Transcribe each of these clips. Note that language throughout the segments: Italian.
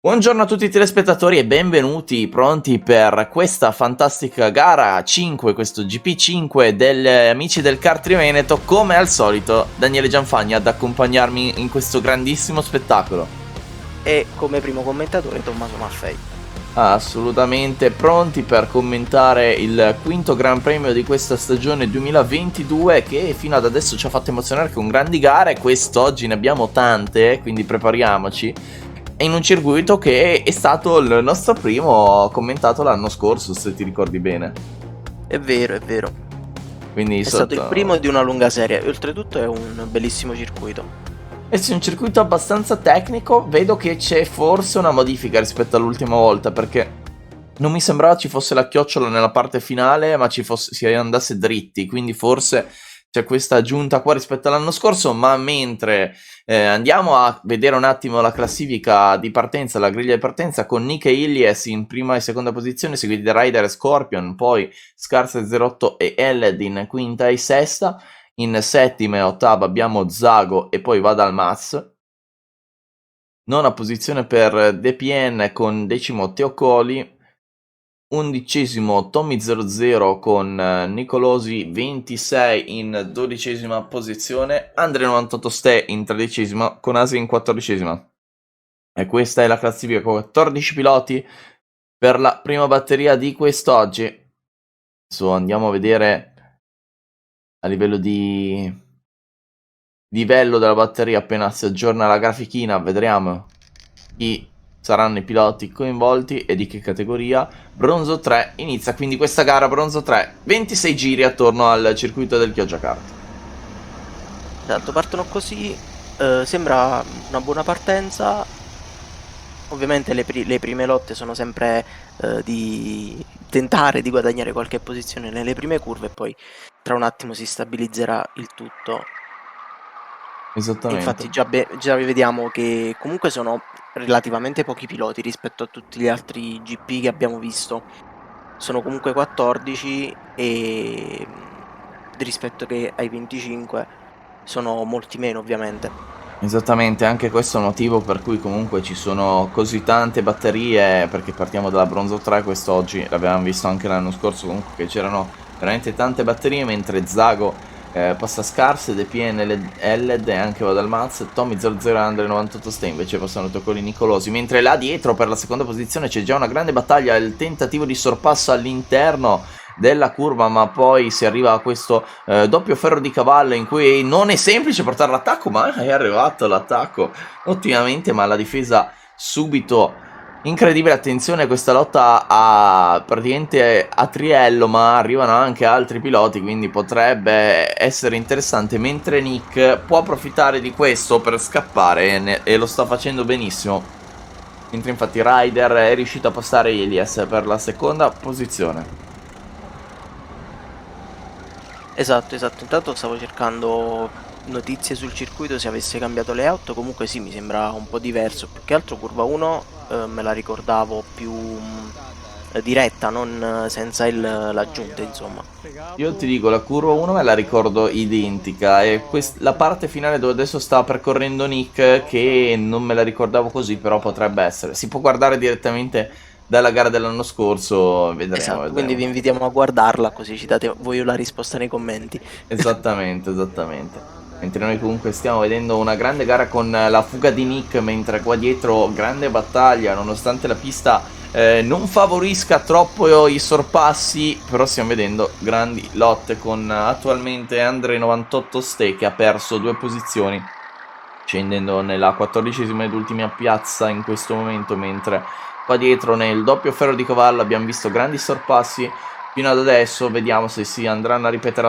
Buongiorno a tutti i telespettatori e benvenuti pronti per questa fantastica gara 5, questo GP5 degli amici del Kartri Veneto. Come al solito Daniele Gianfagni ad accompagnarmi in questo grandissimo spettacolo. E come primo commentatore Tommaso Maffei. Assolutamente pronti per commentare il quinto Gran Premio di questa stagione 2022 che fino ad adesso ci ha fatto emozionare con grandi gare. Quest'oggi ne abbiamo tante, quindi prepariamoci. In un circuito che è stato il nostro primo commentato l'anno scorso, se ti ricordi bene. È vero, è vero. Quindi È stato il primo di una lunga serie. Oltretutto è un bellissimo circuito. È un circuito abbastanza tecnico. Vedo che c'è forse una modifica rispetto all'ultima volta, perché non mi sembrava ci fosse la chiocciola nella parte finale, ma si andasse dritti. Quindi forse c'è questa aggiunta qua rispetto all'anno scorso. Ma mentre andiamo a vedere un attimo la classifica di partenza, la griglia di partenza, con Nick e Illies in prima e seconda posizione, seguiti da Ryder e Scorpion, poi Scarse 08 e Elled in quinta e sesta. In settima e ottava abbiamo Zago e poi Vadalmaz. Nona posizione per DPN con decimo Teo Coli. Undicesimo Tommy00 con Nicolosi 26 in dodicesima posizione. Andre 98 Ste in tredicesima con Asi in quattordicesima. E questa è la classifica con 14 piloti per la prima batteria di quest'oggi. Adesso andiamo a vedere a livello di livello della batteria appena si aggiorna la grafichina. Vedremo chi saranno i piloti coinvolti e di che categoria. Bronzo 3 inizia quindi questa gara. Bronzo 3, 26 giri attorno al circuito del Chioggia Kart. Esatto, partono così. Sembra una buona partenza. Ovviamente le prime lotte sono sempre di tentare di guadagnare qualche posizione nelle prime curve, e poi tra un attimo si stabilizzerà il tutto. Esattamente. Infatti già vediamo che comunque sono relativamente pochi piloti rispetto a tutti gli altri GP che abbiamo visto. Sono comunque 14 e rispetto che ai 25 sono molti meno, ovviamente. Esattamente, anche questo è un motivo per cui comunque ci sono così tante batterie, perché partiamo dalla Bronzo 3 quest'oggi, l'avevamo visto anche l'anno scorso comunque che c'erano veramente tante batterie, mentre Zago passa scarse, DPN, Elled e anche Vadalmaz, Tommy 00 e Andre 98 Ste invece passano Toccoli Nicolosi, mentre là dietro per la seconda posizione c'è già una grande battaglia, il tentativo di sorpasso all'interno della curva, ma poi si arriva a questo doppio ferro di cavallo in cui non è semplice portare l'attacco, ma è arrivato l'attacco ottimamente, ma la difesa subito incredibile. Attenzione a questa lotta a praticamente a triello, ma arrivano anche altri piloti, quindi potrebbe essere interessante, mentre Nick può approfittare di questo per scappare e lo sta facendo benissimo, mentre infatti Ryder è riuscito a passare Elias per la seconda posizione. Esatto. Intanto stavo cercando notizie sul circuito, se avesse cambiato layout. Comunque sì, mi sembra un po' diverso. Più che altro curva 1 me la ricordavo più diretta, non senza l'aggiunta, insomma. Io ti dico, la curva 1 me la ricordo identica, e la parte finale dove adesso sta percorrendo Nick che non me la ricordavo così, però potrebbe essere. Si può guardare direttamente dalla gara dell'anno scorso, Esatto, vedremo. quindi vi invitiamo a guardarla, così ci date voi la risposta nei commenti. Esattamente. Mentre noi comunque stiamo vedendo una grande gara con la fuga di Nick, mentre qua dietro grande battaglia, nonostante la pista non favorisca troppo i sorpassi, però stiamo vedendo grandi lotte con attualmente Andre 98 Ste che ha perso 2 posizioni, scendendo nella 14esima ed ultima piazza in questo momento, mentre qua dietro nel doppio ferro di cavallo abbiamo visto grandi sorpassi fino ad adesso. Vediamo se si andranno a ripetere.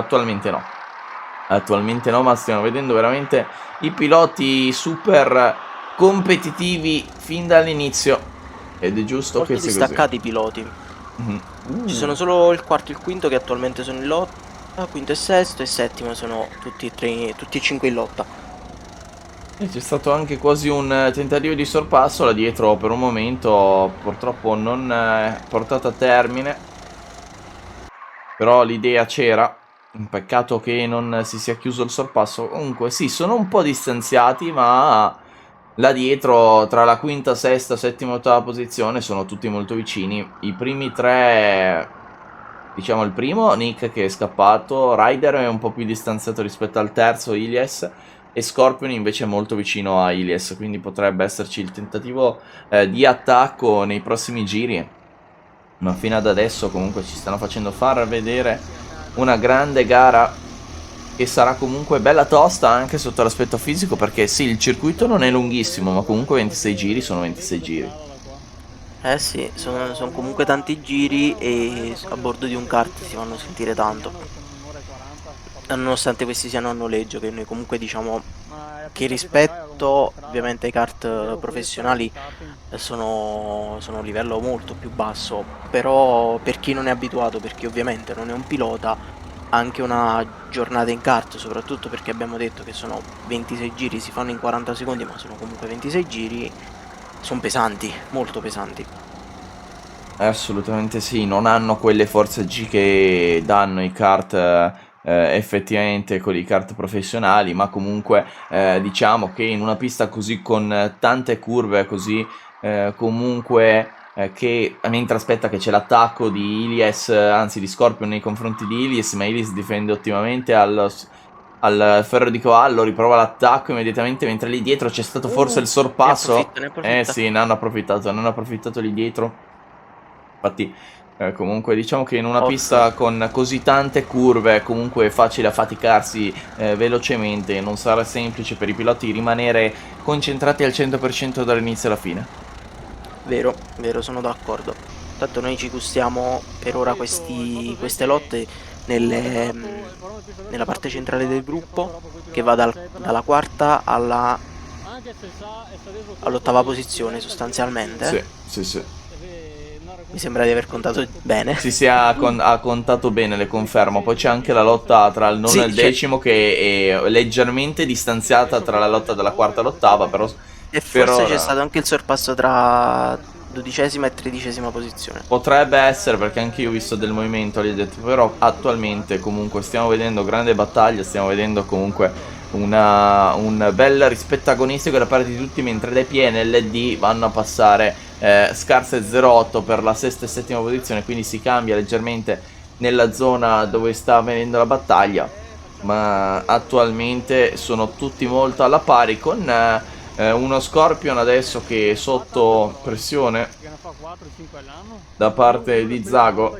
Attualmente no, ma stiamo vedendo veramente i piloti super competitivi fin dall'inizio, ed è giusto Molto che sia così. distaccati i piloti. Ci sono solo il quarto e il quinto che attualmente sono in lotta, quinto e sesto, e settimo sono tutti e cinque in lotta. E c'è stato anche quasi un tentativo di sorpasso là dietro per un momento, purtroppo non portato a termine, però l'idea c'era. Un peccato che non si sia chiuso il sorpasso. Comunque sì, sono un po' distanziati, ma Là dietro, tra la quinta, sesta, settima, ottava posizione, sono tutti molto vicini. I primi tre, diciamo il primo, Nick che è scappato, Ryder è un po' più distanziato rispetto al terzo, Ilias, e Scorpion invece è molto vicino a Ilias, quindi potrebbe esserci il tentativo di attacco nei prossimi giri. Ma fino ad adesso comunque ci stanno facendo far vedere una grande gara che sarà comunque bella tosta anche sotto l'aspetto fisico, perché sì, il circuito non è lunghissimo, ma comunque 26 giri sono 26 giri. Eh sì, sono comunque tanti giri e a bordo di un kart si fanno sentire tanto. Nonostante questi siano a noleggio, che noi comunque diciamo che rispetto ovviamente ai kart professionali sono un livello molto più basso, però per chi non è abituato, per chi ovviamente non è un pilota, anche una giornata in kart, soprattutto perché abbiamo detto che sono 26 giri, si fanno in 40 secondi, ma sono comunque 26 giri, sono pesanti, molto pesanti. Assolutamente sì, non hanno quelle forze G che danno i kart effettivamente con i kart professionali, ma comunque diciamo che in una pista così con tante curve, così comunque che mentre aspetta che c'è l'attacco di Ilias, anzi di Scorpion nei confronti di Ilias, ma Ilias difende ottimamente al ferro di cavallo, riprova l'attacco immediatamente, mentre lì dietro c'è stato forse il Ne sorpasso. approfitta, ne Eh approfitta. sì, ne hanno approfittato lì dietro. Infatti, comunque diciamo che in una Off. pista con così tante curve, comunque è facile affaticarsi velocemente, non sarà semplice per i piloti rimanere concentrati al 100% dall'inizio alla fine. Vero, vero, sono d'accordo. Tanto noi ci gustiamo per ora queste lotte nella parte centrale del gruppo, che va dalla quarta all'ottava posizione sostanzialmente. Sì, sì, sì. Mi sembra di aver contato bene. Sì, sì, ha contato bene, le confermo. Poi c'è anche la lotta tra il nono e Sì, il decimo che è leggermente distanziata tra la lotta dalla quarta all'ottava, però e per forse c'è ora stato anche il sorpasso tra dodicesima e tredicesima posizione. potrebbe essere, perché anche io ho visto del movimento lì dentro, però attualmente comunque stiamo vedendo grande battaglia, stiamo vedendo comunque un bel rispetto agonistico da parte di tutti, mentre le P e NLD vanno a passare scarse 0,8 per la sesta e settima posizione, quindi si cambia leggermente nella zona dove sta avvenendo la battaglia, ma attualmente sono tutti molto alla pari con uno Scorpion adesso che è sotto pressione da parte di Zago,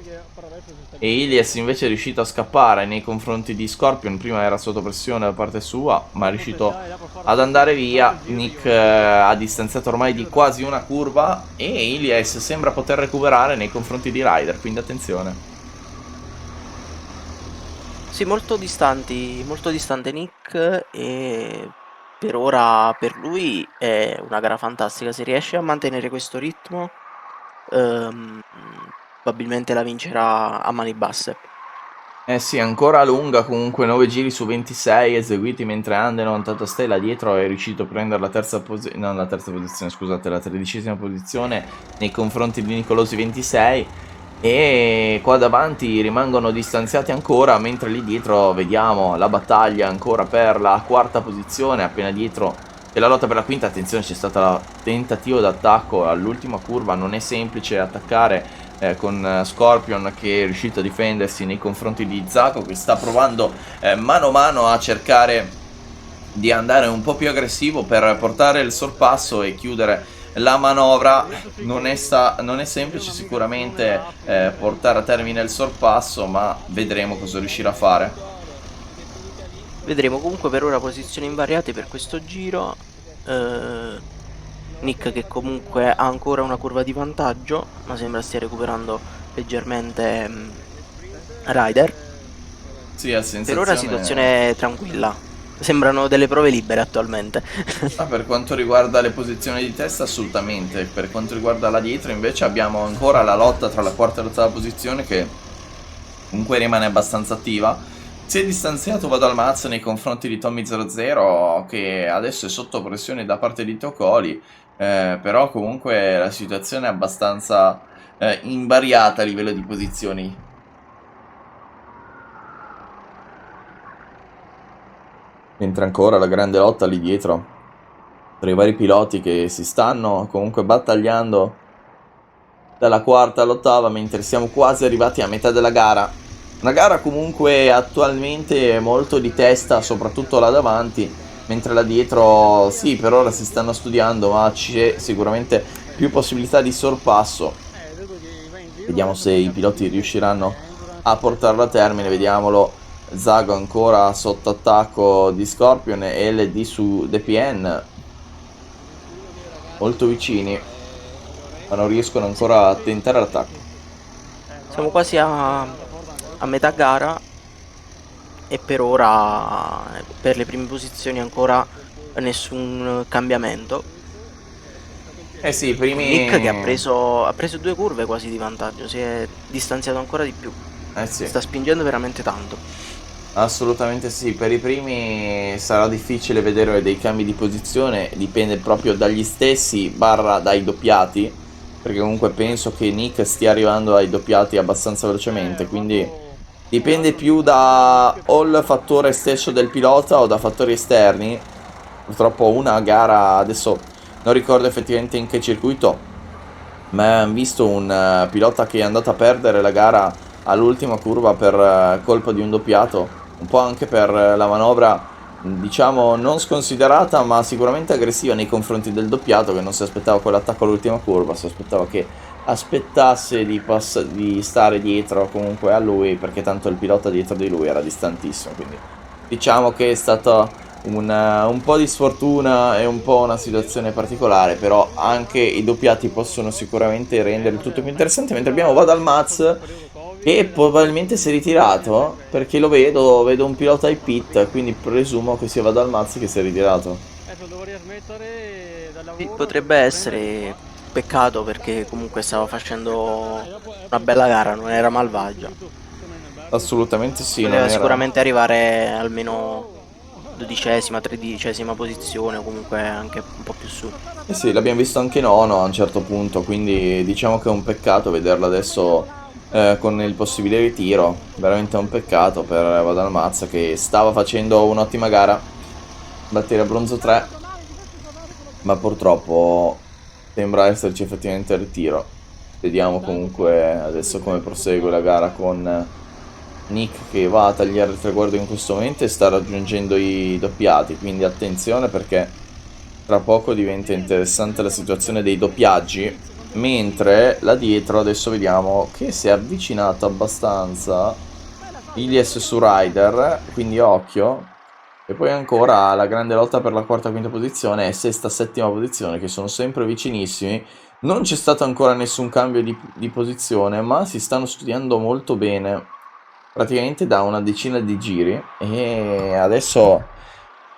e Ilias invece è riuscito a scappare nei confronti di Scorpion. Prima era sotto pressione da parte sua, ma è riuscito ad andare via. Nick ha distanziato ormai di quasi una curva e Ilias sembra poter recuperare nei confronti di Ryder, quindi attenzione. Sì, molto distante Nick, e per ora per lui è una gara fantastica. Se riesce a mantenere questo ritmo, ehm, probabilmente la vincerà a mani basse. Eh sì, ancora lunga, comunque 9 giri su 26 eseguiti, mentre Anden Stella dietro è riuscito a prendere la terza posizione, no, la terza posizione, scusate, la tredicesima posizione nei confronti di Nicolosi 26, e qua davanti rimangono distanziati ancora, mentre lì dietro vediamo la battaglia ancora per la quarta posizione, appena dietro c'è la lotta per la quinta. Attenzione, c'è stato il tentativo d'attacco all'ultima curva, non è semplice attaccare con Scorpion, che è riuscito a difendersi nei confronti di Zago, che sta provando mano a mano a cercare di andare un po' più aggressivo per portare il sorpasso e chiudere la manovra. Non è semplice sicuramente portare a termine il sorpasso, ma vedremo cosa riuscirà a fare. Vedremo. Comunque per ora posizioni invariate per questo giro. Eh, Nick che comunque ha ancora una curva di vantaggio, ma sembra stia recuperando leggermente Ryder. Sì, è Per ora sensazione. situazione tranquilla. Sembrano delle prove libere attualmente. Per quanto riguarda le posizioni di testa, assolutamente. Per quanto riguarda là dietro, invece, abbiamo ancora la lotta tra la quarta e l'ottava posizione, che comunque rimane abbastanza attiva. Si è distanziato Vado al mazzo nei confronti di Tommy00, che adesso è sotto pressione da parte di Tocoli, però comunque la situazione è abbastanza invariata a livello di posizioni. Mentre ancora la grande lotta lì dietro tra i vari piloti che si stanno comunque battagliando dalla quarta all'ottava, mentre siamo quasi arrivati a metà della gara. Una gara comunque attualmente molto di testa, soprattutto là davanti, mentre là dietro sì, per ora si stanno studiando, ma c'è sicuramente più possibilità di sorpasso. Vediamo se i piloti riusciranno a portarlo a termine, vediamolo. Zago ancora sotto attacco di Scorpion e LD su DPN, molto vicini, ma non riescono ancora a tentare l'attacco. Siamo quasi a metà gara e per ora, per le prime posizioni, ancora nessun cambiamento. Eh sì, i primi... Nick che ha preso 2 curve quasi di vantaggio, si è distanziato ancora di più. sì. Sta spingendo veramente tanto. Assolutamente sì, per i primi sarà difficile vedere dei cambi di posizione, dipende proprio dagli stessi barra dai doppiati, perché comunque penso che Nick stia arrivando ai doppiati abbastanza velocemente, quindi dipende più da o il fattore stesso del pilota o da fattori esterni. Purtroppo una gara, adesso non ricordo effettivamente in che circuito, ma ho visto un pilota che è andato a perdere la gara all'ultima curva per colpa di un doppiato, un po' anche per la manovra, diciamo, non sconsiderata, ma sicuramente aggressiva nei confronti del doppiato, che non si aspettava quell'attacco all'ultima curva, si aspettava che aspettasse di stare dietro comunque a lui, perché tanto il pilota dietro di lui era distantissimo, quindi diciamo che è stata un po' di sfortuna e un po' una situazione particolare, però anche i doppiati possono sicuramente rendere il tutto più interessante, mentre abbiamo Vadalmaz che probabilmente si è ritirato, perché vedo un pilota ai pit, quindi presumo che sia Vadalmaz che si è ritirato. Sì, potrebbe essere, peccato perché comunque stava facendo una bella gara, non era malvagia. Assolutamente sì, non Poteva era... sicuramente arrivare almeno 12ª, 13ª posizione o comunque anche un po' più su. Eh sì, l'abbiamo visto anche nono a un certo punto, quindi diciamo che è un peccato vederlo adesso con il possibile ritiro. Veramente un peccato per Vadalmaz che stava facendo un'ottima gara, battere bronzo 3, ma purtroppo sembra esserci effettivamente il ritiro. Vediamo comunque adesso come prosegue la gara con Nick che va a tagliare il traguardo in questo momento e sta raggiungendo i doppiati, quindi attenzione perché tra poco diventa interessante la situazione dei doppiaggi, mentre là dietro adesso vediamo che si è avvicinato abbastanza Ilias su Ryder, quindi occhio. E poi ancora la grande lotta per la quarta e quinta posizione e sesta settima posizione, che sono sempre vicinissimi. Non c'è stato ancora nessun cambio di posizione, ma si stanno studiando molto bene, praticamente da una decina di giri, e adesso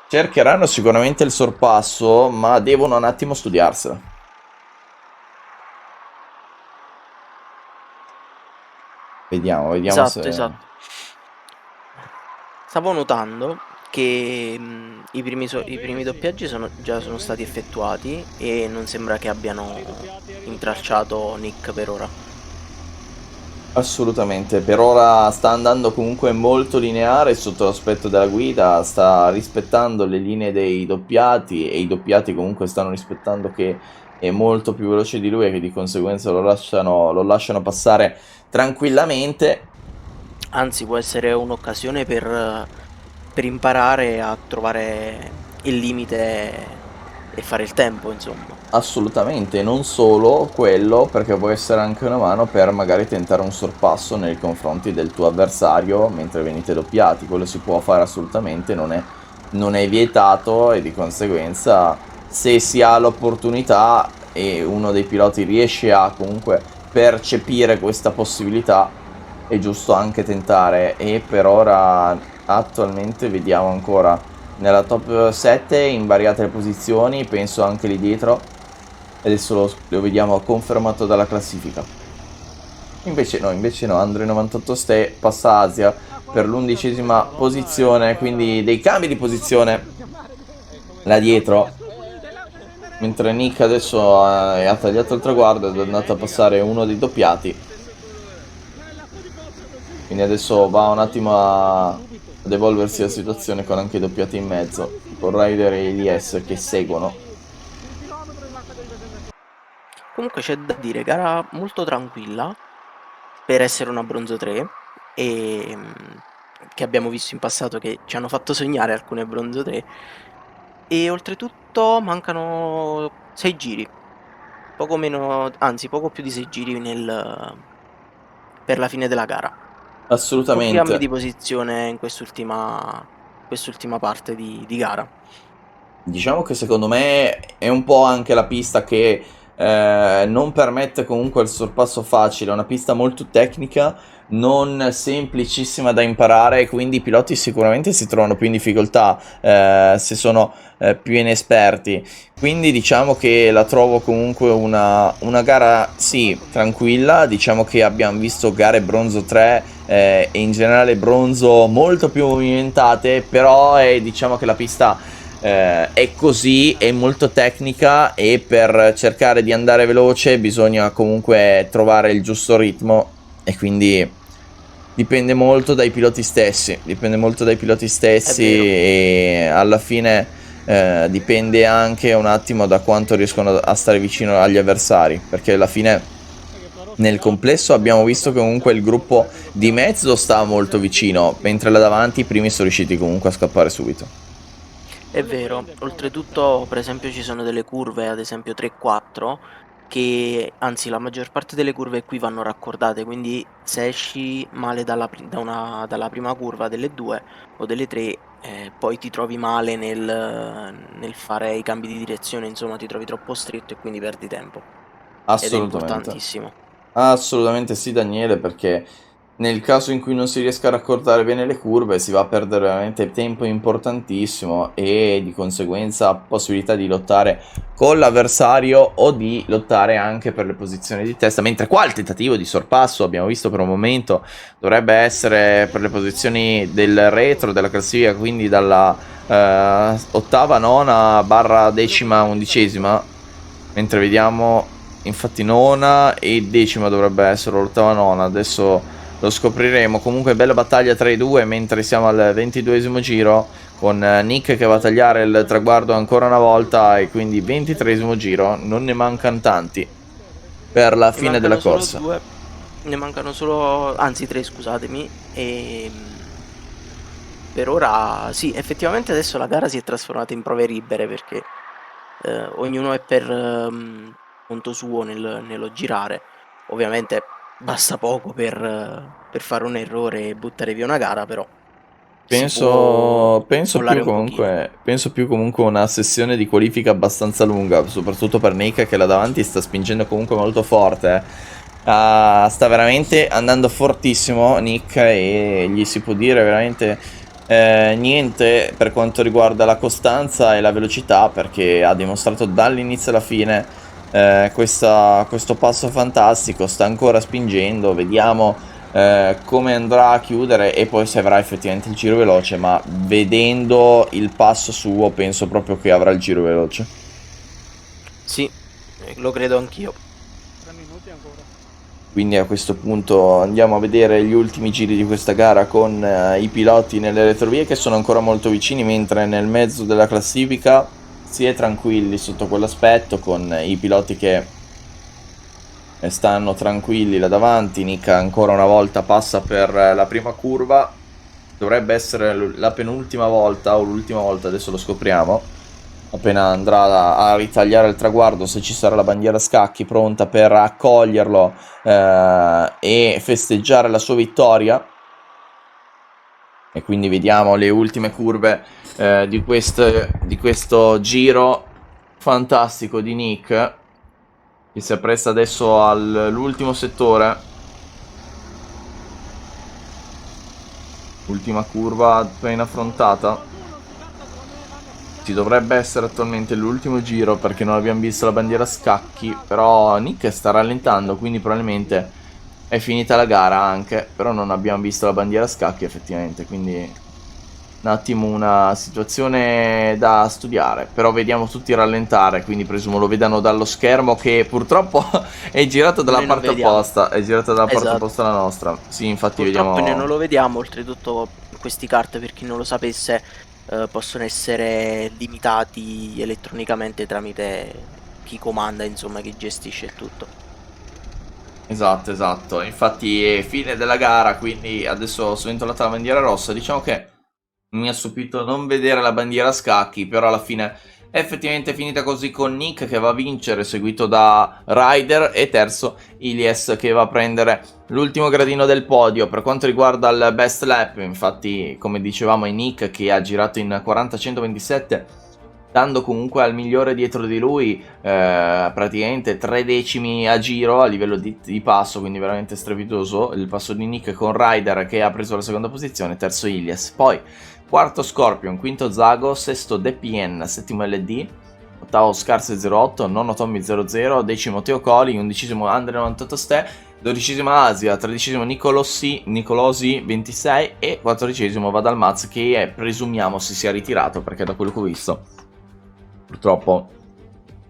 cercheranno sicuramente il sorpasso, ma devono un attimo studiarsela. Vediamo Esatto, se... esatto. Stavo notando che i primi doppiaggi già sono stati effettuati e non sembra che abbiano intralciato Nick per ora. Assolutamente, per ora sta andando comunque molto lineare sotto l'aspetto della guida, sta rispettando le linee dei doppiati e i doppiati comunque stanno rispettando che è molto più veloce di lui e che di conseguenza lo lasciano passare tranquillamente. Anzi, può essere un'occasione per imparare a trovare il limite e fare il tempo, insomma. Assolutamente, non solo quello, perché può essere anche una mano per magari tentare un sorpasso nei confronti del tuo avversario mentre venite doppiati. Quello si può fare assolutamente, non è vietato, e di conseguenza se si ha l'opportunità e uno dei piloti riesce a comunque percepire questa possibilità, è giusto anche tentare. E per ora attualmente vediamo ancora nella top 7 in variate posizioni, penso anche lì dietro. Adesso lo vediamo confermato dalla classifica. Invece no, Andre 98 Ste passa Asia per l'11ª posizione, quindi dei cambi di posizione là dietro. Mentre Nick adesso ha tagliato il traguardo ed è andato a passare uno dei doppiati. Quindi adesso va un attimo a evolversi la situazione con anche i doppiati in mezzo, con Ryder e Elias che seguono. Comunque c'è da dire, gara molto tranquilla per essere una bronzo 3 e che abbiamo visto in passato che ci hanno fatto sognare alcune bronzo 3 e oltretutto mancano 6 giri, poco meno, anzi poco più di 6 giri per la fine della gara. Pochi cambi Assolutamente. di posizione in quest'ultima parte di gara. Diciamo che secondo me è un po' anche la pista che non permette comunque il sorpasso facile, è una pista molto tecnica, non semplicissima da imparare, e quindi i piloti sicuramente si trovano più in difficoltà se sono più inesperti. Quindi diciamo che la trovo comunque una gara, sì, tranquilla. Diciamo che abbiamo visto gare bronzo 3 e in generale bronzo molto più movimentate, però diciamo che la pista è così, è molto tecnica, e per cercare di andare veloce bisogna comunque trovare il giusto ritmo, e quindi dipende molto dai piloti stessi, dipende molto dai piloti È stessi, vero. e alla fine dipende anche un attimo da quanto riescono a stare vicino agli avversari, perché alla fine nel complesso abbiamo visto che comunque il gruppo di mezzo sta molto vicino, mentre là davanti i primi sono riusciti comunque a scappare subito. È vero, oltretutto per esempio ci sono delle curve, ad esempio 3-4, che anzi la maggior parte delle curve qui vanno raccordate, quindi se esci male dalla prima curva delle due o delle tre, poi ti trovi male nel fare i cambi di direzione, insomma ti trovi troppo stretto e quindi perdi tempo. Ed è Assolutamente. importantissimo. Assolutamente sì, Daniele, perché nel caso in cui non si riesca a raccordare bene le curve si va a perdere veramente tempo importantissimo, e di conseguenza possibilità di lottare con l'avversario o di lottare anche per le posizioni di testa, mentre qua il tentativo di sorpasso abbiamo visto per un momento dovrebbe essere per le posizioni del retro della classifica, quindi dalla ottava, nona barra decima, undicesima, mentre vediamo infatti nona e decima dovrebbe essere, l'ottava nona, adesso lo scopriremo. Comunque bella battaglia tra i due, mentre siamo al 22esimo giro, con Nick che va a tagliare il traguardo ancora una volta, e quindi 23esimo giro, non ne mancano tanti per la Ne fine della mancano solo corsa. due, ne mancano solo, anzi tre, scusatemi, e per ora sì, effettivamente adesso la gara si è trasformata in prove libere perché ognuno è per conto suo nello girare. Ovviamente basta poco per fare un errore e buttare via una gara, però si può Penso mollare più un pochino. comunque, penso più comunque una sessione di qualifica abbastanza lunga, soprattutto per Nick che là davanti sta spingendo comunque molto forte. Sta veramente andando fortissimo Nick, e gli si può dire veramente niente per quanto riguarda la costanza e la velocità, perché ha dimostrato dall'inizio alla fine questo passo fantastico. Sta ancora spingendo, vediamo come andrà a chiudere e poi se avrà effettivamente il giro veloce, ma vedendo il passo suo penso proprio che avrà il giro veloce. Sì, lo credo anch'io. Quindi a questo punto andiamo a vedere gli ultimi giri di questa gara con i piloti nelle retrovie che sono ancora molto vicini, mentre nel mezzo della classifica si è tranquilli sotto quell'aspetto, con i piloti che stanno tranquilli là davanti. Nick ancora una volta passa per la prima curva, dovrebbe essere la penultima volta o l'ultima volta, adesso lo scopriamo. Appena andrà a ritagliare il traguardo, se ci sarà la bandiera a scacchi pronta per accoglierlo e festeggiare la sua vittoria. E quindi vediamo le ultime curve di questo giro fantastico di Nick, che si appresta adesso all'ultimo settore. Ultima curva appena affrontata. Ci dovrebbe essere attualmente l'ultimo giro, perché non abbiamo visto la bandiera a scacchi, però Nick sta rallentando, quindi probabilmente è finita la gara anche, però non abbiamo visto la bandiera a scacchi effettivamente, quindi un attimo una situazione da studiare. Però vediamo tutti rallentare, quindi presumo lo vedano dallo schermo, che purtroppo è girato dalla Noi non parte vediamo. opposta, è girato dalla parte opposta Esatto. alla nostra. Sì, infatti Purtroppo noi non vediamo. lo vediamo, oltretutto questi kart, per chi non lo sapesse, possono essere limitati elettronicamente tramite chi comanda, insomma, chi gestisce il tutto. Esatto. Infatti, fine della gara, quindi adesso sventolata la bandiera rossa. Diciamo che mi ha stupito non vedere la bandiera a scacchi, però alla fine è effettivamente finita così, con Nick che va a vincere, seguito da Ryder, e terzo Ilias che va a prendere l'ultimo gradino del podio. Per quanto riguarda il best lap, infatti, come dicevamo, è Nick che ha girato in 40-127, dando comunque al migliore dietro di lui praticamente 3 decimi a giro a livello di passo, quindi veramente strepitoso il passo di Nick, con Ryder che ha preso la seconda posizione, terzo Ilias, poi quarto Scorpion, quinto Zago, sesto DPN, settimo LD, ottavo Scars08, nono Tommy 00, decimo Teo Coli, undicesimo Andre 98 Ste, dodicesimo Asia, tredicesimo Nicolosi 26 e quattordicesimo Vadalmaz, che presumiamo si sia ritirato, perché da quello che ho visto purtroppo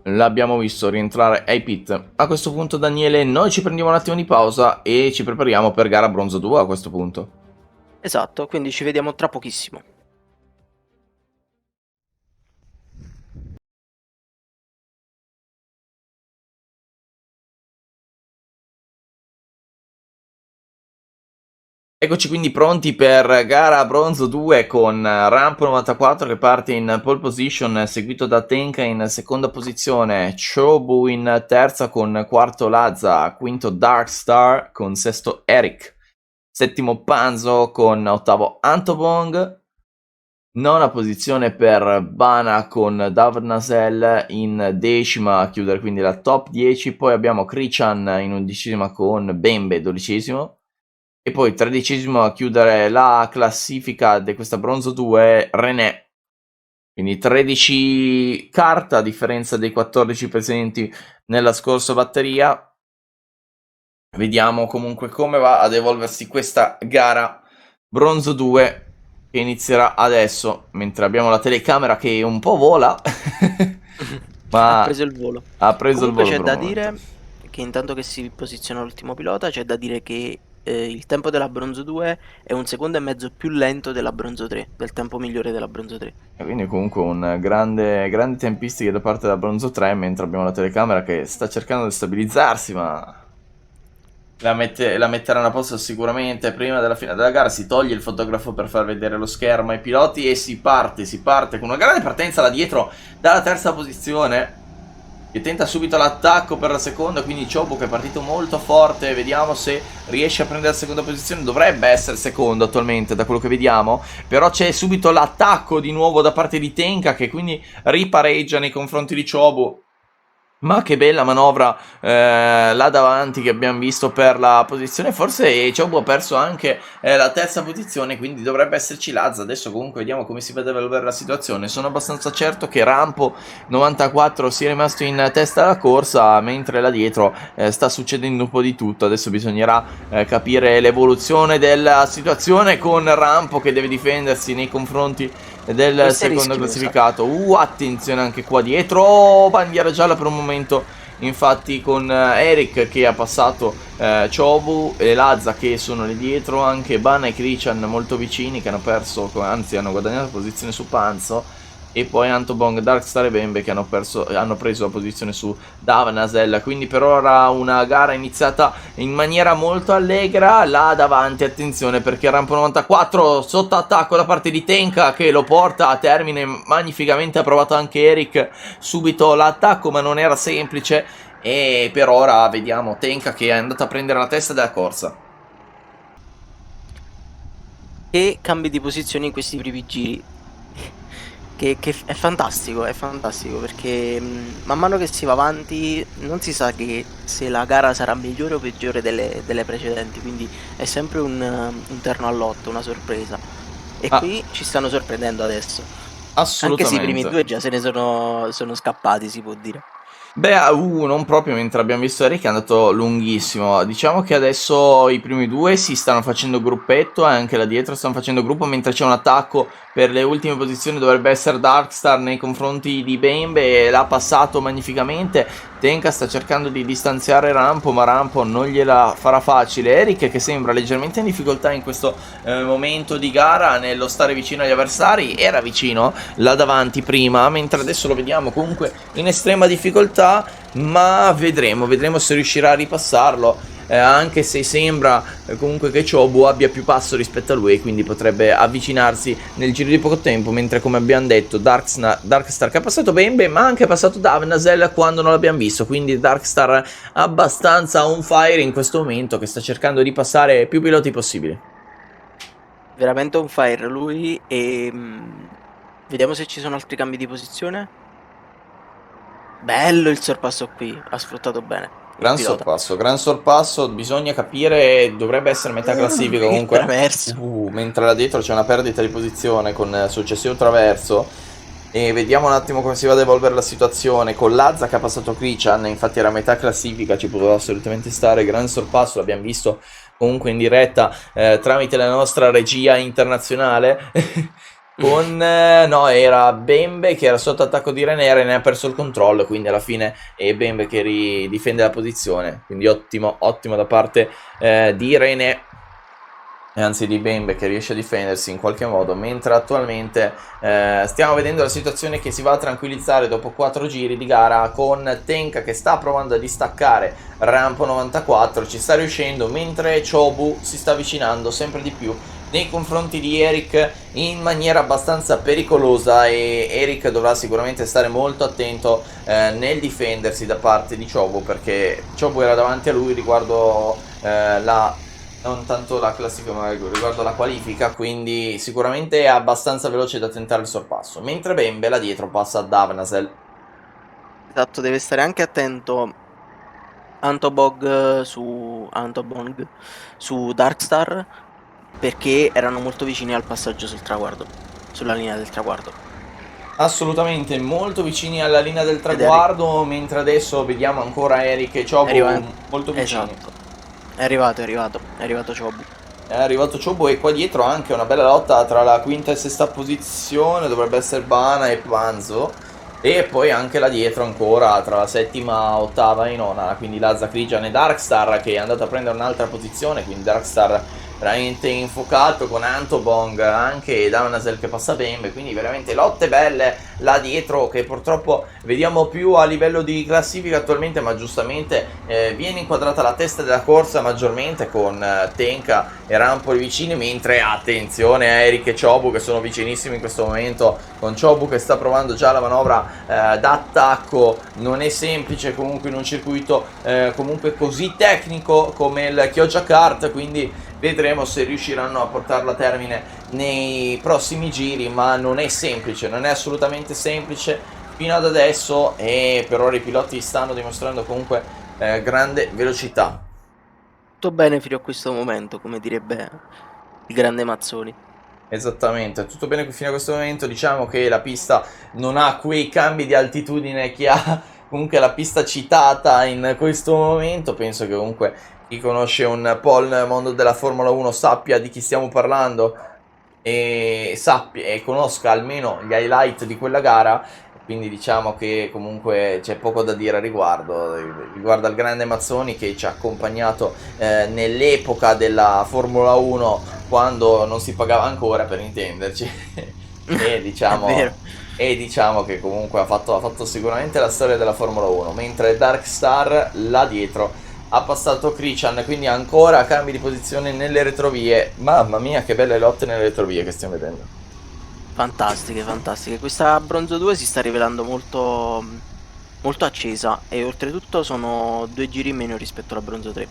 l'abbiamo visto rientrare ai pit. A questo punto, Daniele, noi ci prendiamo un attimo di pausa e ci prepariamo per gara bronzo 2 a questo punto. Esatto, quindi ci vediamo tra pochissimo. Eccoci quindi pronti per gara bronzo 2 con Rampo 94 che parte in pole position, seguito da Tenka in seconda posizione, Chobu in terza con quarto Lazza, quinto Darkstar con sesto Eric, settimo Panzo con ottavo Antobong, nona posizione per Bana con Dav Nasel in decima a chiudere quindi la top 10, poi abbiamo Krichan in undicesima con Bembe dodicesimo. E poi tredicesimo a chiudere la classifica di questa bronzo 2, René. Quindi 13 carte a differenza dei 14 presenti nella scorsa batteria. Vediamo comunque come va ad evolversi questa gara bronzo 2 che inizierà adesso, mentre abbiamo la telecamera che un po' vola. Ma Ha preso il volo. ha preso Comunque il volo c'è per da un momento. dire che intanto che si posiziona l'ultimo pilota, c'è da dire che il tempo della bronzo 2 è 1,5 secondi più lento della bronzo 3, del tempo migliore della bronzo 3. E quindi comunque un grande tempistiche da parte della bronzo 3, mentre abbiamo la telecamera che sta cercando di stabilizzarsi, ma la metteranno a posto sicuramente prima della fine della gara. Si toglie il fotografo per far vedere lo schermo ai piloti e si parte con una grande partenza da dietro dalla terza posizione, che tenta subito l'attacco per la seconda, quindi Chobu che è partito molto forte. Vediamo se riesce a prendere la seconda posizione, dovrebbe essere secondo attualmente da quello che vediamo, però c'è subito l'attacco di nuovo da parte di Tenka, che quindi ripareggia nei confronti di Chobu. Ma che bella manovra là davanti che abbiamo visto per la posizione. Forse Chobu ha perso anche la terza posizione, quindi dovrebbe esserci Lazza. Adesso comunque vediamo come si vede evolvere la situazione. Sono abbastanza certo che Rampo 94 sia rimasto in testa alla corsa, mentre là dietro sta succedendo un po' di tutto. Adesso bisognerà capire l'evoluzione della situazione, con Rampo che deve difendersi nei confronti del secondo classificato. Attenzione anche qua dietro, bandiera gialla per un momento, infatti, con Eric che ha passato Chobu e Lazza che sono lì dietro, anche Bana e Krichan molto vicini, che hanno perso, anzi hanno guadagnato posizione su Panzo, e poi Antobong, Darkstar e Bembe che hanno preso la posizione su Davanasel. Quindi per ora una gara iniziata in maniera molto allegra. Là davanti, attenzione, perché Rampo 94 sotto attacco da parte di Tenka, che lo porta a termine magnificamente. Ha provato anche Eric subito l'attacco, ma non era semplice, e per ora vediamo Tenka che è andato a prendere la testa della corsa. E cambi di posizione in questi primi giri. Che è fantastico perché man mano che si va avanti non si sa che se la gara sarà migliore o peggiore delle precedenti, quindi è sempre un terno al lotto, una sorpresa. E qui ci stanno sorprendendo adesso. Assolutamente. Anche se i primi due già se ne sono scappati, si può dire. Beh, non proprio, mentre abbiamo visto Eric è andato lunghissimo. Diciamo che adesso i primi due si stanno facendo gruppetto, e anche là dietro stanno facendo gruppo, mentre c'è un attacco per le ultime posizioni. Dovrebbe essere Darkstar nei confronti di Bembe, e l'ha passato magnificamente. Tenka sta cercando di distanziare Rampo, ma Rampo non gliela farà facile. Eric, che sembra leggermente in difficoltà in questo momento di gara nello stare vicino agli avversari, era vicino là davanti prima, mentre adesso lo vediamo comunque in estrema difficoltà, ma vedremo se riuscirà a ripassarlo. Anche se sembra comunque che Chobu abbia più passo rispetto a lui, quindi potrebbe avvicinarsi nel giro di poco tempo, mentre come abbiamo detto Darkstar che ha passato Bembe, ma anche ha passato Davnazel quando non l'abbiamo visto, quindi Darkstar abbastanza on fire in questo momento, che sta cercando di passare più piloti possibili. Veramente on fire lui. E vediamo se ci sono altri cambi di posizione. Bello il sorpasso qui, ha sfruttato bene. Gran sorpasso, bisogna capire, dovrebbe essere metà classifica comunque. Traverso. Mentre là dietro c'è una perdita di posizione con successivo traverso. E vediamo un attimo come si va ad evolvere la situazione. Con Lazza che ha passato Christian, infatti era metà classifica, ci poteva assolutamente stare. Gran sorpasso, l'abbiamo visto comunque in diretta tramite la nostra regia internazionale. No, era Bembe che era sotto attacco di René, René ha perso il controllo, quindi alla fine è Bembe che ridifende la posizione, quindi ottimo da parte di René, anzi di Bembe, che riesce a difendersi in qualche modo, mentre attualmente stiamo vedendo la situazione che si va a tranquillizzare dopo 4 giri di gara, con Tenka che sta provando a distaccare Rampo 94, ci sta riuscendo, mentre Chobu si sta avvicinando sempre di più nei confronti di Eric in maniera abbastanza pericolosa, e Eric dovrà sicuramente stare molto attento nel difendersi da parte di Chobu, perché Chobu era davanti a lui riguardo non tanto la classifica ma riguardo la qualifica, quindi sicuramente è abbastanza veloce da tentare il sorpasso, mentre Bembe là dietro passa a Davnazel. Esatto, deve stare anche attento Antobong su Darkstar, perché erano molto vicini al passaggio sul traguardo, sulla linea del traguardo. Assolutamente, molto vicini alla linea del traguardo, mentre adesso vediamo ancora Eric e Chobu molto vicini. Esatto, è arrivato Chobu. È arrivato Chobu, e qua dietro anche una bella lotta tra la quinta e sesta posizione, dovrebbe essere Bana e Panzo, e poi anche là dietro ancora tra la settima, ottava e nona, quindi Lazza, Christian e Darkstar, che è andato a prendere un'altra posizione, quindi Darkstar veramente infuocato con Antobong anche, e Davnazel che passa Bembe, quindi veramente lotte belle là dietro, che purtroppo vediamo più a livello di classifica attualmente, ma giustamente viene inquadrata la testa della corsa maggiormente con Tenka e Rampo vicini, mentre attenzione a Eric e Chobu che sono vicinissimi in questo momento, con Chobu che sta provando già la manovra d'attacco. Non è semplice comunque in un circuito comunque così tecnico come il Chioggia Kart, quindi vedremo se riusciranno a portarlo a termine nei prossimi giri, ma non è semplice, non è assolutamente semplice fino ad adesso, e per ora i piloti stanno dimostrando comunque grande velocità. Tutto bene fino a questo momento, come direbbe il grande Mazzoni. Esattamente, tutto bene fino a questo momento. Diciamo che la pista non ha quei cambi di altitudine che ha comunque la pista citata in questo momento. Penso che comunque chi conosce un po' il mondo della Formula 1 sappia di chi stiamo parlando e conosca almeno gli highlight di quella gara, quindi diciamo che comunque c'è poco da dire a riguardo al grande Mazzoni, che ci ha accompagnato nell'epoca della Formula 1, quando non si pagava ancora, per intenderci. e diciamo che comunque ha fatto sicuramente la storia della Formula 1, mentre Darkstar là dietro ha passato Christian, quindi ancora cambi di posizione nelle retrovie. Mamma mia, che belle lotte nelle retrovie che stiamo vedendo. Fantastiche. Questa Bronzo 2 si sta rivelando molto accesa, e oltretutto sono 2 giri in meno rispetto alla Bronzo 3.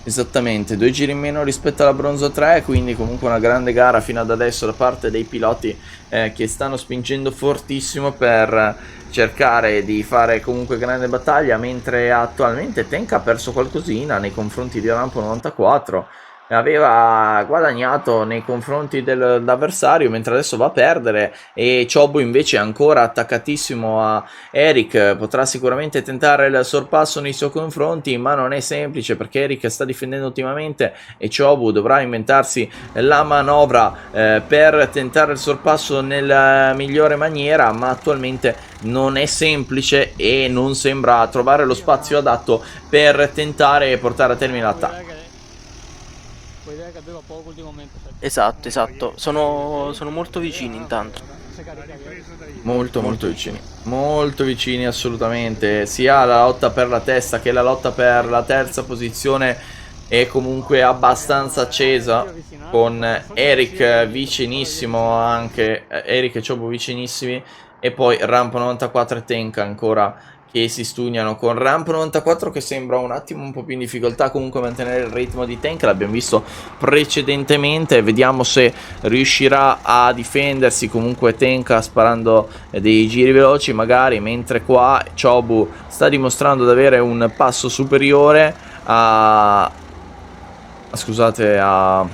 Esattamente, 2 giri in meno rispetto alla Bronzo 3, quindi comunque una grande gara fino ad adesso da parte dei piloti che stanno spingendo fortissimo per cercare di fare comunque grande battaglia, mentre attualmente Tenka ha perso qualcosina nei confronti di Rampo 94, aveva guadagnato nei confronti dell'avversario, mentre adesso va a perdere, e Chobu invece è ancora attaccatissimo a Eric. Potrà sicuramente tentare il sorpasso nei suoi confronti, ma non è semplice perché Eric sta difendendo ottimamente e Chobu dovrà inventarsi la manovra per tentare il sorpasso nella migliore maniera, ma attualmente non è semplice e non sembra trovare lo spazio adatto per tentare e portare a termine l'attacco. Esatto, sono molto vicini intanto. Molto vicini assolutamente, sia la lotta per la testa che la lotta per la terza posizione è comunque abbastanza accesa, con Eric vicinissimo, anche Eric e Chobu vicinissimi, e poi Ramp94 e Tenka ancora che si stugnano, con Ramp94 che sembra un attimo un po' più in difficoltà comunque a mantenere il ritmo di Tenka, l'abbiamo visto precedentemente, vediamo se riuscirà a difendersi comunque Tenka sparando dei giri veloci magari, mentre qua Chobu sta dimostrando di avere un passo superiore a... scusate, a...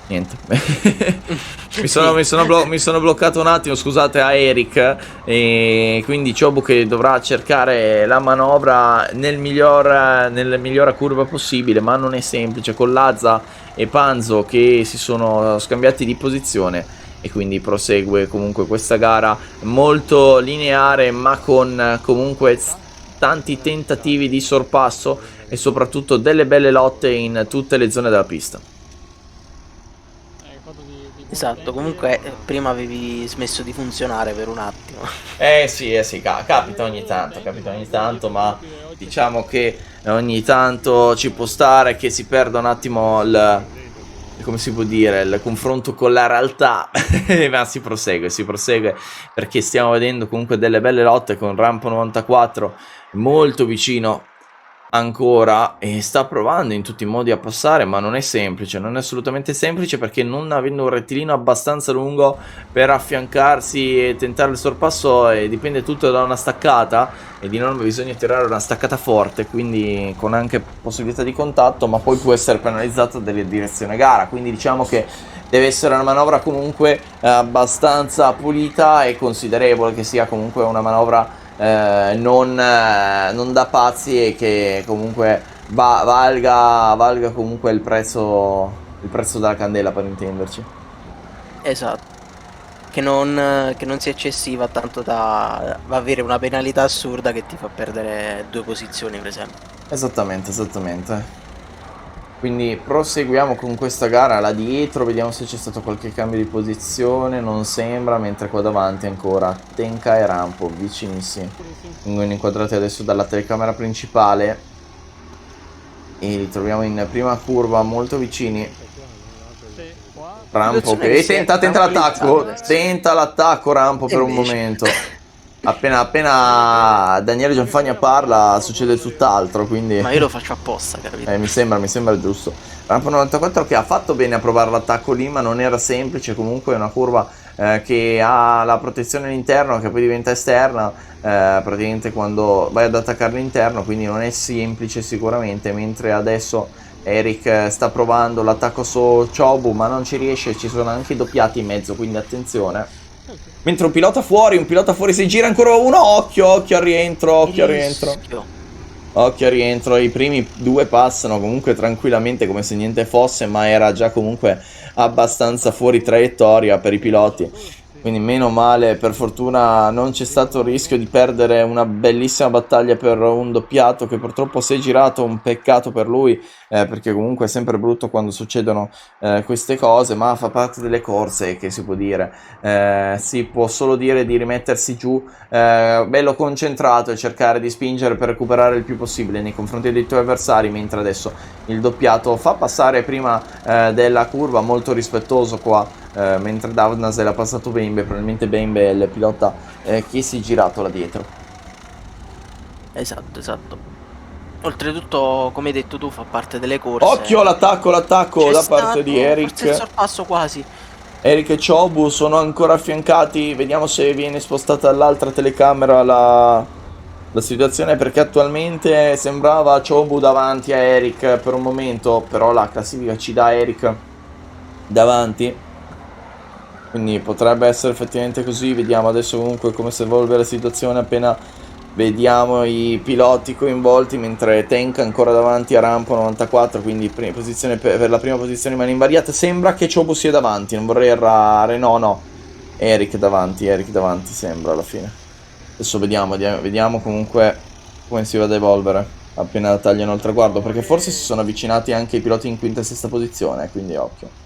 niente. mi sono bloccato un attimo, scusate, a Eric, e quindi Chobu che dovrà cercare la manovra nella migliore curva possibile, ma non è semplice, con Lazza e Panzo che si sono scambiati di posizione, e quindi prosegue comunque questa gara molto lineare, ma con comunque tanti tentativi di sorpasso e soprattutto delle belle lotte in tutte le zone della pista. Esatto, comunque prima avevi smesso di funzionare per un attimo. Sì, capita ogni tanto, ma diciamo che ogni tanto ci può stare che si perda un attimo come si può dire, il confronto con la realtà, ma si prosegue, perché stiamo vedendo comunque delle belle lotte con Ramp94 molto vicino ancora, e sta provando in tutti i modi a passare, ma non è semplice, non è assolutamente semplice, perché non avendo un rettilineo abbastanza lungo per affiancarsi e tentare il sorpasso, dipende tutto da una staccata, e di norma bisogna tirare una staccata forte, quindi con anche possibilità di contatto, ma poi può essere penalizzato dalla direzione gara, quindi diciamo che deve essere una manovra comunque abbastanza pulita e considerevole, che sia comunque una manovra non da pazzi, e che comunque valga comunque il prezzo della candela, per intenderci. Esatto. Che non sia eccessiva, tanto da avere una penalità assurda che ti fa perdere 2 posizioni, per esempio. Esattamente. Quindi proseguiamo con questa gara. Là dietro vediamo se c'è stato qualche cambio di posizione, non sembra, mentre qua davanti ancora Tenka e Rampo vicinissimi. Vengono inquadrati adesso dalla telecamera principale e li troviamo in prima curva molto vicini. Rampo che tenta l'attacco Rampo per un momento. Appena Daniele Gianfagna parla succede tutt'altro, quindi... Ma io lo faccio apposta, capito? mi sembra giusto. Rampo94 che ha fatto bene a provare l'attacco lì, ma non era semplice, comunque è una curva che ha la protezione all'interno che poi diventa esterna, praticamente quando vai ad attaccare l'interno, quindi non è semplice sicuramente, mentre adesso Eric sta provando l'attacco su Chobu, ma non ci riesce, ci sono anche i doppiati in mezzo, quindi attenzione. Mentre un pilota fuori si gira ancora uno, occhio al rientro, i primi 2 passano comunque tranquillamente come se niente fosse, ma era già comunque abbastanza fuori traiettoria per i piloti, quindi meno male, per fortuna non c'è stato il rischio di perdere una bellissima battaglia per un doppiato che purtroppo si è girato, un peccato per lui, perché comunque è sempre brutto quando succedono queste cose, ma fa parte delle corse, che si può dire. Si può solo dire di rimettersi giù, bello concentrato, e cercare di spingere per recuperare il più possibile nei confronti dei tuoi avversari, mentre adesso il doppiato fa passare prima della curva, molto rispettoso qua, mentre Davnasel ha passato Bembe, probabilmente Bembe è il pilota che si è girato là dietro. Esatto. Oltretutto, come hai detto tu, fa parte delle corse. Occhio all'attacco da parte di Eric. Forse il sorpasso quasi. Eric e Chobu sono ancora affiancati, vediamo se viene spostata dall'altra telecamera la situazione, perché attualmente sembrava Chobu davanti a Eric per un momento, però la classifica ci dà Eric davanti, quindi potrebbe essere effettivamente così. Vediamo adesso comunque come si evolve la situazione appena vediamo i piloti coinvolti, mentre Tank ancora davanti a Rampo 94, quindi posizione per la prima posizione rimane invariata. Sembra che Chobu sia davanti, non vorrei errare, no, Eric davanti sembra alla fine. Adesso vediamo comunque come si va ad evolvere appena tagliano il traguardo, perché forse si sono avvicinati anche i piloti in quinta e sesta posizione, quindi occhio.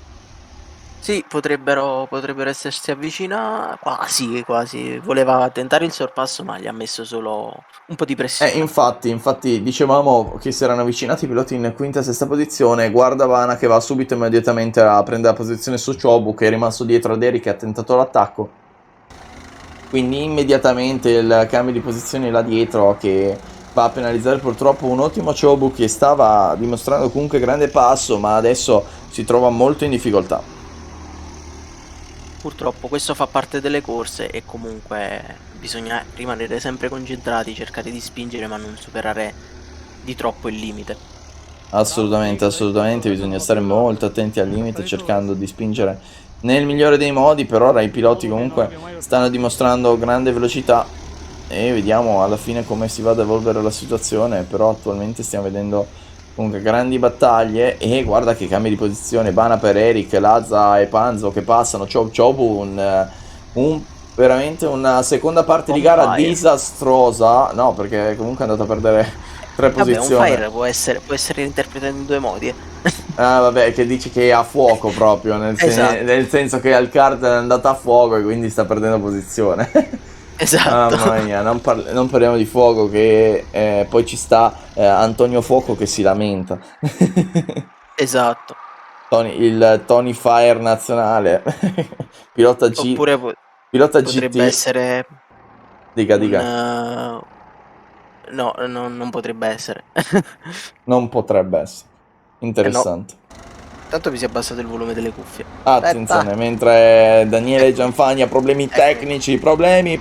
Sì, potrebbero essersi avvicinati, quasi. Voleva tentare il sorpasso, ma gli ha messo solo un po' di pressione. Infatti dicevamo che si erano avvicinati i piloti in quinta e sesta posizione. Guarda Vana che va subito immediatamente a prendere la posizione su Chobu, che è rimasto dietro ad Eric e ha tentato l'attacco. Quindi immediatamente il cambio di posizione là dietro, che va a penalizzare purtroppo un ottimo Chobu che stava dimostrando comunque grande passo, ma adesso si trova molto in difficoltà. Purtroppo questo fa parte delle corse e comunque bisogna rimanere sempre concentrati, cercare di spingere ma non superare di troppo il limite. Assolutamente, bisogna stare molto attenti al limite, cercando di spingere nel migliore dei modi. Per ora i piloti comunque stanno dimostrando grande velocità e vediamo alla fine come si va ad evolvere la situazione. Però attualmente stiamo vedendo comunque grandi battaglie, e guarda che cambia di posizione, Bana per Eric, Lazza e Panzo che passano, Chobu veramente una seconda parte di gara disastrosa, no, perché comunque è andato a perdere 3 posizioni. Vabbè, un fire può essere interpretato in due modi. Ah vabbè, che dici che è a fuoco proprio, Esatto. nel senso che al kart è andato a fuoco e quindi sta perdendo posizione. Esatto. Mamma mia, non parliamo di fuoco, che poi ci sta Antonio Fuoco che si lamenta. Esatto. Il Tony Fire nazionale. Pilota Oppure pilota potrebbe GT. essere Dica. no, non potrebbe essere. Non potrebbe essere. Interessante. No. Tanto mi si è abbassato il volume delle cuffie. Attenzione, mentre Daniele Gianfani ha problemi tecnici, problemi.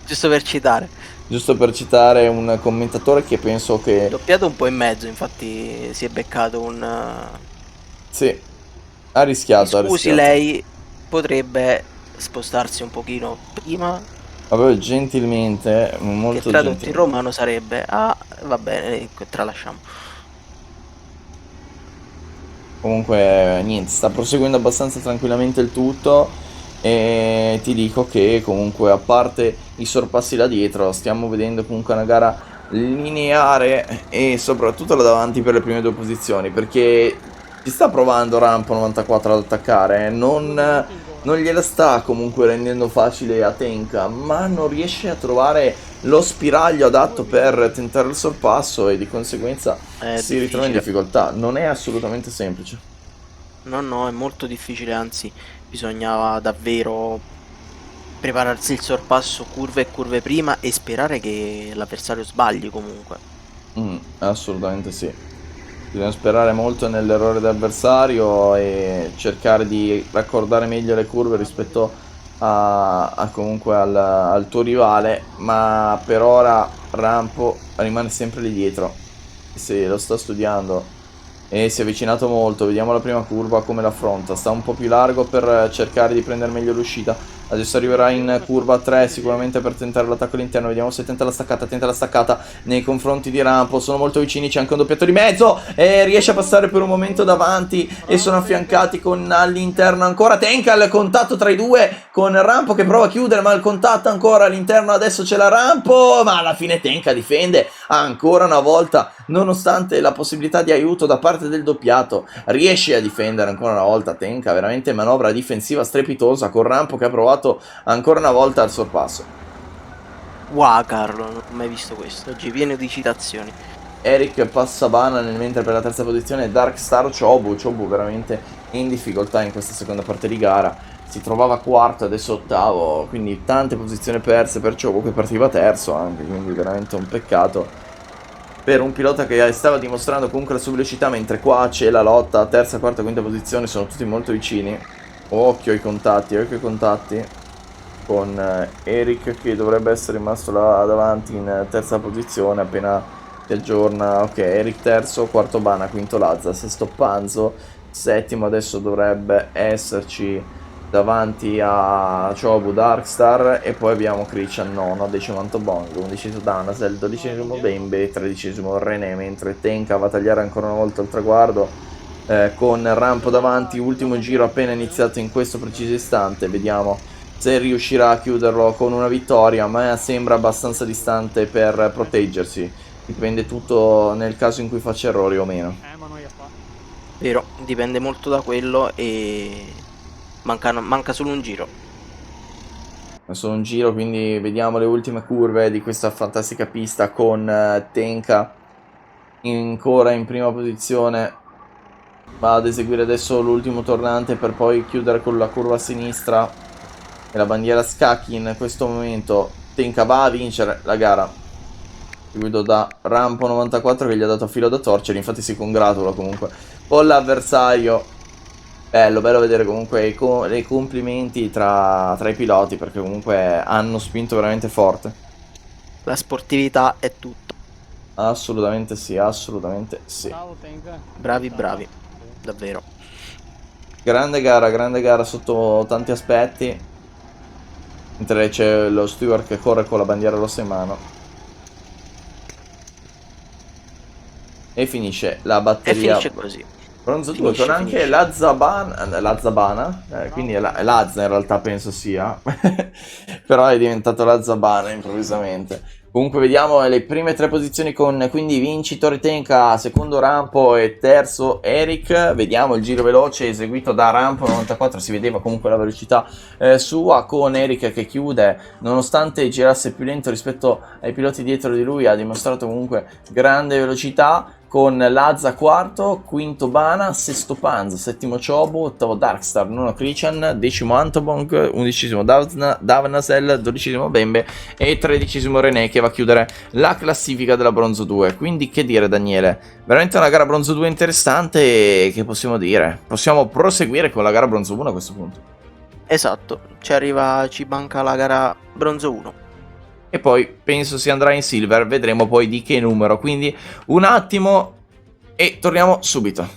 Giusto per citare. Giusto per citare un commentatore che penso che... Doppiato un po' in mezzo, infatti si è beccato un... Sì, ha rischiato. Scusi, lei potrebbe spostarsi un pochino prima. Vabbè, gentilmente, molto che tradotto gentilmente. in romano sarebbe va bene, tralasciamo. Comunque niente, sta proseguendo abbastanza tranquillamente il tutto, e ti dico che comunque, a parte i sorpassi là dietro, stiamo vedendo comunque una gara lineare, e soprattutto là davanti per le prime due posizioni, perché ci sta provando Rampo 94 ad attaccare, non gliela sta comunque rendendo facile a Tenka, ma non riesce a trovare lo spiraglio adatto per tentare il sorpasso, e di conseguenza si ritrova in difficoltà. Non è assolutamente semplice. No, è molto difficile, anzi bisognava davvero prepararsi il sorpasso curve e curve prima e sperare che l'avversario sbagli comunque. Assolutamente sì. Bisogna sperare molto nell'errore dell'avversario e cercare di raccordare meglio le curve rispetto comunque al tuo rivale, ma per ora Rampo rimane sempre lì dietro. Se lo sta studiando e si è avvicinato molto. Vediamo la prima curva come l'affronta. Sta un po' più largo per cercare di prendere meglio l'uscita. Adesso arriverà in curva 3 sicuramente per tentare l'attacco all'interno. Vediamo se tenta la staccata nei confronti di Rampo. Sono molto vicini, c'è anche un doppiato di mezzo e riesce a passare per un momento davanti, e sono affiancati con all'interno ancora Tenka. Il contatto tra i due, con Rampo che prova a chiudere, ma il contatto ancora all'interno. Adesso c'è la Rampo, ma alla fine Tenka difende ancora una volta, nonostante la possibilità di aiuto da parte del doppiato. Riesce a difendere ancora una volta Tenka, veramente manovra difensiva strepitosa, con Rampo che ha provato ancora una volta il sorpasso. Wow, Carlo, non ho mai visto questo. Oggi pieno di citazioni. Eric passa Bana, mentre per la terza posizione Darkstar Chobu veramente in difficoltà in questa seconda parte di gara. Si trovava quarto, adesso ottavo, quindi tante posizioni perse per Chobu, che partiva terzo anche, quindi veramente un peccato per un pilota che stava dimostrando comunque la sua velocità, mentre qua c'è la lotta, terza, quarta, quinta posizione, sono tutti molto vicini. Occhio ai contatti. con Eric che dovrebbe essere rimasto là davanti in terza posizione appena si aggiorna. Ok, Eric terzo, quarto Bana, quinto Lazza, sesto Panzo, settimo adesso dovrebbe esserci davanti a Chobu Darkstar, e poi abbiamo Christian nono, decimo Antobong, undicesimo Danasel, dodicesimo Bembe, tredicesimo René, mentre Tenka va a tagliare ancora una volta il traguardo con Rampo davanti, ultimo giro appena iniziato in questo preciso istante. Vediamo se riuscirà a chiuderlo con una vittoria, ma sembra abbastanza distante per proteggersi. Dipende tutto nel caso in cui faccia errori o meno. Vero, dipende molto da quello e manca solo un giro. Solo un giro, quindi vediamo le ultime curve di questa fantastica pista con Tenka ancora in prima posizione. Va ad eseguire adesso l'ultimo tornante per poi chiudere con la curva a sinistra e la bandiera scacchi. In questo momento Tenka va a vincere la gara, seguito da Rampo 94 che gli ha dato filo da torcere. Infatti si congratula comunque con l'avversario. Bello vedere comunque i complimenti tra i piloti, perché comunque hanno spinto veramente forte. La sportività è tutto. Assolutamente sì, assolutamente sì. Bravi, davvero. Grande gara sotto tanti aspetti. Mentre c'è lo Stewart che corre con la bandiera rossa in mano. E finisce la batteria. E finisce così. Bronzo 2 con anche la Zabana, quindi è Lazza in realtà penso sia, però è diventato la Zabana improvvisamente. Comunque vediamo le prime tre posizioni con quindi vincitore Tenka, secondo Rampo e terzo Eric. Vediamo il giro veloce eseguito da Rampo 94, si vedeva comunque la velocità sua, con Eric che chiude nonostante girasse più lento rispetto ai piloti dietro di lui, ha dimostrato comunque grande velocità, con Lazza quarto, quinto Bana, sesto Panzo, settimo Chobu, ottavo Darkstar, nono Christian, decimo Antobong, undicesimo Davnasel, dodicesimo Bembe e tredicesimo René che va a chiudere la classifica della Bronzo 2. Quindi che dire, Daniele, veramente una gara Bronzo 2 interessante, e che possiamo dire? Possiamo proseguire con la gara Bronzo 1 a questo punto. Esatto, ci manca la gara Bronzo 1. E poi penso si andrà in Silver, vedremo poi di che numero, quindi un attimo e torniamo subito.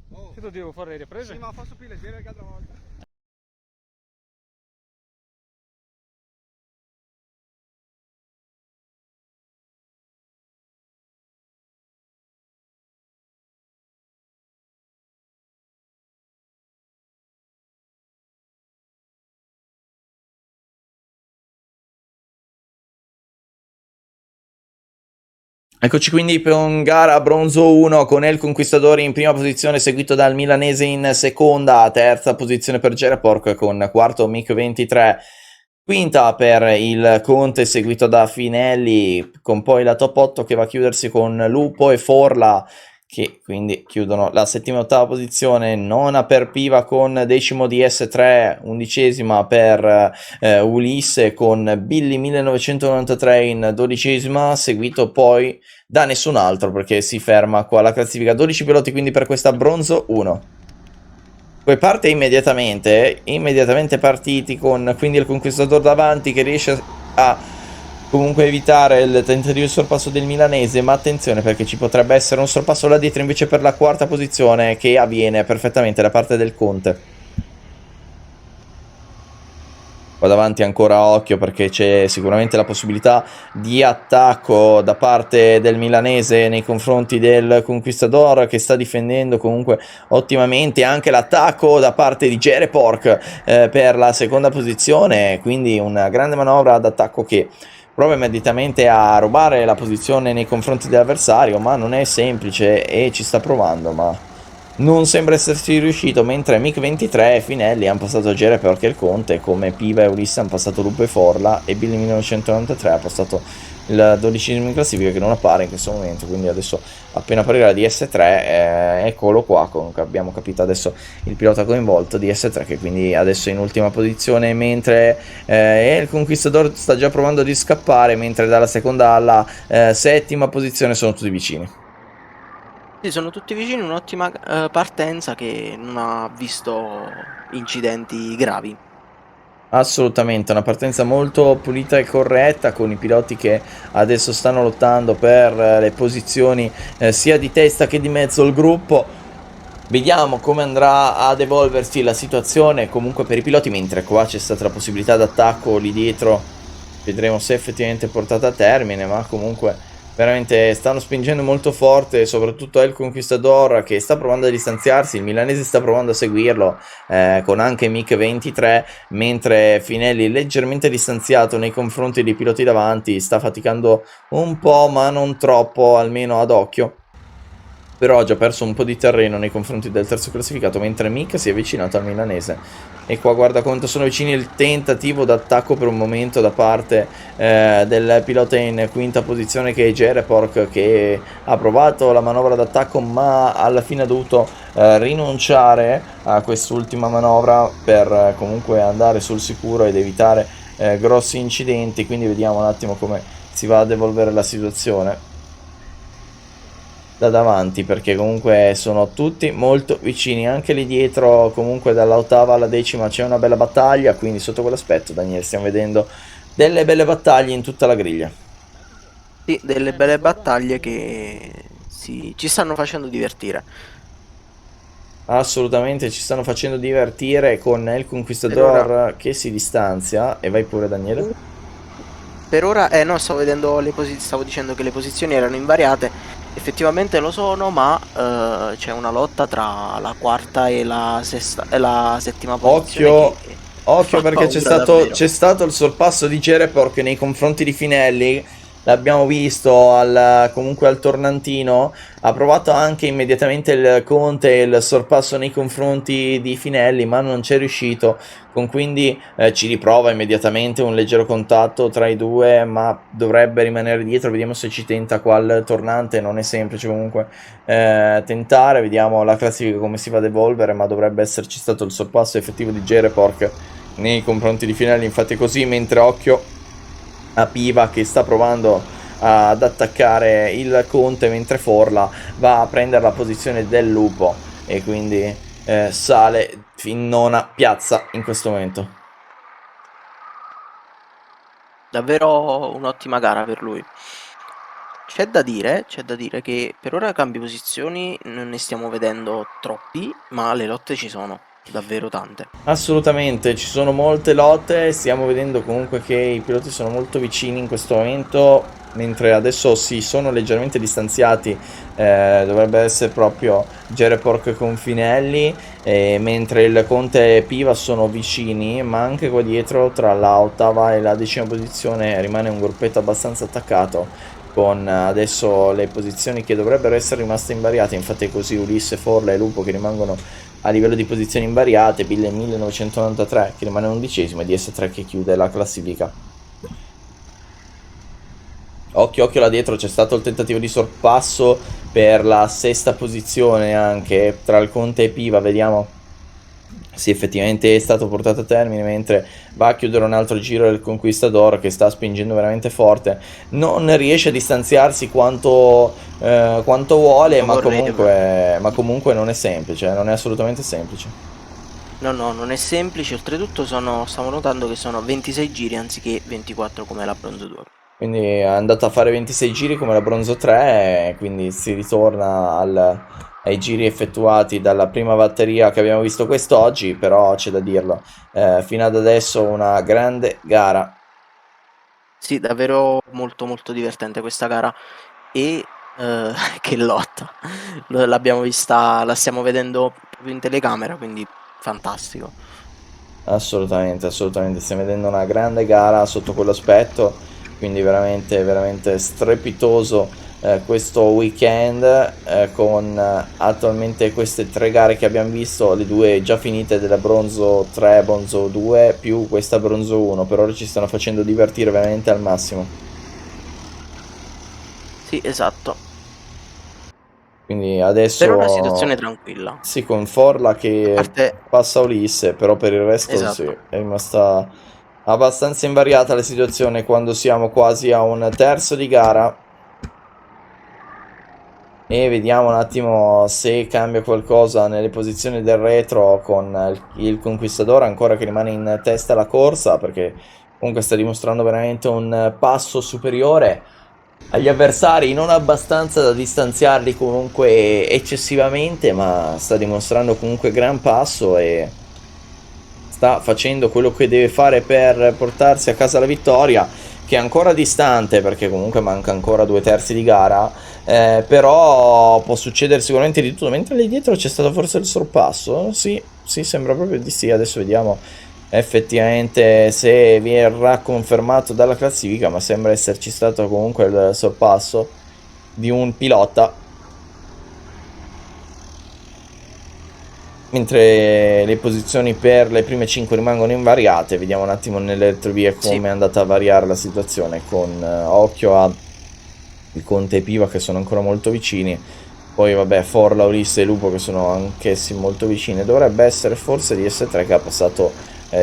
Io devo fare le riprese? Sì, ma faccio più leggero che altra volta. Eccoci quindi con gara Bronzo 1 con El Conquistador in prima posizione, seguito dal milanese in seconda, terza posizione per Jerepork con quarto Mic 23, quinta per il Conte seguito da Finelli, con poi la top 8 che va a chiudersi con Lupo e Forla, che quindi chiudono la settima e ottava posizione. Nona per Piva con decimo DS3, undicesima per Ulisse con Billy 1993 in dodicesima, seguito poi da nessun altro perché si ferma qua la classifica. 12 piloti quindi per questa Bronzo 1. Poi parte immediatamente partiti, con quindi il Conquistador davanti che riesce a comunque evitare il tentativo di sorpasso del milanese, ma attenzione perché ci potrebbe essere un sorpasso là dietro invece per la quarta posizione, che avviene perfettamente da parte del Conte. Qua davanti ancora occhio perché c'è sicuramente la possibilità di attacco da parte del milanese nei confronti del Conquistador, che sta difendendo comunque ottimamente. Anche l'attacco da parte di Jerepork per la seconda posizione, quindi una grande manovra d'attacco che prova immediatamente a rubare la posizione nei confronti dell'avversario, ma non è semplice e ci sta provando, ma non sembra esserci riuscito. Mentre Mic 23 e Finelli hanno passato Jerepork e il Conte, come Piva e Ulisse hanno passato Lupo e Forla, e Billy 1993 ha passato il 12esimo in classifica, che non appare in questo momento. Quindi adesso appena apparirà DS3, eccolo qua. Comunque abbiamo capito adesso il pilota coinvolto, DS3, che quindi adesso è in ultima posizione, mentre il Conquistador sta già provando a scappare, mentre dalla seconda alla settima posizione sono tutti vicini. Sì, sono tutti vicini, un'ottima partenza che non ha visto incidenti gravi. Assolutamente, una partenza molto pulita e corretta con i piloti che adesso stanno lottando per le posizioni sia di testa che di mezzo al gruppo. Vediamo come andrà ad evolversi la situazione comunque per i piloti, mentre qua c'è stata la possibilità d'attacco lì dietro. Vedremo se effettivamente è portata a termine, ma comunque veramente stanno spingendo molto forte, soprattutto El Conquistador che sta provando a distanziarsi, il milanese sta provando a seguirlo con anche Mick 23, mentre Finelli leggermente distanziato nei confronti dei piloti davanti, sta faticando un po' ma non troppo, almeno ad occhio. Però ha già perso un po' di terreno nei confronti del terzo classificato, mentre Mick si è avvicinato al milanese. E qua guarda quanto sono vicini, il tentativo d'attacco per un momento da parte del pilota in quinta posizione che è Jerepork, che ha provato la manovra d'attacco ma alla fine ha dovuto rinunciare a quest'ultima manovra per comunque andare sul sicuro ed evitare grossi incidenti. Quindi vediamo un attimo come si va ad evolvere la situazione da davanti, perché comunque sono tutti molto vicini, anche lì dietro comunque dall'ottava alla decima c'è una bella battaglia, quindi sotto quell'aspetto Daniele stiamo vedendo delle belle battaglie in tutta la griglia. Sì, delle belle battaglie che ci stanno facendo divertire. Assolutamente ci stanno facendo divertire con il Per ora, Conquistador che si distanzia, e vai pure Daniele. no, stavo vedendo stavo dicendo che le posizioni erano invariate. Effettivamente lo sono, ma c'è una lotta tra la quarta e la sesta e la settima posizione Occhio, che occhio fa perché paura davvero. c'è stato il sorpasso di Jerepork nei confronti di Finelli. L'abbiamo visto comunque al tornantino. Ha provato anche immediatamente il Conte il sorpasso nei confronti di Finelli, ma non c'è riuscito. Quindi ci riprova immediatamente un leggero contatto tra i due, ma dovrebbe rimanere dietro. Vediamo se ci tenta qua il tornante. Non è semplice comunque tentare. Vediamo la classifica come si va ad evolvere, ma dovrebbe esserci stato il sorpasso effettivo di Jerepork nei confronti di Finelli. Infatti è così, mentre occhio a Piva che sta provando ad attaccare il Conte, mentre Forla va a prendere la posizione del lupo e quindi sale in nona piazza in questo momento. Davvero un'ottima gara per lui. C'è da dire che per ora cambi posizioni non ne stiamo vedendo troppi, ma le lotte ci sono, davvero tante. Assolutamente, ci sono molte lotte, stiamo vedendo comunque che i piloti sono molto vicini in questo momento, mentre adesso si sono leggermente distanziati, dovrebbe essere proprio Jerepork con Finelli, mentre il Conte e Piva sono vicini, ma anche qua dietro tra la ottava e la decima posizione rimane un gruppetto abbastanza attaccato, con adesso le posizioni che dovrebbero essere rimaste invariate. Infatti è così Ulisse, Forla e Lupo che rimangono a livello di posizioni invariate, Bill 1993 che rimane undicesimo e DS3 che chiude la classifica. Occhio, occhio là dietro, c'è stato il tentativo di sorpasso per la sesta posizione anche tra il Conte e Piva, vediamo se effettivamente è stato portato a termine, mentre va a chiudere un altro giro del Conquistador che sta spingendo veramente forte, non riesce a distanziarsi quanto vuole, Lo vorrebbe. ma comunque non è semplice, non è assolutamente semplice. No, no, non è semplice, oltretutto stavo notando che sono 26 giri anziché 24 come la Bronzo 2. Quindi è andato a fare 26 giri come la Bronzo 3, e quindi si ritorna ai giri effettuati dalla prima batteria che abbiamo visto quest'oggi, però c'è da dirlo, fino ad adesso una grande gara. Sì, davvero molto molto divertente questa gara e che lotta. L'abbiamo vista, la stiamo vedendo proprio in telecamera, quindi fantastico. Assolutamente, assolutamente, stiamo vedendo una grande gara sotto quell'aspetto, quindi veramente, veramente strepitoso questo weekend con attualmente queste tre gare che abbiamo visto, le due già finite della Bronzo 3, Bronzo 2 più questa Bronzo 1, per ora ci stanno facendo divertire veramente al massimo. Sì, esatto. Quindi Per ora situazione adesso tranquilla. sì, con Forla A che parte, passa Ulisse, però per il resto sì, esatto. è rimasta abbastanza invariata la situazione quando siamo quasi a un terzo di gara. e vediamo un attimo se cambia qualcosa nelle posizioni del retro con il Conquistador ancora che rimane in testa alla corsa, perché comunque sta dimostrando veramente un passo superiore agli avversari, non abbastanza da distanziarli comunque eccessivamente, ma sta dimostrando comunque gran passo e sta facendo quello che deve fare per portarsi a casa la vittoria, che è ancora distante perché comunque manca ancora 2/3 di gara, però può succedere sicuramente di tutto. Mentre lì dietro c'è stato forse il sorpasso, sì, sì, sembra proprio di sì. Adesso vediamo effettivamente se verrà confermato dalla classifica, ma sembra esserci stato comunque il sorpasso di un pilota. Mentre le posizioni per le prime 5 rimangono invariate, vediamo un attimo nelle retrovie Sì, come è andata a variare la situazione, con occhio a il Conte e Piva che sono ancora molto vicini, poi vabbè Forla, Ulisse e Lupo che sono anch'essi molto vicini. Dovrebbe essere forse di S3 che ha passato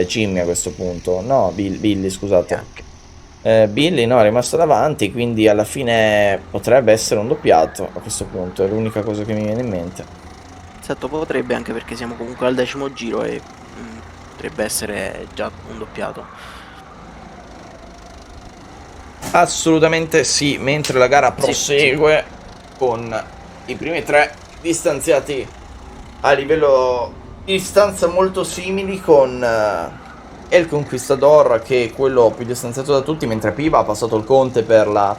Jimmy a questo punto, no, Billy scusate. anche. Billy no, è rimasto davanti, quindi alla fine potrebbe essere un doppiato a questo punto, è l'unica cosa che mi viene in mente. Esatto, potrebbe, anche perché siamo comunque al 10° giro e potrebbe essere già un doppiato. Assolutamente sì, mentre la gara Sì, prosegue con i primi 3 distanziati a livello di distanza molto simili, con El Conquistador che è quello più distanziato da tutti, mentre Piva ha passato il Conte per la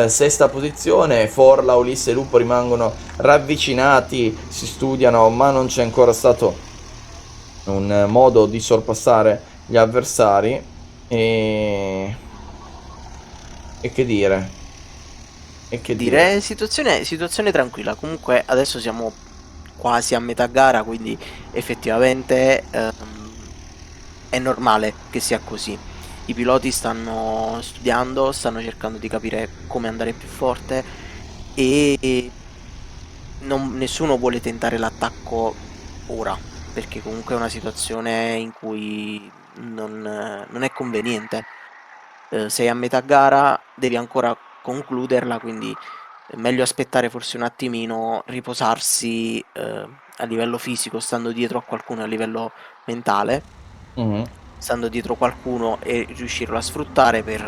sesta posizione. Forla, Ulisse e Lupo rimangono ravvicinati, si studiano, ma non c'è ancora stato un modo di sorpassare gli avversari. E che dire? E che dire? direi situazione tranquilla. Comunque adesso siamo quasi a metà gara, quindi effettivamente è normale che sia così. I piloti stanno studiando, stanno cercando di capire come andare più forte e nessuno vuole tentare l'attacco ora, perché comunque è una situazione in cui non è conveniente. Sei a metà gara, devi ancora concluderla, quindi è meglio aspettare forse un attimino, riposarsi a livello fisico, stando dietro a qualcuno, a livello mentale, Mhm. stando dietro qualcuno e riuscirlo a sfruttare per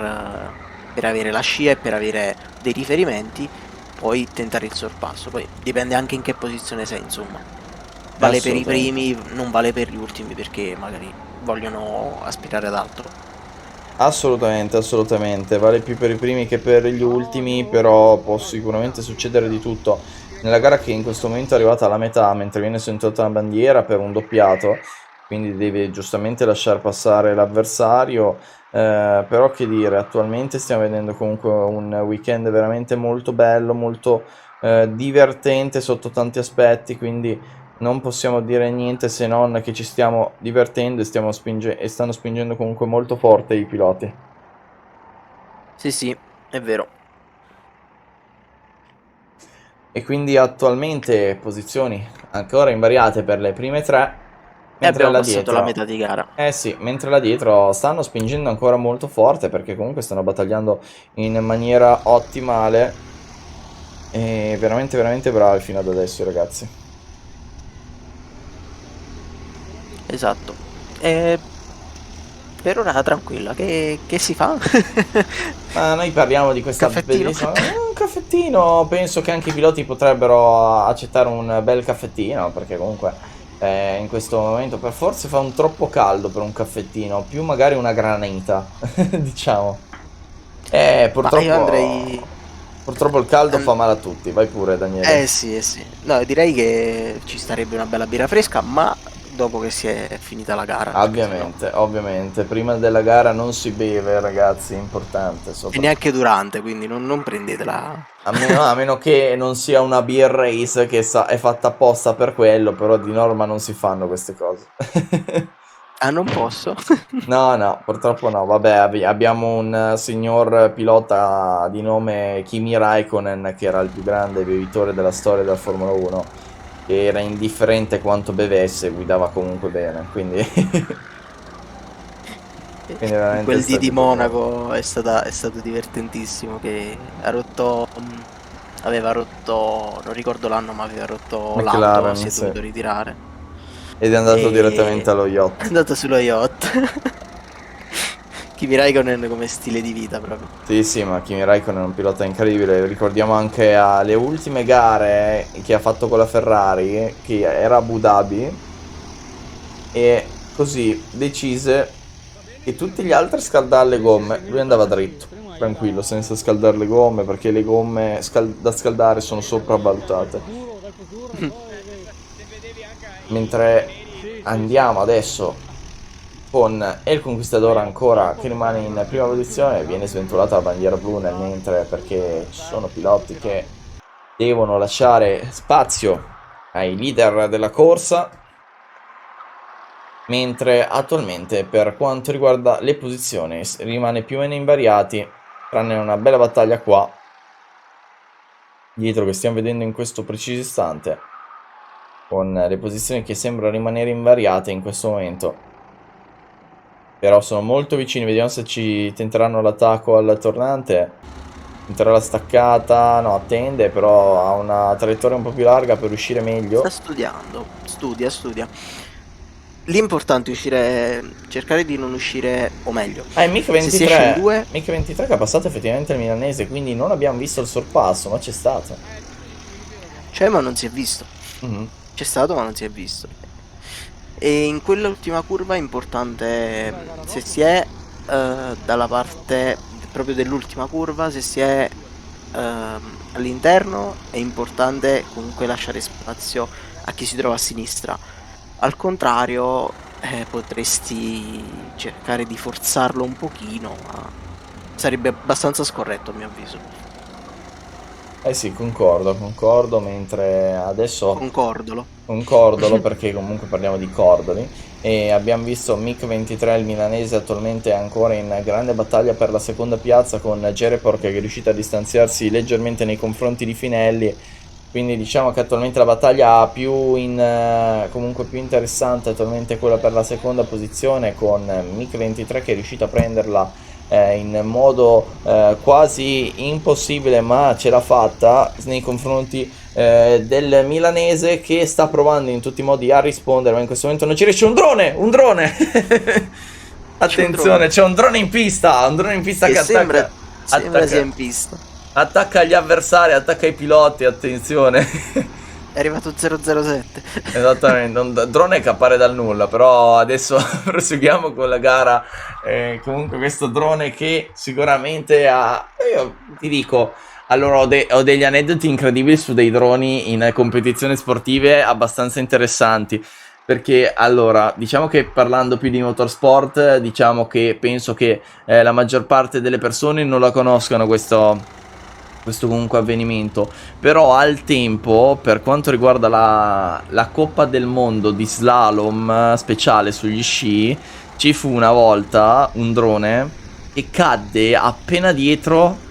avere la scia e per avere dei riferimenti, poi tentare il sorpasso. Poi dipende anche in che posizione sei, insomma. Vale per i Assolutamente. primi, non vale per gli ultimi, perché magari vogliono aspirare ad altro. Assolutamente, assolutamente. Vale più per i primi che per gli ultimi, però può sicuramente succedere di tutto. Nella gara che in questo momento è arrivata alla metà, mentre viene sventolata una bandiera per un doppiato, quindi deve giustamente lasciar passare l'avversario. Però che dire, attualmente stiamo vedendo comunque un weekend veramente molto bello, molto divertente sotto tanti aspetti, quindi non possiamo dire niente se non che ci stiamo divertendo e e stanno spingendo comunque molto forte i piloti. Sì, sì, è vero. E quindi attualmente posizioni ancora invariate per le prime 3, E mentre abbiamo là passato la dietro... metà di gara. Eh sì, mentre là dietro stanno spingendo ancora molto forte perché comunque stanno battagliando in maniera ottimale e veramente veramente bravi fino ad adesso i ragazzi. Esatto. E per ora tranquilla, che si fa? Ma noi parliamo di questa Caffettino? bellissima... Un caffettino, penso che anche i piloti potrebbero accettare un bel caffettino, perché comunque in questo momento per forse fa un troppo caldo per un caffettino, più magari una granita, diciamo. Ma io Purtroppo... andrei... Purtroppo il caldo an- fa male a tutti, vai pure Eh Daniele. sì, eh sì. No, direi che ci starebbe una bella birra fresca, ma dopo che si è finita la gara, perché sennò... Ovviamente, ovviamente, prima della gara non si beve ragazzi, è importante, E neanche durante, quindi non prendetela... A meno che non sia una beer race che è fatta apposta per quello, però di norma non si fanno queste cose. Ah, non posso? No, no, purtroppo no. Vabbè, abbiamo un signor pilota di nome Kimi Raikkonen, che era il più grande bevitore della storia della Formula 1, che era indifferente quanto bevesse, guidava comunque bene, quindi, quindi veramente è Quel stato di forte. Monaco è stato divertentissimo, che ha rotto aveva rotto, non ricordo l'anno, ma aveva rotto McLaren, l'auto, si è sì. dovuto ritirare. Ed è andato E- direttamente allo È yacht. andato sullo yacht. Kimi Raikkonen come stile di vita proprio. Sì, ma Kimi Raikkonen è un pilota incredibile. Ricordiamo anche alle ultime gare che ha fatto con la Ferrari, che era Abu Dhabi, e così decise che tutti gli altri scaldare le gomme. Lui andava dritto, tranquillo, senza scaldare le gomme, perché le gomme da scaldare sono sopravvalutate. Mentre andiamo adesso con El Conquistador ancora che rimane in prima posizione, viene sventolata la bandiera blu nel mentre, perché ci sono piloti che devono lasciare spazio ai leader della corsa, mentre attualmente per quanto riguarda le posizioni rimane più o meno invariati, tranne una bella battaglia qua dietro che stiamo vedendo in questo preciso istante, con le posizioni che sembrano rimanere invariate in questo momento. Però sono molto vicini, vediamo se ci tenteranno l'attacco al tornante. Tenterà la staccata, no, attende, però ha una traiettoria un po' più larga per uscire meglio. Sta studiando, studia. L'importante è uscire, cercare di non uscire, o meglio, Ah, è Mick se si esce in 23, due, Mick 23 che ha passato effettivamente il milanese, quindi non abbiamo visto il sorpasso, ma c'è stato. cioè, ma non si è visto. Mhm. C'è stato, ma non si è visto. E in quell'ultima curva è importante, se si è dalla parte proprio dell'ultima curva, se si è all'interno, è importante comunque lasciare spazio a chi si trova a sinistra. Al contrario, potresti cercare di forzarlo un pochino, ma sarebbe abbastanza scorretto a mio avviso. Eh sì, concordo, mentre adesso Concordolo. concordolo perché comunque parliamo di cordoli e abbiamo visto Mick 23, il milanese, attualmente è ancora in grande battaglia per la seconda piazza con Jerepor che è riuscito a distanziarsi leggermente nei confronti di Finelli, quindi diciamo che attualmente la battaglia comunque più interessante attualmente è quella per la seconda posizione, con Mick 23 che è riuscito a prenderla in modo quasi impossibile, ma ce l'ha fatta nei confronti del milanese che sta provando in tutti i modi a rispondere, ma in questo momento non ci riesce. Un drone! Attenzione, c'è un drone in pista, che sembra attacca, sia in pista. attacca gli avversari, attacca i piloti, attenzione. È arrivato 007. Esattamente, un drone che appare dal nulla, però adesso proseguiamo con la gara. Comunque questo drone che sicuramente ha... Io ti dico, allora ho degli aneddoti incredibili su dei droni in competizioni sportive abbastanza interessanti. Perché allora, diciamo che parlando più di motorsport, diciamo che penso che la maggior parte delle persone non la conoscano questo comunque avvenimento, però al tempo, per quanto riguarda la Coppa del Mondo di slalom speciale sugli sci, ci fu una volta un drone che cadde appena dietro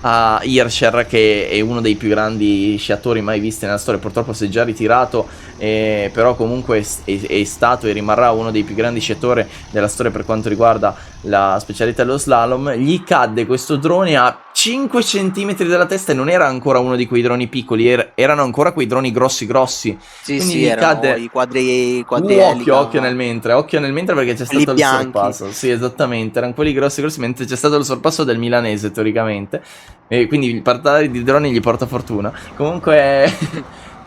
a Hirscher, che è uno dei più grandi sciatori mai visti nella storia. Purtroppo si è già ritirato, però comunque è stato e rimarrà uno dei più grandi sciatori della storia per quanto riguarda la specialità dello slalom. Gli cadde questo drone a 5 cm dalla testa e non era ancora uno di quei droni piccoli, erano ancora quei droni grossi. Sì, Quindi sì, gli erano cadde i quadri occhio elica, nel mentre, perché c'è quelli stato il bianchi. sorpasso. Sì, esattamente, erano quelli grossi, mentre c'è stato il sorpasso del milanese teoricamente. E quindi parlare di droni gli porta fortuna. Comunque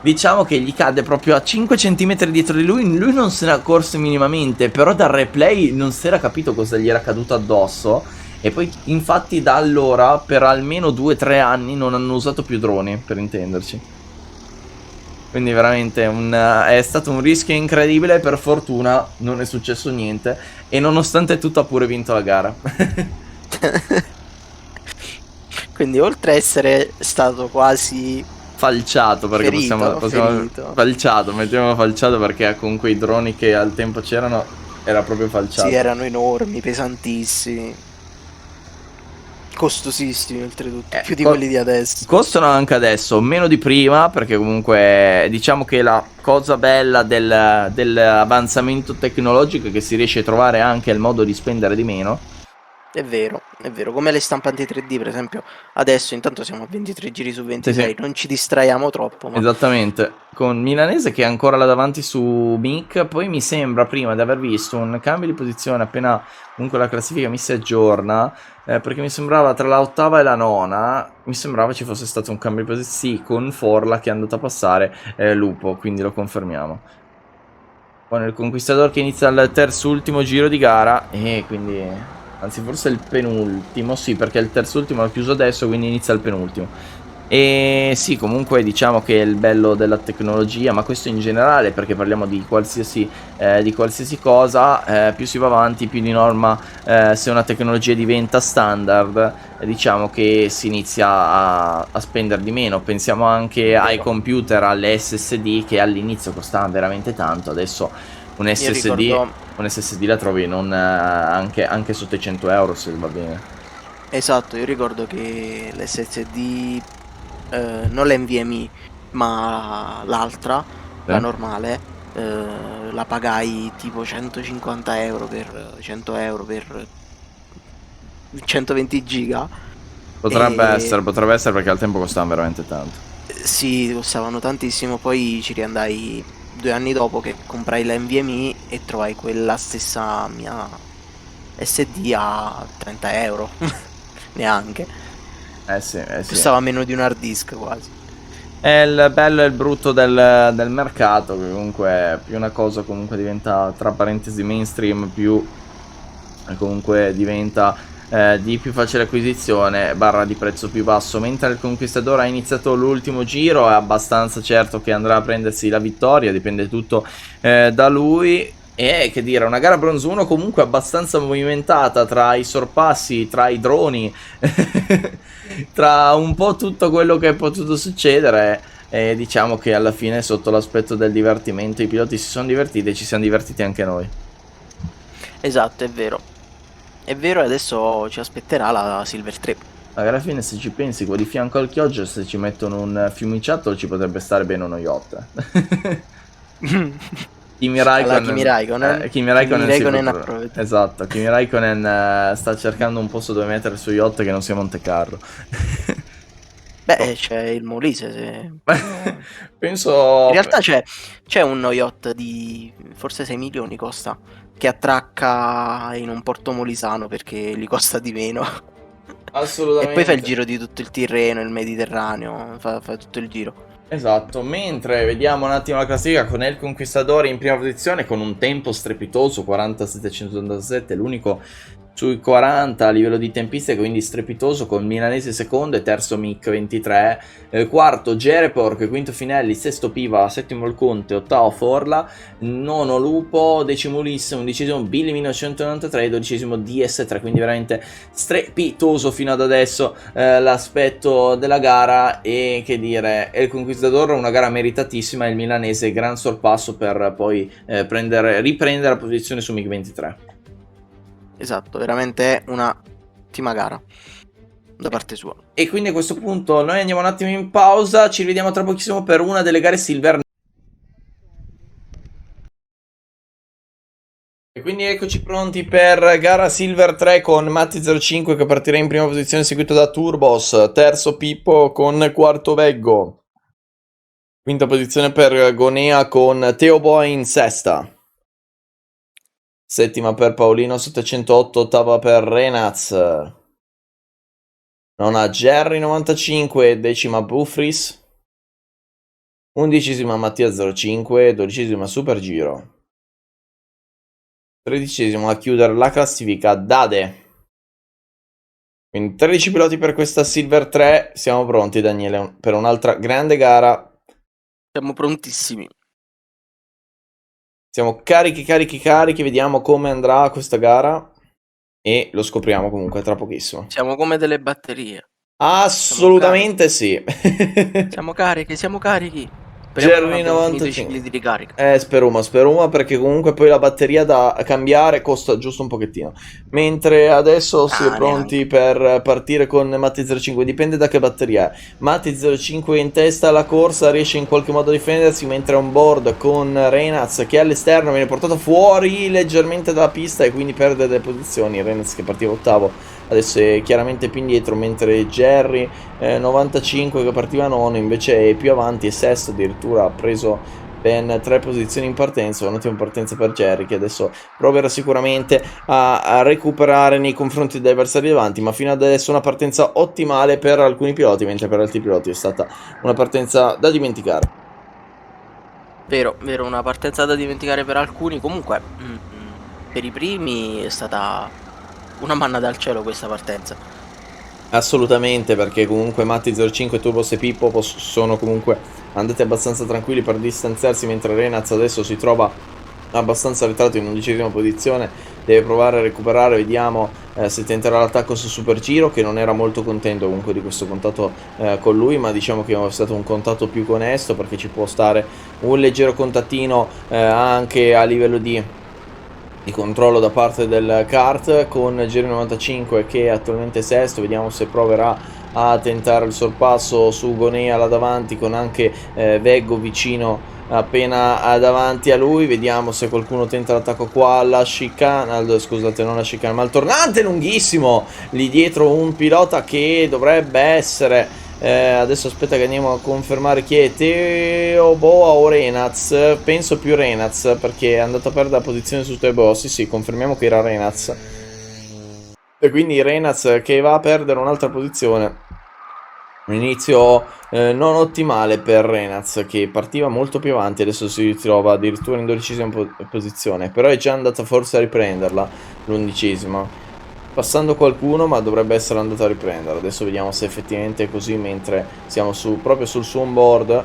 diciamo che gli cade proprio a 5 cm dietro di lui. Lui non se ne accorse minimamente, però dal replay non si era capito cosa gli era caduto addosso. E poi infatti da allora per almeno 2-3 anni non hanno usato più droni, per intenderci. Quindi veramente è stato un rischio incredibile. Per fortuna non è successo niente e nonostante tutto ha pure vinto la gara. Quindi oltre a essere stato quasi Falciato, perché ferito, ferito. falciato, mettiamolo falciato, perché con quei droni che al tempo c'erano era proprio falciato. Sì, erano enormi, pesantissimi, costosissimi oltretutto, più di quelli di adesso. Costano anche adesso, meno di prima, perché comunque diciamo che la cosa bella dell'avanzamento tecnologico è che si riesce a trovare anche il modo di spendere di meno. È vero, come le stampanti 3D per esempio, adesso intanto siamo a 23 giri su 26, Sì. non ci distraiamo troppo, ma Esattamente, con Milanese che è ancora là davanti su Mick, poi mi sembra prima di aver visto un cambio di posizione appena comunque la classifica mi si aggiorna, perché mi sembrava tra la ottava e la nona, mi sembrava ci fosse stato un cambio di posizione, sì, con Forla che è andato a passare Lupo, quindi lo confermiamo. Poi nel Conquistador che inizia il terzo ultimo giro di gara e quindi, anzi forse il penultimo, sì, perché il terzo ultimo l'ho chiuso adesso, quindi inizia il penultimo. E sì, comunque diciamo che è il bello della tecnologia, ma questo in generale, perché parliamo di qualsiasi cosa, più si va avanti, più di norma se una tecnologia diventa standard, diciamo che si inizia a spendere di meno. Pensiamo anche ai computer, alle SSD che all'inizio costavano veramente tanto, adesso un io SSD, ricordo, un SSD la trovi non, anche sotto i 100 euro se va bene. esatto, io ricordo che l'SSD, non l'NVMe, ma l'altra, Sì? la normale, la pagai tipo 150 euro per 100 euro per 120 giga e Potrebbe essere perché al tempo costavano veramente tanto. sì, costavano tantissimo, poi ci riandai 2 anni dopo che comprai la NVMe e trovai quella stessa mia SD a 30 euro, neanche, Sì. costava meno di un hard disk quasi. È il bello e il brutto del mercato, che comunque più una cosa comunque diventa, tra parentesi, mainstream, più comunque diventa di più facile acquisizione, barra di prezzo più basso. Mentre il Conquistador ha iniziato l'ultimo giro, è abbastanza certo che andrà a prendersi la vittoria, dipende tutto da lui. E che dire, una gara bronzo 1 comunque abbastanza movimentata tra i sorpassi, tra i droni, tra un po' tutto quello che è potuto succedere. E diciamo che alla fine, sotto l'aspetto del divertimento, i piloti si sono divertiti e ci siamo divertiti anche noi. Esatto, è vero. È vero, e adesso ci aspetterà la Silver 3. Alla fine, se ci pensi, qua di fianco al Chioggia, se ci mettono un fiumiciattolo ci potrebbe stare bene uno yacht. Kimi Alla Raikkonen, Kimi Raikkonen, Kimi Kimi Raikkonen, sì, Raikkonen proprio. approved. Esatto, Kimi Raikkonen sta cercando un posto dove mettere il suo yacht che non sia Monte Carlo. Beh, c'è il Molise. In Penso... realtà c'è uno yacht di forse 6 milioni costa, che attracca in un porto molisano perché gli costa di meno. E poi fa il Assolutamente. giro di tutto il Tirreno, il Mediterraneo, fa tutto il giro. Esatto, mentre vediamo un attimo la classifica con El Conquistador in prima posizione con un tempo strepitoso, 47,187, l'unico sui 40 a livello di tempistica, quindi strepitoso, con Milanese secondo e terzo Mick 23, quarto Gerepor, quinto Finelli, sesto Piva, settimo il Conte, ottavo Forla, nono Lupo, decimo Ulisse, undicesimo Billy 1993 e dodicesimo DS3, quindi veramente strepitoso fino ad adesso l'aspetto della gara. E che dire, El Conquistador una gara meritatissima e il milanese gran sorpasso per poi riprendere la posizione su MiG-23. Esatto, veramente una ottima gara da parte sua. E quindi a questo punto noi andiamo un attimo in pausa, ci rivediamo tra pochissimo per una delle gare Silver. E quindi eccoci pronti per gara Silver 3 con Matti05 che partirà in prima posizione, seguito da Turbos, terzo Pippo con quarto Veggo, quinta posizione per Gonea con Teo Boy in sesta, settima per Paolino 708, ottava per Renaz, nona Jerry 95, decima Bufris, undicesima Mattia 05, dodicesima Super Giro, tredicesimo a chiudere la classifica Dade. Quindi 13 piloti per questa Silver 3, siamo pronti Daniele per un'altra grande gara. Siamo prontissimi. Siamo carichi, vediamo come andrà questa gara e lo scopriamo comunque tra pochissimo. Siamo come delle batterie. Assolutamente sì. Siamo carichi, Speriamo non Jerry abbiamo finito i 95. cicli di ricarica. Speruma perché comunque poi la batteria da cambiare costa giusto un pochettino. Mentre adesso si è pronti per partire con Matti 05, dipende da che batteria è. Matti 05 in testa alla corsa, riesce in qualche modo a difendersi, mentre on board con Reynaz che all'esterno viene portato fuori leggermente dalla pista e quindi perde delle posizioni. Reynaz che partiva ottavo adesso è chiaramente più indietro, mentre Jerry 95 che partiva nono invece è più avanti e sesto, addirittura ha preso ben 3 posizioni in partenza. Un'ottima partenza per Jerry che adesso proverà sicuramente a recuperare nei confronti degli avversari davanti, ma fino ad adesso una partenza ottimale per alcuni piloti, mentre per altri piloti è stata una partenza da dimenticare. Vero, una partenza da dimenticare per alcuni. Comunque per i primi è stata una manna dal cielo questa partenza. Assolutamente, perché comunque Matti 05, Turbos e Pippo sono comunque andati abbastanza tranquilli per distanziarsi, mentre Reynaz adesso si trova abbastanza arretrato in 11ª posizione, deve provare a recuperare. Vediamo se tenterà l'attacco su Supergiro, che non era molto contento comunque di questo contatto con lui, ma diciamo che è stato un contatto più che onesto, perché ci può stare un leggero contattino anche a livello di controllo da parte del kart, con Jerry 95 che è attualmente sesto. Vediamo se proverà a tentare il sorpasso su Gonea là davanti, con anche Veggo vicino appena davanti a lui. Vediamo se qualcuno tenta l'attacco qua alla chicane, scusate, non la chicane ma il tornante lunghissimo lì dietro, un pilota che dovrebbe essere adesso aspetta che andiamo a confermare chi è, Teo Boa o Reynaz. Penso più Reynaz, perché è andato a perdere la posizione su Teo Boa. Sì, confermiamo che era Reynaz, e quindi Reynaz che va a perdere un'altra posizione. Un inizio non ottimale per Reynaz, che partiva molto più avanti, adesso si ritrova addirittura in 12ª posizione, però è già andato forse a riprenderla l'11ª, passando qualcuno, ma dovrebbe essere andato a riprendere. Adesso vediamo se effettivamente è così, mentre siamo proprio sul suo onboard.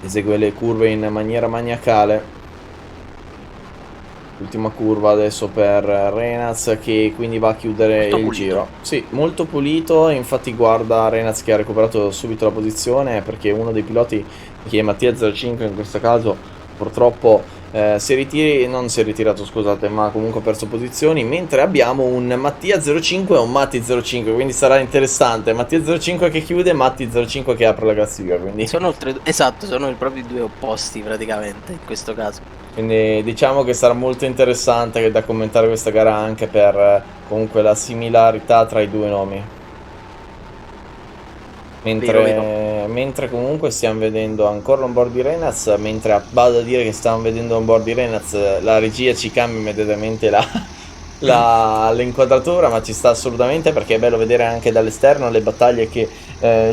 Esegue le curve in maniera maniacale. Ultima curva adesso per Reynaz, che quindi va a chiudere Molto il pulito. giro. Sì, molto pulito, infatti guarda Reynaz che ha recuperato subito la posizione, perché uno dei piloti, che è Mattia 05 in questo caso, purtroppo non si è ritirato, scusate, ma comunque ha perso posizioni, mentre abbiamo un Mattia 05 e un Matti 05, quindi sarà interessante. Mattia 05 che chiude, Matti 05 che apre la classifica, quindi Sono sono proprio i due opposti praticamente in questo caso. quindi diciamo che sarà molto interessante da commentare questa gara, anche per comunque la similarità tra i due nomi. Mentre comunque stiamo vedendo ancora l'onboard di Reynaz, mentre vado a dire che stiamo vedendo l'onboard di Reynaz, la regia ci cambia immediatamente l'inquadratura, ma ci sta assolutamente, perché è bello vedere anche dall'esterno le battaglie che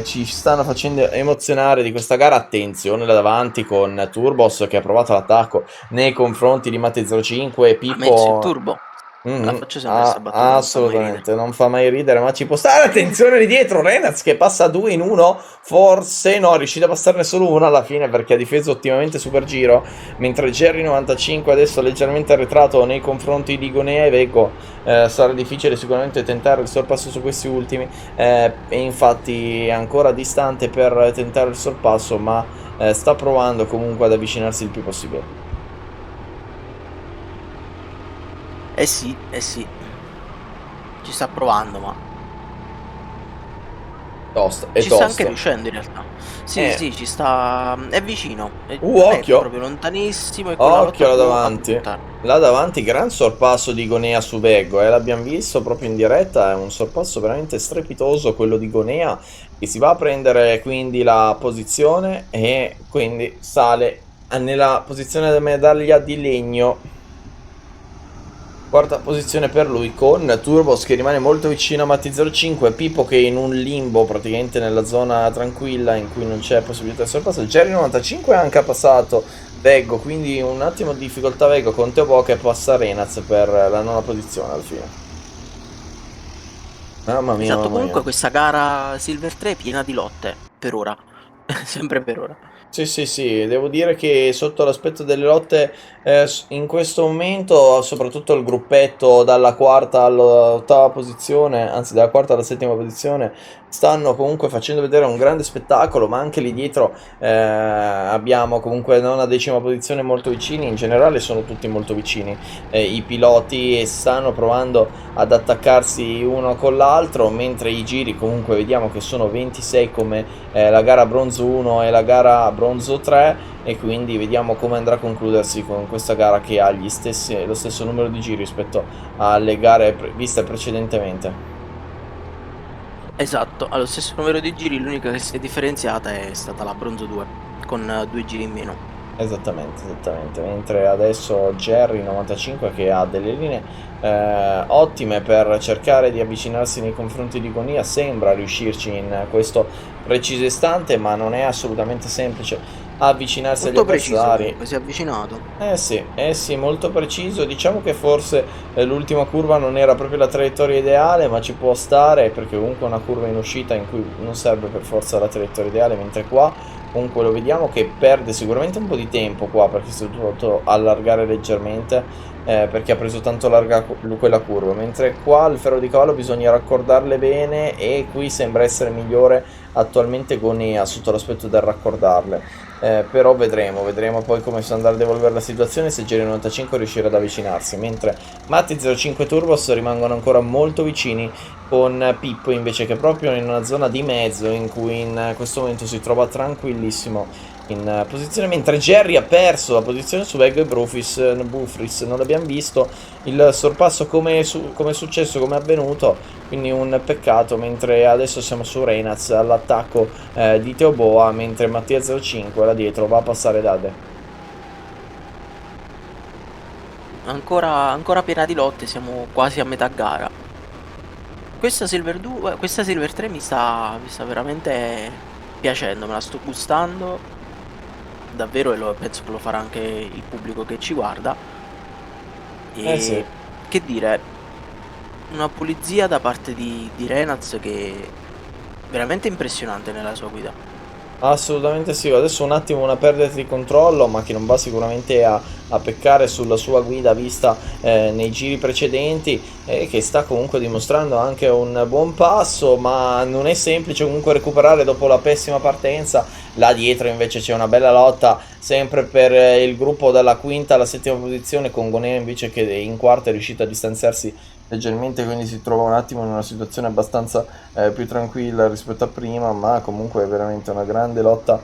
ci stanno facendo emozionare di questa gara. Attenzione là davanti con Turbos che ha provato l'attacco nei confronti di Matti 05 e Pippo. Ha messo il turbo. La faccio sempre questa battuta, assolutamente, non fa mai ridere, ma ci può stare. Attenzione lì dietro, Reynaz che passa 2 in 1, forse no, è riuscito a passarne solo una alla fine, perché ha difeso ottimamente Supergiro, mentre Jerry 95 adesso leggermente arretrato nei confronti di Gonea e Veggo. Sarà difficile sicuramente tentare il sorpasso su questi ultimi, e infatti è ancora distante per tentare il sorpasso, ma sta provando comunque ad avvicinarsi il più possibile. Eh sì, ci sta provando, ma ci sta anche riuscendo in realtà. Sì, ci sta, è vicino, occhio, è proprio lontanissimo, e occhio là davanti, gran sorpasso di Gonea su Veggo, l'abbiamo visto proprio in diretta, è un sorpasso veramente strepitoso quello di Gonea, che si va a prendere quindi la posizione e quindi sale nella posizione della medaglia di legno. Quarta posizione per lui, con Turbos che rimane molto vicino a Matti 05, Pippo che è in un limbo praticamente nella zona tranquilla in cui non c'è possibilità di sorpasso. Jerry 95 anche ha passato Veggo, quindi un attimo di difficoltà Veggo con Teo Boa che passa Reynaz per la nona posizione alla fine. Mamma mia, esatto, mamma comunque mia. questa gara Silver 3 è piena di lotte, per ora. Sempre per ora. Sì, sì, sì, devo dire che sotto l'aspetto delle lotte, in questo momento, soprattutto il gruppetto dalla quarta all'ottava posizione, anzi dalla quarta alla settima posizione, stanno comunque facendo vedere un grande spettacolo, ma anche lì dietro abbiamo comunque nona decima posizione molto vicini, in generale sono tutti molto vicini, i piloti stanno provando ad attaccarsi uno con l'altro, mentre i giri comunque vediamo che sono 26 come la gara bronzo 1 e la gara bronzo 3, e quindi vediamo come andrà a concludersi con questa gara che ha lo stesso numero di giri rispetto alle gare viste precedentemente. Esatto, ha lo stesso numero di giri, l'unica che si è differenziata è stata la bronzo 2, con 2 giri in meno. Esattamente, esattamente. Mentre adesso Jerry 95 che ha delle linee ottime per cercare di avvicinarsi nei confronti di Gonia, sembra riuscirci in questo preciso istante, ma non è assolutamente semplice avvicinarsi agli Molto preciso avversari. comunque, si è avvicinato. Eh sì, molto preciso. Diciamo che forse l'ultima curva non era proprio la traiettoria ideale, ma ci può stare perché comunque è una curva in uscita in cui non serve per forza la traiettoria ideale, mentre qua comunque lo vediamo che perde sicuramente un po' di tempo qua perché si è dovuto allargare leggermente perché ha preso tanto larga quella curva, mentre qua il ferro di cavallo bisogna raccordarle bene e qui sembra essere migliore attualmente Gonea sotto l'aspetto del raccordarle. Però vedremo poi come andrà a devolvere la situazione, se Geri 95 riuscirà ad avvicinarsi, mentre Matti 05 Turbos rimangono ancora molto vicini con Pippo invece, che proprio in una zona di mezzo in cui in questo momento si trova tranquillissimo in posizione, mentre Jerry ha perso la posizione su Veg e Bufris, non l'abbiamo visto il sorpasso come è successo, come è avvenuto, quindi un peccato, mentre adesso siamo su Reynaz all'attacco di Teoboa, mentre Mattia 05 là dietro va a passare Dade. Ancora piena di lotte, siamo quasi a metà gara. Questa Silver 2, questa Silver 3 mi sta veramente piacendo, me la sto gustando davvero, e penso che lo farà anche il pubblico che ci guarda. Eh sì. E che dire, una pulizia da parte di Renaz che è veramente impressionante nella sua guida. Assolutamente sì, adesso un attimo una perdita di controllo, ma che non va sicuramente a peccare sulla sua guida vista nei giri precedenti, e che sta comunque dimostrando anche un buon passo, ma non è semplice comunque recuperare dopo la pessima partenza. Là dietro invece c'è una bella lotta sempre per il gruppo dalla quinta alla settima posizione, con Gonea invece che in quarta è riuscito a distanziarsi leggermente, quindi si trova un attimo in una situazione abbastanza più tranquilla rispetto a prima, ma comunque è veramente una grande lotta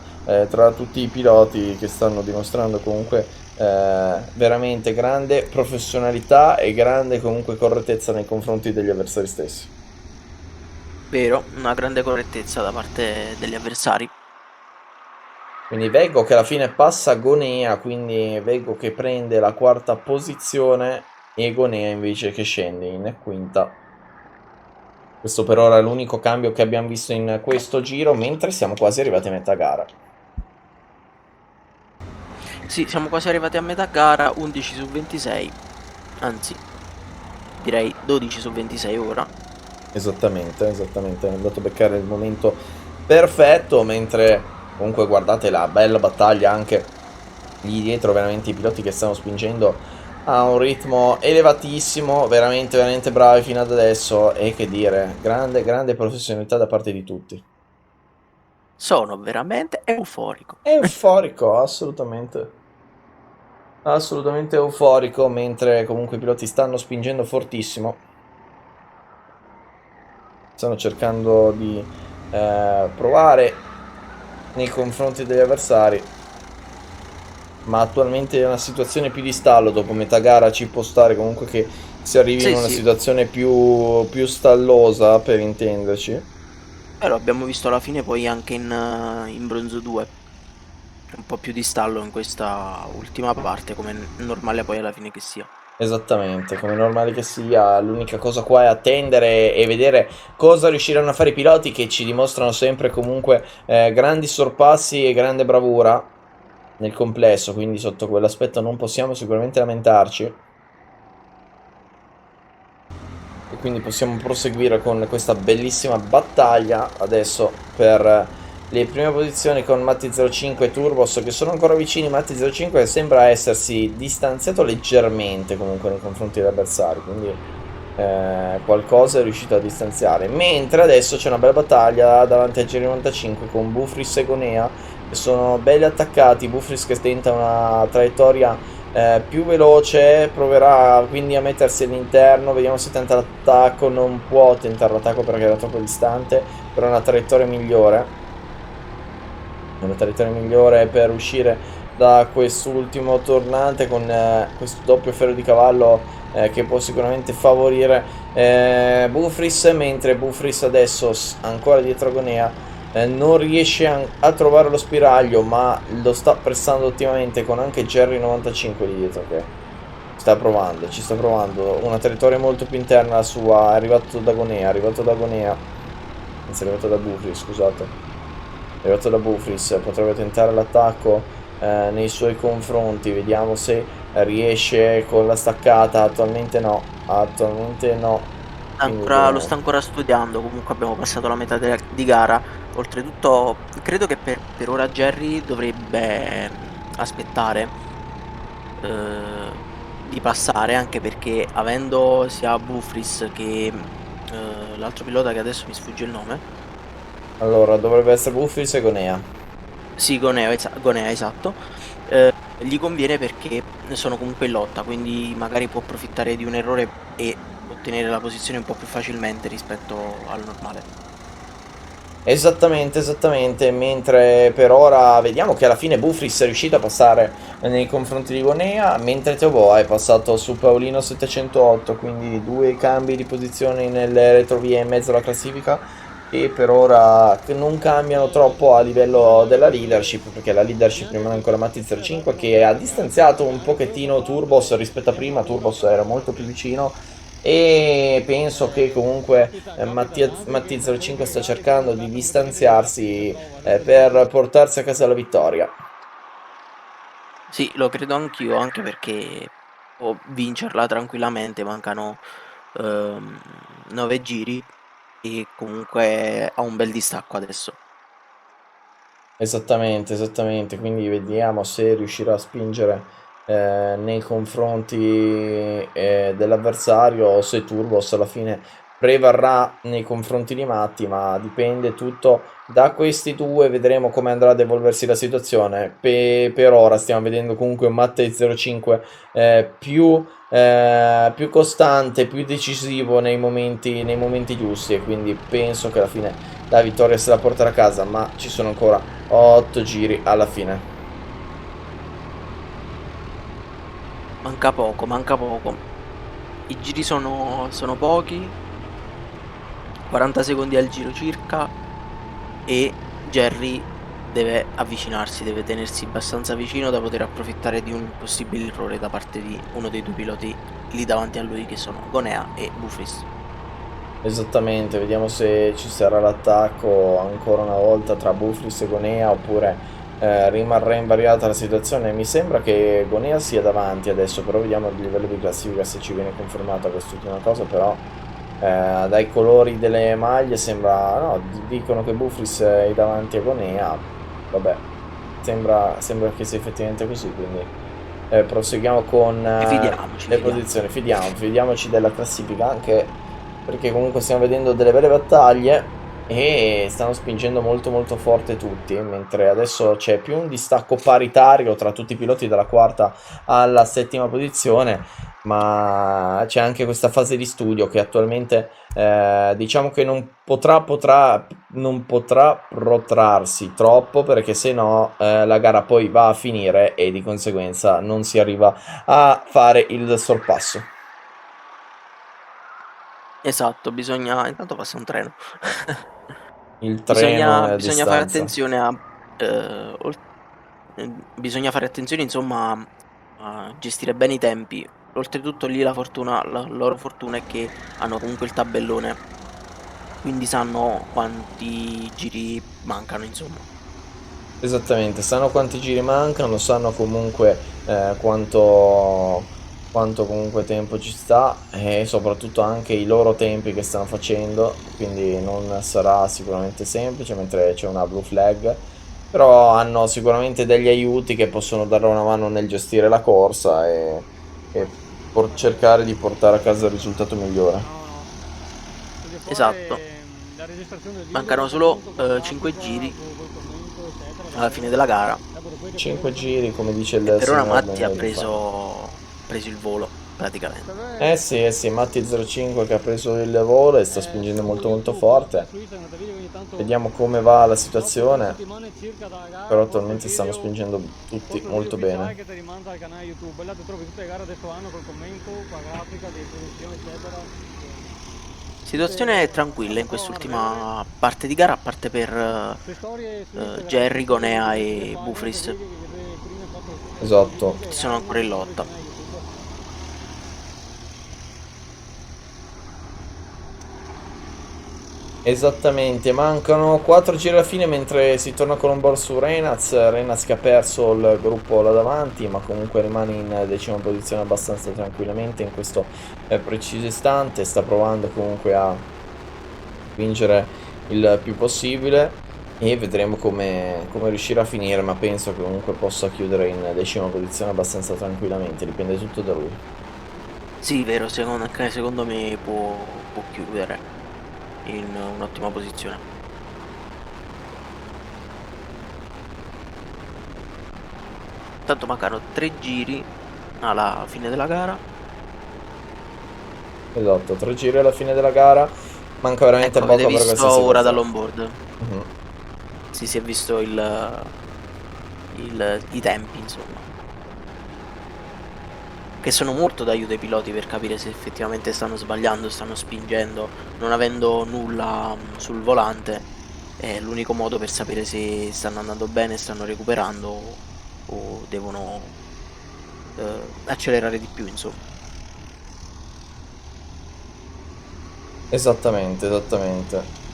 tra tutti i piloti che stanno dimostrando comunque veramente grande professionalità e grande comunque correttezza nei confronti degli avversari stessi. Vero, una grande correttezza da parte degli avversari. Quindi Vego che alla fine passa Gonea, quindi Vego che prende la quarta posizione e Gonea invece che scende in quinta. Questo per ora è l'unico cambio che abbiamo visto in questo giro, mentre siamo quasi arrivati a metà gara. Sì, siamo quasi arrivati a metà gara, 11 su 26, anzi direi 12 su 26 ora. Esattamente, esattamente, è andato a beccare il momento perfetto, mentre comunque guardate la bella battaglia anche lì dietro, veramente i piloti che stanno spingendo a un ritmo elevatissimo, veramente veramente bravi fino ad adesso, e che dire, grande grande professionalità da parte di tutti. Sono veramente euforico. È euforico, assolutamente. Assolutamente euforico, mentre comunque i piloti stanno spingendo fortissimo. Stanno cercando di provare nei confronti degli avversari, ma attualmente è una situazione più di stallo. Dopo metà gara ci può stare comunque che si arrivi in Sì, una sì, situazione più stallosa, per intenderci. però abbiamo visto alla fine poi anche in bronzo 2 un po' più di stallo in questa ultima parte, come è normale poi alla fine che sia. Esattamente, come normale che sia, l'unica cosa qua è attendere e vedere cosa riusciranno a fare i piloti, che ci dimostrano sempre comunque grandi sorpassi e grande bravura nel complesso, quindi sotto quell'aspetto non possiamo sicuramente lamentarci. E quindi possiamo proseguire con questa bellissima battaglia adesso per le prime posizioni con Matti05 e Turbos, che sono ancora vicini. Matti05 sembra essersi distanziato leggermente comunque nei confronti degli avversari, quindi qualcosa è riuscito a distanziare. Mentre adesso c'è una bella battaglia davanti a G95 con Bufris e Gonea, che sono belli attaccati. Bufris che tenta una traiettoria più veloce, proverà quindi a mettersi all'interno. Vediamo se tenta l'attacco. Non può tentare l'attacco perché era troppo distante, però è una traiettoria migliore. Una traiettoria migliore per uscire da quest'ultimo tornante con questo doppio ferro di cavallo che può sicuramente favorire Bufris, mentre Bufris adesso ancora dietro Gonea non riesce a trovare lo spiraglio, ma lo sta pressando ottimamente con anche Jerry95 lì dietro che ci sta provando una traiettoria molto più interna la sua. È arrivato da Gonea, anzi è arrivato da Bufris, scusate. È arrivato da Bufris, potrebbe tentare l'attacco nei suoi confronti. Vediamo se riesce con la staccata. Attualmente no. Lo sta ancora studiando. Comunque abbiamo passato la metà di gara. Oltretutto credo che per ora Jerry dovrebbe aspettare di passare, anche perché avendo sia Bufris che l'altro pilota che adesso mi sfugge il nome. Allora, dovrebbe essere Bufris e Gonea. Sì, Gonea, esatto. Gli conviene perché sono comunque in lotta, quindi magari può approfittare di un errore e ottenere la posizione un po' più facilmente rispetto al normale. Esattamente, mentre per ora vediamo che alla fine Bufris è riuscito a passare nei confronti di Gonea, mentre Teoboa è passato su Paolino 708, quindi 2 cambi di posizione nelle retrovie in mezzo alla classifica, e per ora non cambiano troppo a livello della leadership, perché la leadership rimane ancora Matti05, che ha distanziato un pochettino Turbos rispetto a prima. Turbos era molto più vicino, e penso che comunque Matti05 sta cercando di distanziarsi per portarsi a casa la vittoria. Sì, lo credo anch'io, anche perché può vincerla tranquillamente. Mancano 9 giri e comunque ha un bel distacco adesso. Esattamente, quindi vediamo se riuscirà a spingere nei confronti dell'avversario, o se Turbos alla fine prevarrà nei confronti di Matti, ma dipende tutto da questi due. Vedremo come andrà ad evolversi la situazione. Per ora stiamo vedendo comunque un Matti 05 più costante, più decisivo nei momenti giusti, e quindi penso che alla fine la vittoria se la porterà a casa, ma ci sono ancora 8 giri alla fine. Manca poco. I giri sono pochi, 40 secondi al giro circa, e Jerry deve avvicinarsi, deve tenersi abbastanza vicino da poter approfittare di un possibile errore da parte di uno dei due piloti lì davanti a lui, che sono Gonea e Bufris. Esattamente, vediamo se ci sarà l'attacco ancora una volta tra Bufris e Gonea, oppure rimarrà invariata la situazione. Mi sembra che Gonea sia davanti adesso, però vediamo il livello di classifica se ci viene confermata quest'ultima cosa. Però dai colori delle maglie sembra, no, dicono che Bufris è davanti a Gonea. Vabbè, sembra che sia effettivamente così, quindi proseguiamo con le posizioni. Fidiamoci della classifica, anche perché comunque stiamo vedendo delle belle battaglie e stanno spingendo molto forte tutti, mentre adesso c'è più un distacco paritario tra tutti i piloti dalla quarta alla settima posizione, ma c'è anche questa fase di studio che attualmente diciamo che non potrà protrarsi troppo, perché se no la gara poi va a finire e di conseguenza non si arriva a fare il sorpasso. Esatto, intanto passa un treno. Il treno bisogna fare attenzione bisogna fare attenzione, insomma, a gestire bene i tempi. Oltretutto lì la loro fortuna è che hanno comunque il tabellone, quindi sanno quanti giri mancano, insomma. Esattamente, sanno quanti giri mancano, sanno comunque quanto quanto comunque tempo ci sta e soprattutto anche i loro tempi che stanno facendo, quindi non sarà sicuramente semplice mentre c'è una blue flag, però hanno sicuramente degli aiuti che possono dare una mano nel gestire la corsa e cercare di portare a casa il risultato migliore. No, no. Voglio Esatto. fare la registrazione del video Mancano col solo commento, con la 5 grafica, giri col commento, eccetera, da alla fine della mettere. gara 5 giri, come dice e il per ora signor Matti ha Daniele Fano. preso il volo praticamente. Eh sì, Matti 05 che ha preso il volo e sta spingendo molto molto forte. Vediamo come va la situazione, però attualmente stanno spingendo tutti Posto il video molto ufficiale bene. che ti rimanda al canale YouTube. Là ti trovi tutte le gare adesso hanno col commento, con la grafica di produzione, eccetera. Situazione tranquilla in quest'ultima parte di gara, a parte per Le storie su Instagram, Jerry, tutte Gonea le e pagine che Bufris, vedi, che le prime 4 Esatto. che le sono gare ancora in le trovi sul lotta. canale YouTube. Esattamente, mancano 4 giri alla fine mentre si torna con un board su Reynaz che ha perso il gruppo là davanti ma comunque rimane in decima posizione abbastanza tranquillamente in questo preciso istante, sta provando comunque a vincere il più possibile e vedremo come riuscirà a finire, ma penso che comunque possa chiudere in decima posizione abbastanza tranquillamente, dipende tutto da lui. Sì, vero, secondo me può chiudere in un'ottima posizione. Tanto mancano 3 giri alla fine della gara. Esatto, 3 giri alla fine della gara, manca veramente Ecco, avete poco per visto questa ora situazione. dall'onboard? Mhm. Sì, si è visto i tempi, insomma, che sono molto d'aiuto ai piloti per capire se effettivamente stanno sbagliando, stanno spingendo, non avendo nulla sul volante. È l'unico modo per sapere se stanno andando bene, stanno recuperando o devono accelerare di più, insomma. Esattamente, esattamente.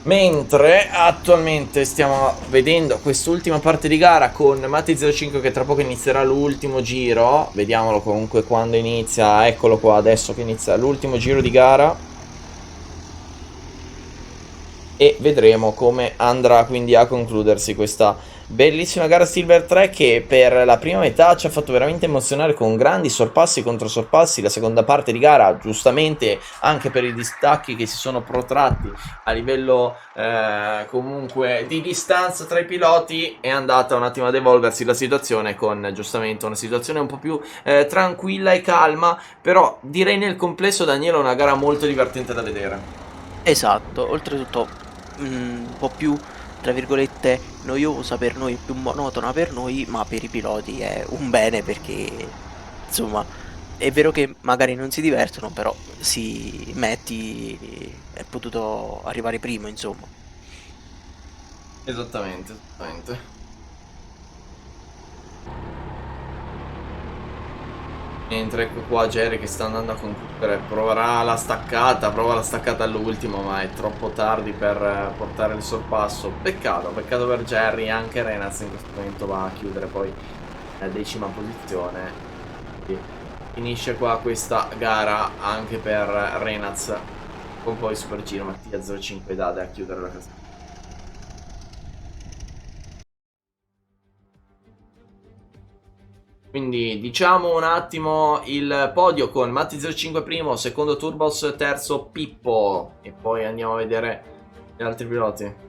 Mentre attualmente stiamo vedendo quest'ultima parte di gara con Matti05 che tra poco inizierà l'ultimo giro. Vediamolo comunque quando inizia. Eccolo qua adesso che inizia l'ultimo giro di gara. E vedremo come andrà quindi a concludersi questa bellissima gara Silver 3 che per la prima metà ci ha fatto veramente emozionare con grandi sorpassi contro sorpassi. La seconda parte di gara, giustamente anche per i distacchi che si sono protratti a livello comunque di distanza tra i piloti, è andata un attimo ad evolversi la situazione con giustamente una situazione un po' più tranquilla e calma, però direi nel complesso, Daniele, una gara molto divertente da vedere. Esatto, oltretutto un po' più, tra virgolette, noiosa per noi, più monotona per noi, ma per i piloti è un bene perché, insomma, è vero che magari non si divertono, però si metti è potuto arrivare primo, insomma. Esattamente, esattamente. Mentre ecco qua Jerry che sta andando a concludere, prova la staccata all'ultimo, ma è troppo tardi per portare il sorpasso. Peccato, peccato per Jerry, anche Renaz in questo momento va a chiudere poi la decima posizione. Quindi finisce qua questa gara anche per Renaz, con poi super giro Mattia 05 Dade a chiudere la classifica. Quindi diciamo un attimo il podio con Matti05 primo, secondo Turbos, terzo Pippo e poi andiamo a vedere gli altri piloti.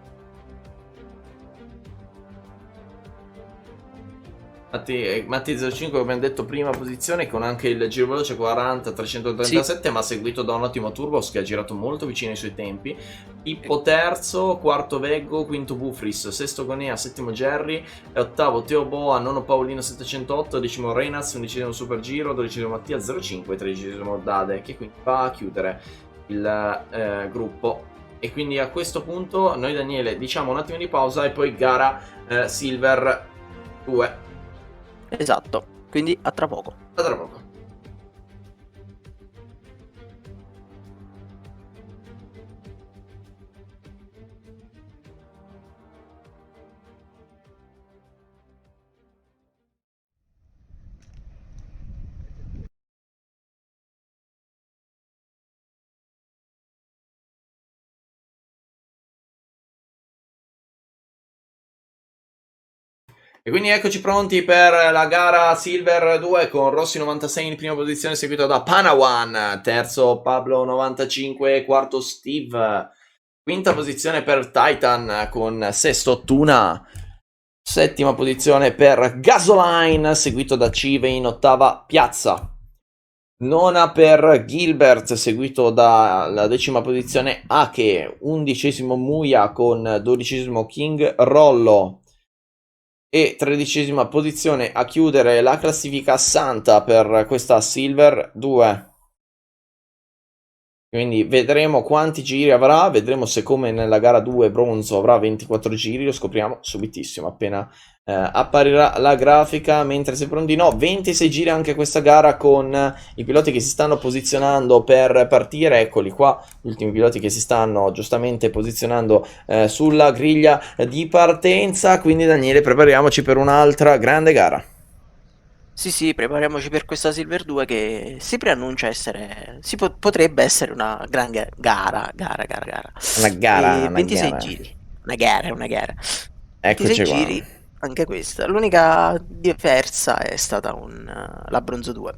Matti05 come abbiamo detto prima posizione con anche il giro veloce 40-337 Sì, ma seguito da un ottimo Turbos che ha girato molto vicino ai suoi tempi. Pippo terzo, quarto Veggo, quinto Bufris, sesto Gonea, settimo Jerry, ottavo Teo Boa, nono Paolino 708, decimo Reynaz, undicesimo Super Giro, dodicesimo Mattia 05, tredicesimo Dade che quindi va a chiudere il gruppo. E quindi a questo punto noi Daniele diciamo un attimo di pausa e poi gara Silver 2. esatto, quindi a tra poco. A tra poco. E quindi eccoci pronti per la gara Silver 2 con Rossi 96 in prima posizione, seguito da Panawan, terzo Pablo 95, quarto Steve, quinta posizione per Titan con sesto Tuna, settima posizione per Gasoline, seguito da Cive in ottava Piazza. Nona per Gilbert, seguito dalla decima posizione Ake, undicesimo Muya con dodicesimo King Rollo e tredicesima posizione a chiudere la classifica Santa per questa Silver 2. Quindi vedremo quanti giri avrà, vedremo se come nella gara 2 bronzo avrà 24 giri, lo scopriamo subitissimo appena apparirà la grafica, mentre se pronti no, 26 giri anche questa gara con i piloti che si stanno posizionando per partire, eccoli qua, gli ultimi piloti che si stanno giustamente posizionando sulla griglia di partenza, quindi Daniele prepariamoci per un'altra grande gara. Sì, prepariamoci per questa Silver 2 che si preannuncia essere, potrebbe essere una gran gara. Una gara, E una 26 gara. giri, una gara. 26 Eccoci qua. giri, anche questa. L'unica diversa è stata la Bronzo 2.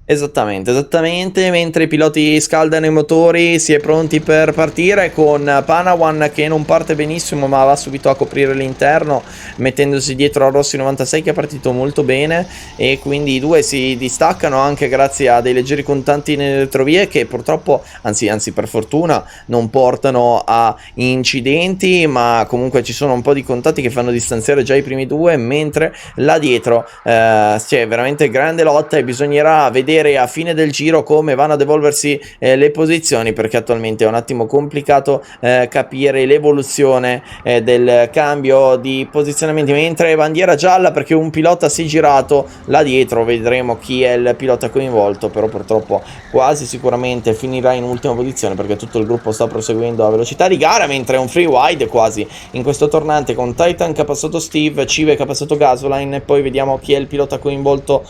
Esattamente, mentre i piloti scaldano i motori, si è pronti per partire con Panawan che non parte benissimo ma va subito a coprire l'interno mettendosi dietro a Rossi 96 che è partito molto bene e quindi i due si distaccano anche grazie a dei leggeri contanti nelle retrovie che purtroppo, anzi per fortuna, non portano a incidenti, ma comunque ci sono un po' di contatti che fanno distanziare già i primi due, mentre là dietro c'è veramente grande lotta e bisognerà vedere a fine del giro come vanno ad evolversi le posizioni, perché attualmente è un attimo complicato capire l'evoluzione del cambio di posizionamenti, mentre bandiera gialla perché un pilota si è girato là dietro, vedremo chi è il pilota coinvolto, però purtroppo quasi sicuramente finirà in ultima posizione perché tutto il gruppo sta proseguendo a velocità di gara, mentre è un free wide quasi in questo tornante con Titan che ha passato Steve, Cive che ha passato Gasoline e poi vediamo chi è il pilota coinvolto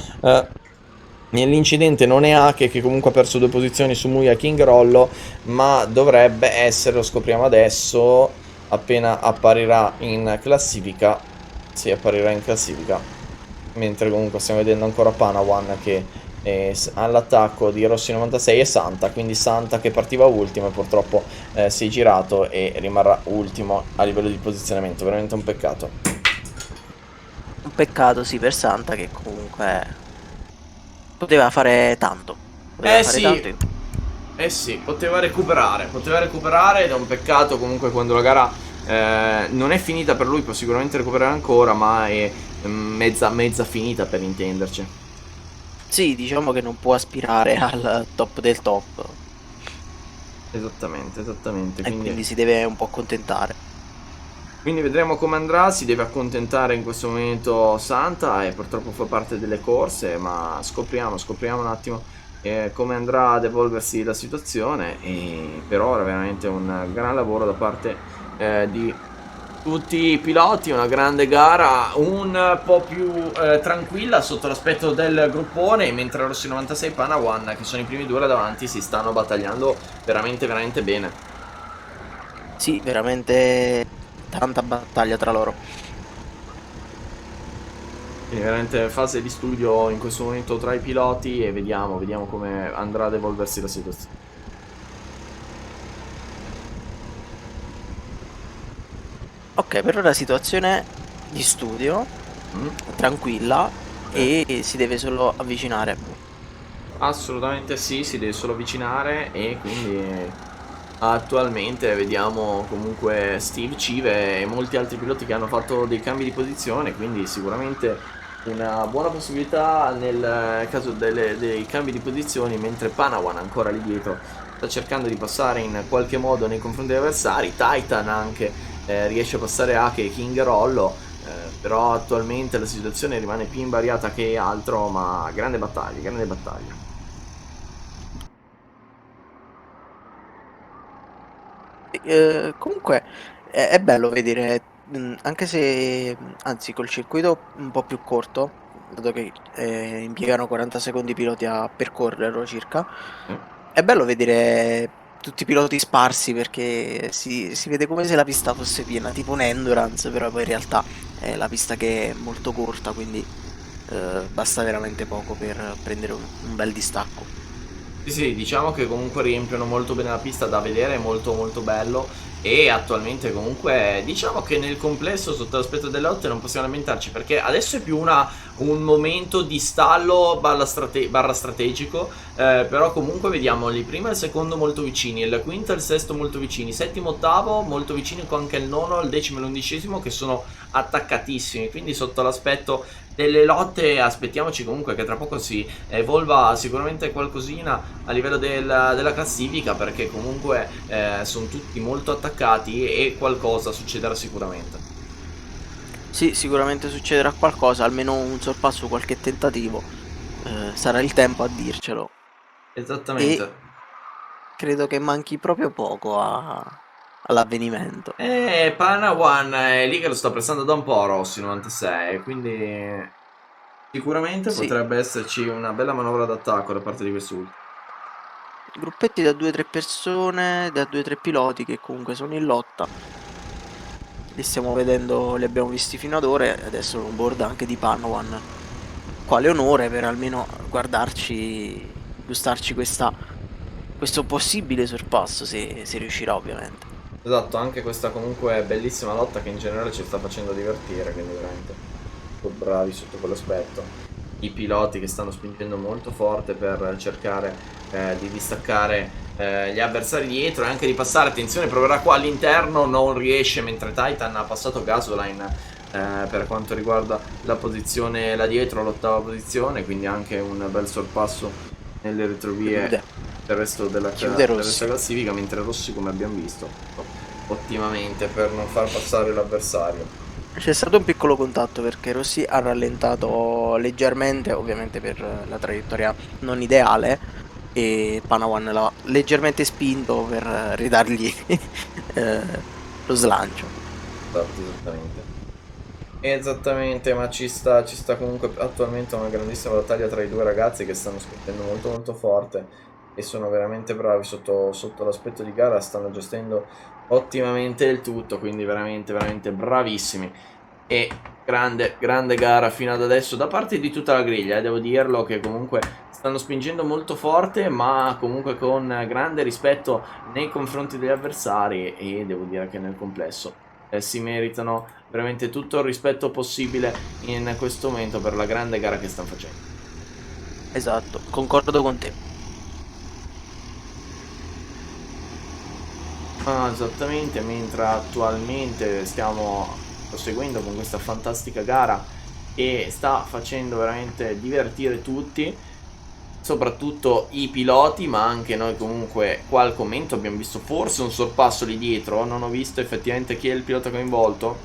nell'incidente. Non è Ake che comunque ha perso 2 posizioni su Muya King Rollo, ma dovrebbe essere, lo scopriamo adesso appena apparirà in classifica. Sì, apparirà in classifica, mentre comunque stiamo vedendo ancora Panawan che è all'attacco di Rossi 96 e Santa, quindi Santa che partiva ultimo e purtroppo si è girato e rimarrà ultimo a livello di posizionamento, veramente un peccato. Un peccato sì per Santa che comunque poteva fare tanto. Sì, poteva recuperare ed è un peccato comunque quando la gara non è finita per lui, può sicuramente recuperare ancora, ma è mezza finita per intenderci. Sì, diciamo che non può aspirare al top del top. Esattamente, E quindi si deve un po' accontentare. Quindi vedremo come andrà, si deve accontentare in questo momento Santa e purtroppo fa parte delle corse, ma scopriamo un attimo come andrà ad evolversi la situazione, e per ora veramente un gran lavoro da parte di tutti i piloti, una grande gara, un po' più tranquilla sotto l'aspetto del gruppone, mentre Rossi 96 e Panawan, che sono i primi due là davanti, si stanno battagliando veramente bene. Sì, veramente tanta battaglia tra loro. Quindi veramente fase di studio in questo momento tra i piloti e vediamo come andrà ad evolversi la situazione. Ok, per ora situazione di studio, tranquilla, e si deve solo avvicinare. Assolutamente sì, si deve solo avvicinare e quindi attualmente vediamo comunque Steve, Cive e molti altri piloti che hanno fatto dei cambi di posizione, quindi sicuramente una buona possibilità nel caso dei cambi di posizioni, mentre Panawan ancora lì dietro sta cercando di passare in qualche modo nei confronti degli avversari. Titan anche riesce a passare Ake e King Rollo, però attualmente la situazione rimane più invariata che altro, ma grande battaglia. Comunque è bello vedere, anche se, anzi col circuito un po' più corto, dato che impiegano 40 secondi i piloti a percorrerlo circa, è bello vedere tutti i piloti sparsi perché si vede come se la pista fosse piena, tipo un endurance, però poi in realtà è la pista che è molto corta, quindi basta veramente poco per prendere un bel distacco. Sì, diciamo che comunque riempiono molto bene la pista, da vedere, è molto molto bello. E attualmente comunque diciamo che nel complesso sotto l'aspetto delle lotte non possiamo lamentarci, perché adesso è più un momento di stallo barra strategico, però comunque vediamo il primo e il secondo molto vicini, il quinto e il sesto molto vicini, settimo e ottavo molto vicini, con anche il nono, il decimo e l'undicesimo che sono attaccatissimi, quindi sotto l'aspetto delle lotte aspettiamoci comunque che tra poco si evolva sicuramente qualcosina a livello della classifica, perché comunque sono tutti molto attaccati e qualcosa succederà sicuramente. Sì, sicuramente succederà qualcosa, almeno un sorpasso, qualche tentativo, sarà il tempo a dircelo. Esattamente. E credo che manchi proprio poco all'avvenimento. Panawan è lì che lo sta prestando da un po' Rossi 96, quindi sicuramente Sì, potrebbe esserci una bella manovra d'attacco da parte di quest'ultimo. gruppetti da 2-3 persone, da 2-3 piloti che comunque sono in lotta. Li stiamo vedendo, li abbiamo visti fino ad ora e adesso on board anche di Panawan. Quale onore per almeno guardarci, gustarci questo possibile sorpasso, se riuscirà ovviamente. Esatto, anche questa comunque bellissima lotta che in generale ci sta facendo divertire, quindi veramente molto bravi sotto quell'aspetto. I piloti che stanno spingendo molto forte per cercare di distaccare gli avversari dietro e anche di passare. Attenzione, proverà qua all'interno, non riesce, mentre Titan ha passato Gasoline per quanto riguarda la posizione là dietro, l'ottava posizione, quindi anche un bel sorpasso nelle retrovie del resto della classifica, mentre Rossi, come abbiamo visto, ottimamente per non far passare l'avversario. C'è stato un piccolo contatto perché Rossi ha rallentato leggermente, ovviamente per la traiettoria non ideale, e Panawan l'ha leggermente spinto per ridargli lo slancio. Esattamente. Esattamente, ma ci sta comunque attualmente una grandissima battaglia tra i due ragazzi che stanno spingendo molto molto forte e sono veramente bravi sotto l'aspetto di gara, stanno gestendo ottimamente il tutto, quindi veramente veramente bravissimi. E grande gara fino ad adesso da parte di tutta la griglia, devo dirlo, che comunque stanno spingendo molto forte, ma comunque con grande rispetto nei confronti degli avversari, e devo dire che nel complesso si meritano veramente tutto il rispetto possibile in questo momento per la grande gara che stanno facendo. Esatto, concordo con te. Esattamente, mentre attualmente stiamo proseguendo con questa fantastica gara e sta facendo veramente divertire tutti, soprattutto i piloti, ma anche noi comunque qua al commento abbiamo visto forse un sorpasso lì dietro, non ho visto effettivamente chi è il pilota coinvolto,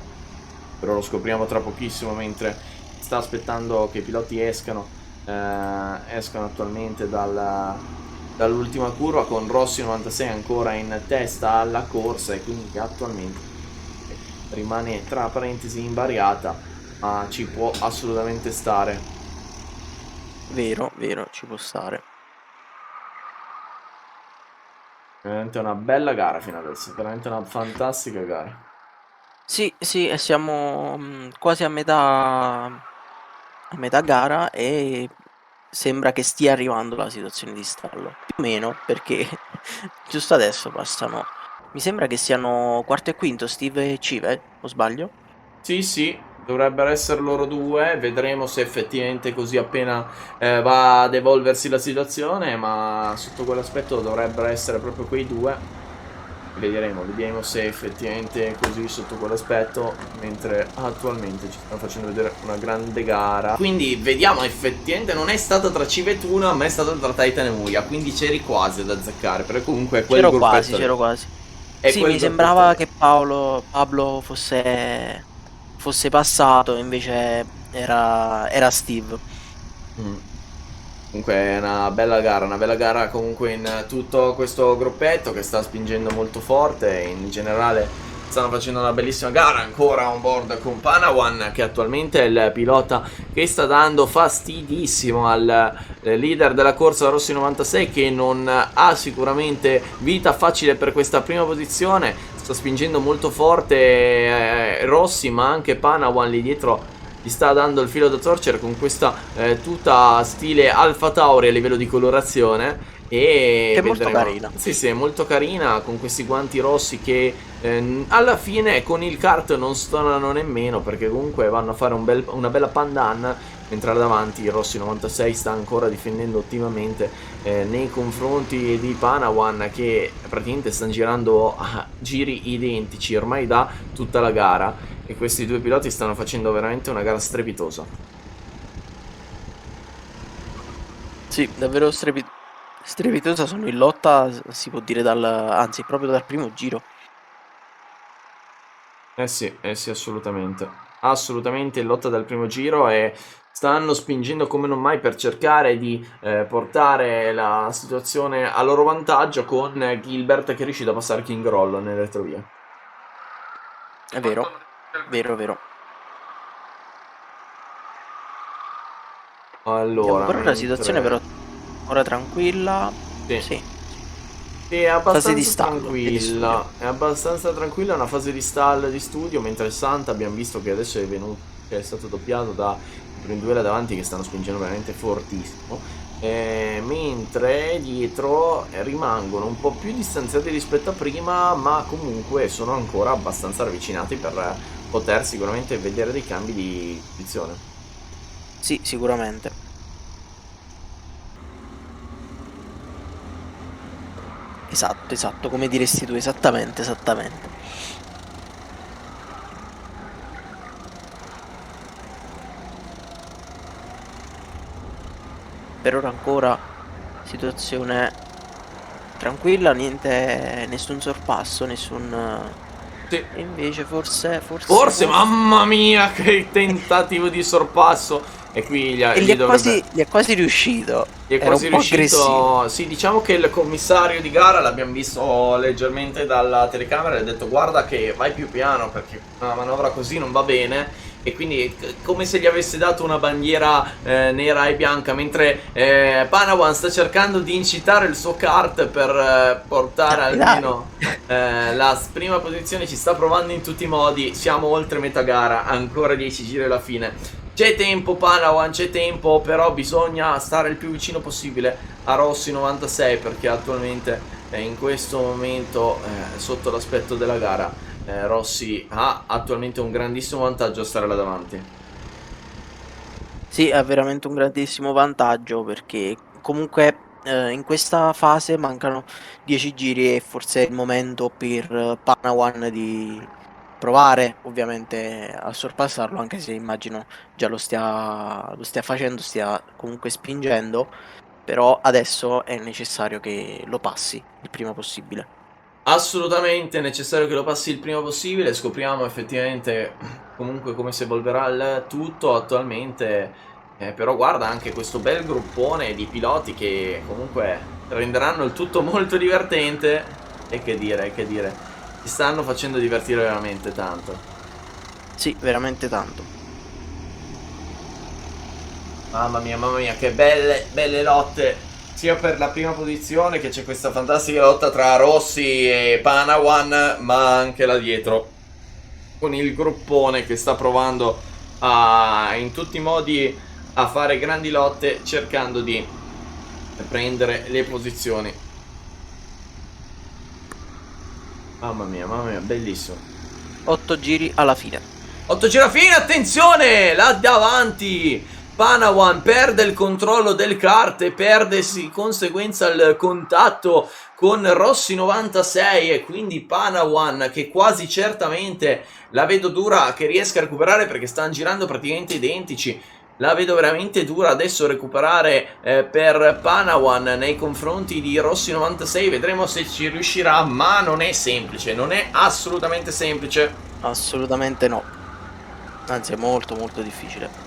però lo scopriamo tra pochissimo mentre sta aspettando che i piloti escano attualmente dall'ultima curva, con Rossi 96 ancora in testa alla corsa e quindi attualmente rimane tra parentesi invariata, ma ci può assolutamente stare. Vero, ci può stare. Veramente una bella gara fino adesso, veramente una fantastica gara. Sì, e siamo quasi a metà gara e sembra che stia arrivando la situazione di stallo. Più o meno, perché giusto adesso passano. Mi sembra che siano quarto e quinto Steve e Cive, o sbaglio? Sì, dovrebbero essere loro due, vedremo se effettivamente così appena va ad evolversi la situazione, ma sotto quell'aspetto dovrebbero essere proprio quei due. Vediamo se effettivamente è così sotto quell'aspetto, mentre attualmente ci stanno facendo vedere una grande gara. Quindi vediamo, effettivamente non è stata tra Cive e Tuna, ma è stata tra Titan e Muia, quindi c'eri quasi ad azzeccare, però comunque quel gruppetto C'ero quasi. è Sì, quel mi sembrava gruppetto. che Pablo fosse passato, invece era Steve. Comunque è una bella gara comunque in tutto questo gruppetto che sta spingendo molto forte e in generale stanno facendo una bellissima gara ancora on board con Panawan, che attualmente è il pilota che sta dando fastidissimo al leader della corsa Rossi 96, che non ha sicuramente vita facile per questa prima posizione. sta spingendo molto forte Rossi, ma anche Panawan lì dietro gli sta dando il filo da torcere con questa tuta stile Alfa Tauri a livello di colorazione. E che è molto carina. Sì, sì, è molto carina con questi guanti rossi che alla fine con il kart non stonano nemmeno, perché comunque vanno a fare una bella pandan, mentre là davanti il Rossi 96 sta ancora difendendo ottimamente nei confronti di Panawan, che praticamente stanno girando a giri identici ormai da tutta la gara, e questi due piloti stanno facendo veramente una gara strepitosa. Sì, davvero strepitosa, sono in lotta, si può dire anzi proprio dal primo giro. Sì, assolutamente. Assolutamente in lotta dal primo giro, e stanno spingendo come non mai per cercare di portare la situazione a loro vantaggio, con Gilbert che è riuscito a passare King Roll nelle retrovie. È vero, vero. Allora, però la situazione però ora tranquilla. Sì. Sì. È Fase di abbastanza stallo, tranquilla. È abbastanza tranquilla, una fase di stall di studio, mentre il Santa abbiamo visto che adesso è stato doppiato da i primi due là davanti che stanno spingendo veramente fortissimo. Mentre dietro rimangono un po' più distanziati rispetto a prima, ma comunque sono ancora abbastanza ravvicinati per poter sicuramente vedere dei cambi di posizione. Sì, sicuramente. Esatto, come diresti tu, esattamente. Per ora ancora situazione tranquilla, nessun sorpasso, nessun... Sì. E invece forse, mamma mia, che tentativo di sorpasso. E qui gli è quasi riuscito. Gli è Era quasi un po' aggressivo. riuscito. Sì, diciamo che il commissario di gara l'abbiamo visto leggermente dalla telecamera e ha detto: guarda che vai più piano, perché una manovra così non va bene. E quindi come se gli avesse dato una bandiera nera e bianca, mentre Panawan sta cercando di incitare il suo kart per portare almeno la prima posizione. Ci sta provando in tutti i modi. Siamo oltre metà gara, ancora 10 giri alla fine. C'è tempo Panawan, c'è tempo, però bisogna stare il più vicino possibile a Rossi 96, perché attualmente in questo momento sotto l'aspetto della gara Rossi ha attualmente un grandissimo vantaggio a stare là davanti. Sì, ha veramente un grandissimo vantaggio, perché comunque in questa fase mancano 10 giri e forse è il momento per Panawan di provare ovviamente a sorpassarlo, anche se immagino già lo stia facendo, stia comunque spingendo, però adesso è necessario che lo passi il prima possibile. Assolutamente necessario che lo passi il prima possibile. Scopriamo effettivamente comunque come si evolverà il tutto attualmente. Però guarda anche questo bel gruppone di piloti che comunque renderanno il tutto molto divertente. E che dire, ti stanno facendo divertire veramente tanto. Sì, veramente tanto. Mamma mia, che belle lotte. Sia per la prima posizione, che c'è questa fantastica lotta tra Rossi e Panawan, ma anche là dietro con il gruppone che sta provando in tutti i modi a fare grandi lotte, cercando di prendere le posizioni. Mamma mia, bellissimo. 8 giri alla fine. 8 giri alla fine, attenzione, là davanti Panawan perde il controllo del kart e perde di conseguenza il contatto con Rossi 96, e quindi Panawan, che quasi certamente la vedo dura che riesca a recuperare, perché stanno girando praticamente identici. La vedo veramente dura adesso recuperare per Panawan nei confronti di Rossi 96. Vedremo se ci riuscirà, ma non è semplice, non è assolutamente semplice. Assolutamente no. Anzi, è molto difficile.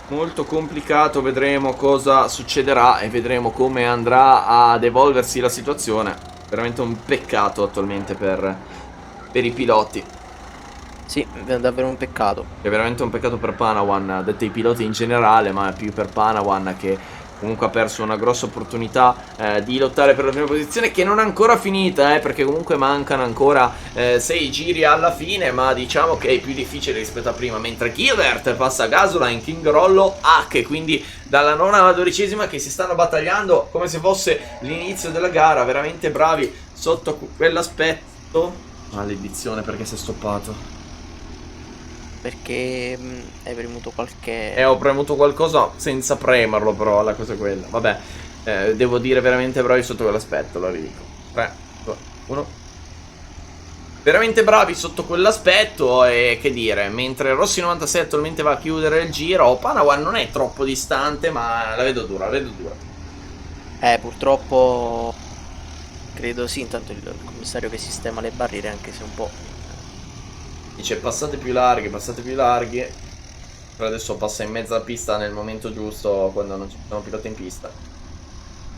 Molto complicato, vedremo cosa succederà e vedremo come andrà ad evolversi la situazione. Veramente un peccato attualmente per i piloti. Sì, è davvero un peccato. È veramente un peccato per Panawan, detto i piloti in generale, ma più per Panawan, che comunque ha perso una grossa opportunità di lottare per la prima posizione, che non è ancora finita, perché comunque mancano ancora 6 giri alla fine, ma diciamo che è più difficile rispetto a prima, mentre Gilbert passa a Gasoline, King Rollo, Hack, quindi dalla nona alla 12ª che si stanno battagliando come se fosse l'inizio della gara, veramente bravi sotto quell'aspetto. Maledizione, perché si è stoppato? Perché hai premuto qualche... Ho premuto qualcosa senza premerlo, però la cosa è quella. Vabbè, devo dire veramente bravi sotto quell'aspetto, lo ridico. 3, 2, 1. Veramente bravi sotto quell'aspetto, e che dire, mentre Rossi 96 attualmente va a chiudere il giro, Panawan non è troppo distante, ma la vedo dura, la vedo dura. Purtroppo credo sì, intanto il commissario che sistema le barriere, anche se un po'... Dice passate più larghi, passate più larghi. Per adesso passa in mezza pista nel momento giusto, quando non ci sono piloti in pista.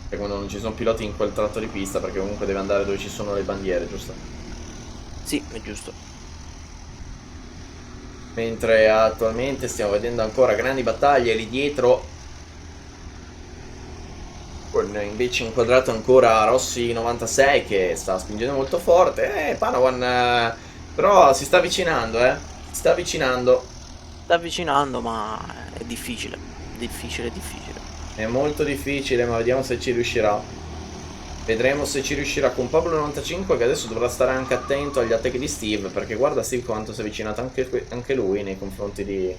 E quando non ci sono piloti in quel tratto di pista, perché comunque deve andare dove ci sono le bandiere, giusto? Sì, è giusto. Mentre attualmente stiamo vedendo ancora grandi battaglie lì dietro, con invece inquadrato ancora Rossi 96 che sta spingendo molto forte. Panawan però si sta avvicinando, si sta avvicinando. Sta avvicinando, ma è difficile. Difficile. È molto difficile, ma vediamo se ci riuscirà. Vedremo se ci riuscirà con Pablo 95, che adesso dovrà stare anche attento agli attacchi di Steve, perché guarda Steve quanto si è avvicinato anche lui nei confronti di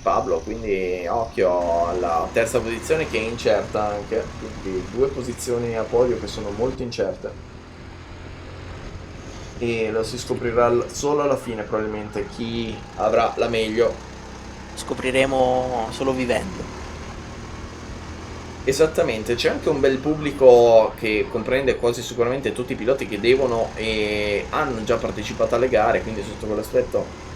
Pablo, quindi occhio alla terza posizione che è incerta anche, quindi 2 posizioni a podio che sono molto incerte. E lo si scoprirà solo alla fine probabilmente chi avrà la meglio. Scopriremo solo vivendo. Esattamente, c'è anche un bel pubblico che comprende quasi sicuramente tutti i piloti che devono e hanno già partecipato alle gare, quindi sotto quell'aspetto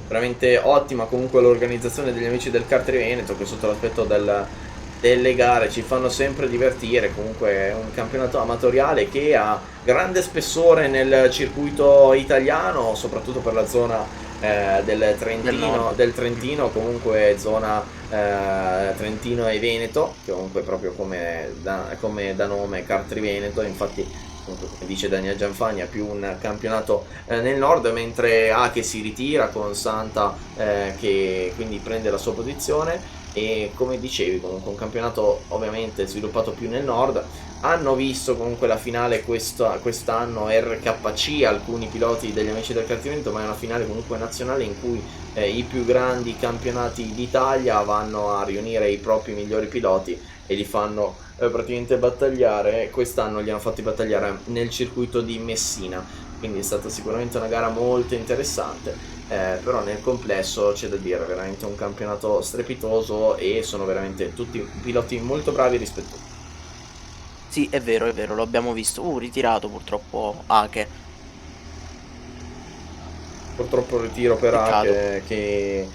veramente ottima comunque l'organizzazione degli amici del Kart Veneto, che sotto l'aspetto delle gare ci fanno sempre divertire. Comunque è un campionato amatoriale che ha grande spessore nel circuito italiano, soprattutto per la zona del Trentino, comunque zona Trentino e Veneto, che comunque proprio come da nome Kart Veneto. Infatti comunque, come dice Daniel Gianfani, ha più un campionato nel nord, mentre che si ritira con Santa che quindi prende la sua posizione. E come dicevi, comunque un campionato ovviamente sviluppato più nel nord. Hanno visto comunque la finale quest'anno RKC, alcuni piloti degli amici del Cartimento, ma è una finale comunque nazionale in cui i più grandi campionati d'Italia vanno a riunire i propri migliori piloti e li fanno praticamente battagliare. Quest'anno li hanno fatti battagliare nel circuito di Messina, quindi è stata sicuramente una gara molto interessante. Però nel complesso c'è da dire, veramente un campionato strepitoso e sono veramente tutti piloti molto bravi e rispettosi. Sì, è vero, lo abbiamo visto. Ritirato purtroppo Ake. Purtroppo il ritiro per Ake che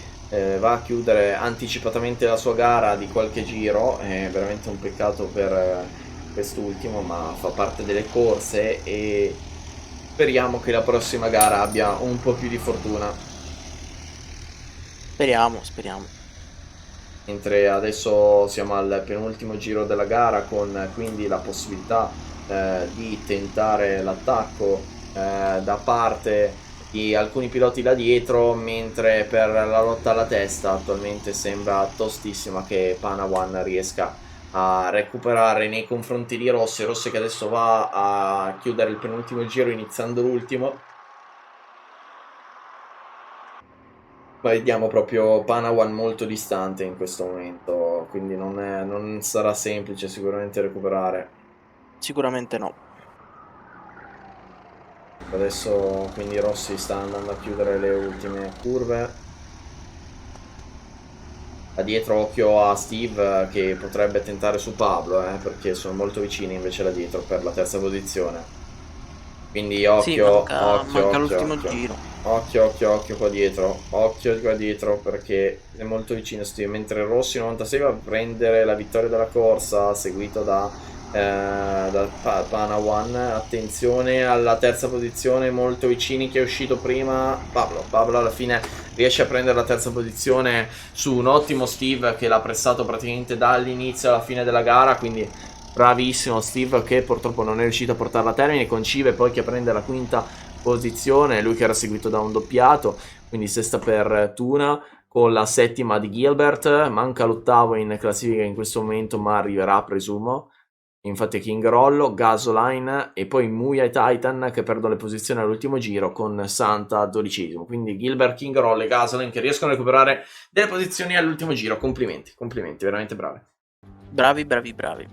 va a chiudere anticipatamente la sua gara di qualche giro. È veramente un peccato per quest'ultimo, ma fa parte delle corse e speriamo che la prossima gara abbia un po' più di fortuna. Speriamo. Mentre adesso siamo al penultimo giro della gara, con quindi la possibilità di tentare l'attacco da parte di alcuni piloti là dietro, mentre per la lotta alla testa attualmente sembra tostissima che Panawan riesca a recuperare nei confronti di Rossi che adesso va a chiudere il penultimo giro iniziando l'ultimo. Vediamo proprio Panawan molto distante in questo momento, quindi non sarà semplice sicuramente recuperare. Sicuramente no. Adesso quindi Rossi sta andando a chiudere le ultime curve. Da dietro occhio a Steve che potrebbe tentare su Pablo, perché sono molto vicini invece là dietro per la terza posizione. Quindi occhio, sì, manca l'ultimo giro. Occhio qua dietro perché è molto vicino Steve, mentre Rossi 96 va a prendere la vittoria della corsa, seguito da Panawan. Attenzione alla terza posizione, molto vicini, che è uscito prima Pablo alla fine riesce a prendere la terza posizione su un ottimo Steve che l'ha pressato praticamente dall'inizio alla fine della gara, quindi bravissimo Steve, che purtroppo non è riuscito a portarla a termine, con Cive poi che prende la quinta posizione, lui che era seguito da un doppiato, quindi sesta per Tuna, con la settima di Gilbert. Manca l'ottavo in classifica in questo momento, ma arriverà presumo. Infatti King Rollo, Gasoline e poi Muya e Titan che perdono le posizioni all'ultimo giro, con Santa 12esimo. Quindi Gilbert, King Roll e Gasoline che riescono a recuperare delle posizioni all'ultimo giro. Complimenti, complimenti, veramente bravi. Bravi, bravi, bravi.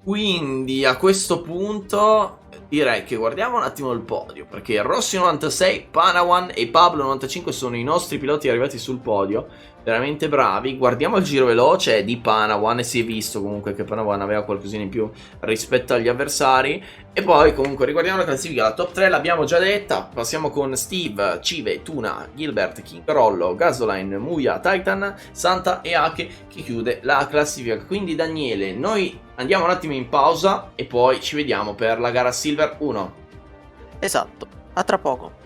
Quindi a questo punto direi che guardiamo un attimo il podio, perché Rossi 96, Panawan e Pablo 95 sono i nostri piloti arrivati sul podio, veramente bravi. Guardiamo il giro veloce di Panawan e si è visto comunque che Panawan aveva qualcosina in più rispetto agli avversari. E poi comunque riguardiamo la classifica, la top 3 l'abbiamo già detta, passiamo con Steve, Cive, Tuna, Gilbert, King Rollo, Gasoline, Muya, Titan, Santa e Ake che chiude la classifica. Quindi Daniele, noi andiamo un attimo in pausa e poi ci vediamo per la gara Silver 1. Esatto, a tra poco.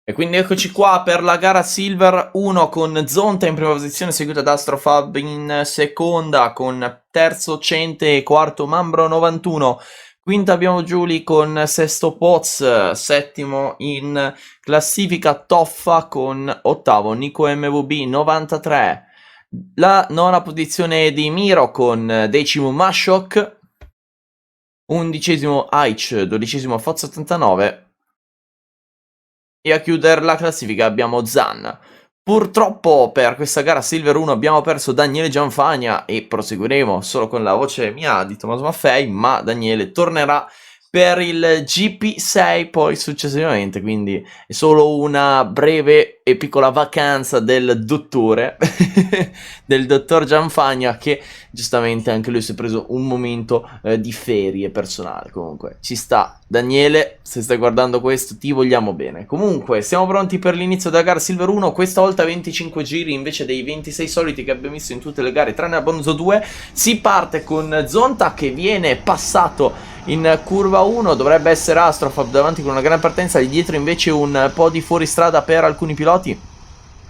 E quindi eccoci qua per la gara Silver 1 con Zonta in prima posizione, seguita da Astrofab in seconda, con terzo Cente e quarto Mambro 91. Quinta abbiamo Giuli con sesto Poz, settimo in classifica Toffa con ottavo Nico MVB 93. La nona posizione di Miro con decimo Mashok, undicesimo Aich, dodicesimo Foz 89. E a chiudere la classifica abbiamo Zan. Purtroppo per questa gara Silver 1 abbiamo perso Daniele Gianfagna e proseguiremo solo con la voce mia di Tommaso Maffei, ma Daniele tornerà per il GP6 poi successivamente, quindi è solo una breve e piccola vacanza del dottore del dottor Gianfagna, che giustamente anche lui si è preso un momento di ferie personale. Comunque ci sta. Daniele, se stai guardando questo ti vogliamo bene. Comunque siamo pronti per l'inizio della gara Silver 1, questa volta 25 giri invece dei 26 soliti che abbiamo visto in tutte le gare tranne a Bonzo 2. Si parte con Zonta che viene passato in curva 1, dovrebbe essere Astrofab davanti con una grande partenza, di dietro invece un po' di fuoristrada per alcuni piloti,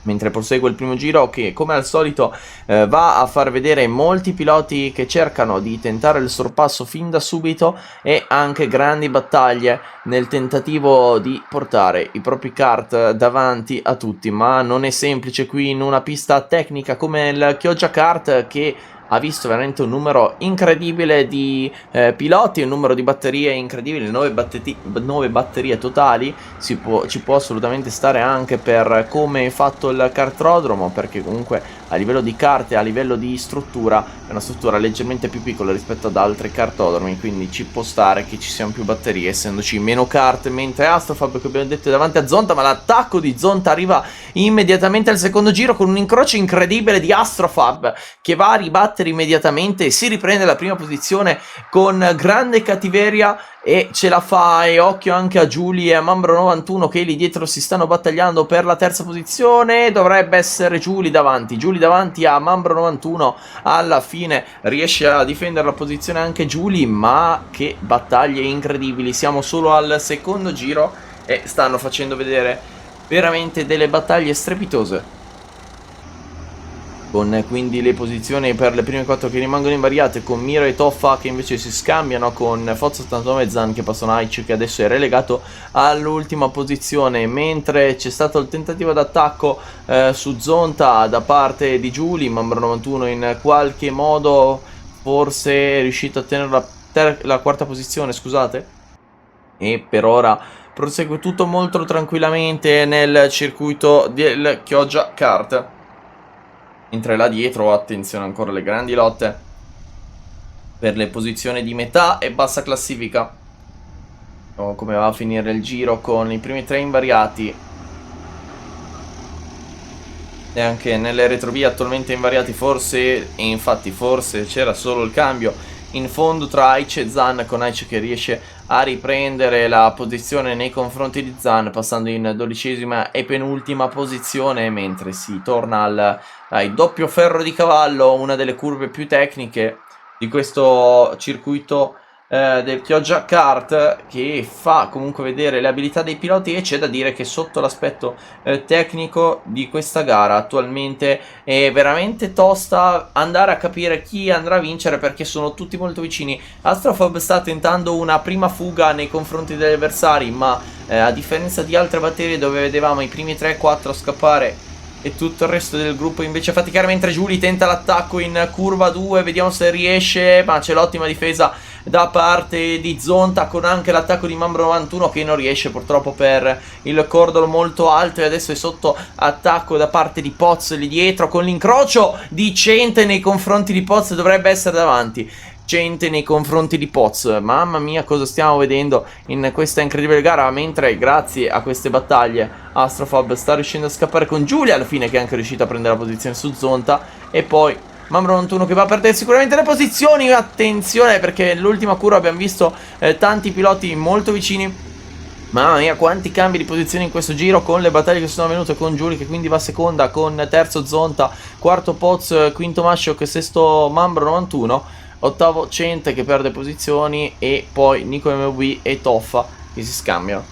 mentre prosegue il primo giro che come al solito va a far vedere molti piloti che cercano di tentare il sorpasso fin da subito e anche grandi battaglie nel tentativo di portare i propri kart davanti a tutti, ma non è semplice qui in una pista tecnica come il Chioggia Kart, che ha visto veramente un numero incredibile di piloti, un numero di batterie incredibile, 9 batterie totali. Ci può assolutamente stare anche per come è fatto il kartrodromo, perché comunque a livello di carte, a livello di struttura, è una struttura leggermente più piccola rispetto ad altri kartodromi, quindi ci può stare che ci siano più batterie, essendoci meno kart, mentre Astrofab, che abbiamo detto, è davanti a Zonta, ma l'attacco di Zonta arriva immediatamente al secondo giro con un incrocio incredibile di Astrofab che va a ribattere immediatamente e si riprende la prima posizione con grande cattiveria e ce la fa. E occhio anche a Giuli e a Mambro 91 che lì dietro si stanno battagliando per la terza posizione. Dovrebbe essere Giuli davanti a Mambro 91. Alla fine riesce a difendere la posizione anche Giuli, ma che battaglie incredibili. Siamo solo al secondo giro e stanno facendo vedere veramente delle battaglie strepitose, con quindi le posizioni per le prime 4 che rimangono invariate, con Miro e Toffa che invece si scambiano, con Foz 89 e Zan che passano a Aich, che adesso è relegato all'ultima posizione, mentre c'è stato il tentativo d'attacco su Zonta da parte di Giuli. Mambro 91 in qualche modo forse è riuscito a tenere la quarta posizione, scusate, e per ora prosegue tutto molto tranquillamente nel circuito del Chioggia Kart. Mentre là dietro, attenzione, ancora le grandi lotte per le posizioni di metà e bassa classifica. Come va a finire il giro con i primi 3 invariati e anche nelle retrovie attualmente invariati, forse, e infatti forse c'era solo il cambio in fondo tra Aice e Zan, con Aice che riesce a riprendere la posizione nei confronti di Zan, passando in 12ª e penultima posizione, mentre si torna al doppio ferro di cavallo, una delle curve più tecniche di questo circuito del Chioggia Kart, che fa comunque vedere le abilità dei piloti, e c'è da dire che sotto l'aspetto tecnico di questa gara attualmente è veramente tosta andare a capire chi andrà a vincere, perché sono tutti molto vicini. Astrophobe sta tentando una prima fuga nei confronti degli avversari, ma a differenza di altre batterie dove vedevamo i primi 3-4 scappare e tutto il resto del gruppo invece faticare, mentre Giuli tenta l'attacco in curva 2, vediamo se riesce, ma c'è l'ottima difesa da parte di Zonta, con anche l'attacco di Mambro 91 che non riesce purtroppo per il cordolo molto alto, e adesso è sotto attacco da parte di Poz lì dietro, con l'incrocio di Cente nei confronti di Poz, dovrebbe essere davanti. Cente nei confronti di Poz, mamma mia cosa stiamo vedendo in questa incredibile gara, mentre grazie a queste battaglie Astrophobe sta riuscendo a scappare con Giulia alla fine, che è anche riuscita a prendere la posizione su Zonta, e poi Mambro 91 che va a perdere sicuramente le posizioni. Attenzione, perché nell'ultima curva abbiamo visto tanti piloti molto vicini. Mamma mia quanti cambi di posizione in questo giro, con le battaglie che sono avvenute, con Giuli che quindi va seconda, con terzo Zonta, quarto Poz, quinto Masciok, sesto Mambro 91, ottavo Cente che perde posizioni, e poi Nico MV e Toffa che si scambiano.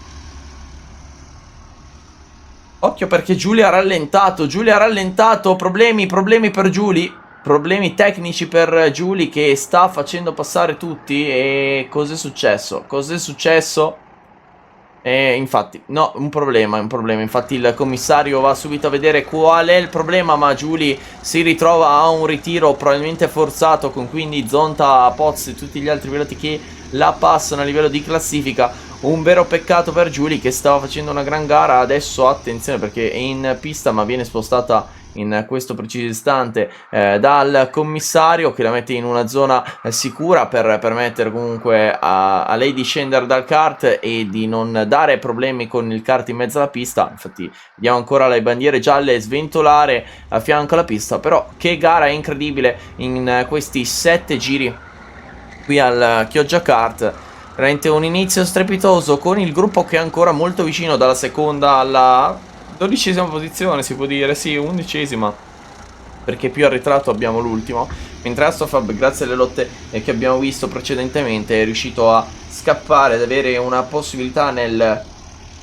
Occhio perché Giulia ha rallentato, problemi per Giuli, problemi tecnici per Giuli che sta facendo passare tutti. E cos'è successo? Infatti, no, un problema. Infatti il commissario va subito a vedere qual è il problema, ma Giuli si ritrova a un ritiro probabilmente forzato, con quindi Zonta, Poz e tutti gli altri piloti che la passano a livello di classifica. Un vero peccato per Giuli, che stava facendo una gran gara. Adesso attenzione perché è in pista, ma viene spostata in questo preciso istante dal commissario, che la mette in una zona sicura per permettere comunque a lei di scendere dal kart e di non dare problemi con il kart in mezzo alla pista. Infatti vediamo ancora le bandiere gialle sventolare a fianco alla pista. Però che gara incredibile in questi 7 giri qui al Chioggia Kart. Veramente un inizio strepitoso, con il gruppo che è ancora molto vicino dalla seconda alla 12ª posizione, si può dire, sì, 11ª, perché più arretrato abbiamo l'ultimo, mentre Astrophobe, grazie alle lotte che abbiamo visto precedentemente, è riuscito a scappare, ad avere una possibilità nel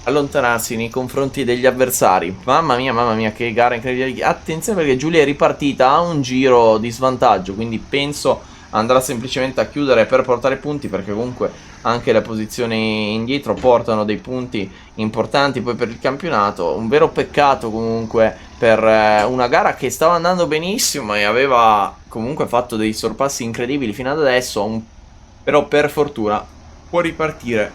allontanarsi nei confronti degli avversari. Mamma mia, che gara incredibile. Attenzione perché Giulia è ripartita a un giro di svantaggio, quindi penso andrà semplicemente a chiudere per portare punti, perché comunque anche le posizioni indietro portano dei punti importanti poi per il campionato. Un vero peccato comunque per una gara che stava andando benissimo e aveva comunque fatto dei sorpassi incredibili fino ad adesso, però per fortuna può ripartire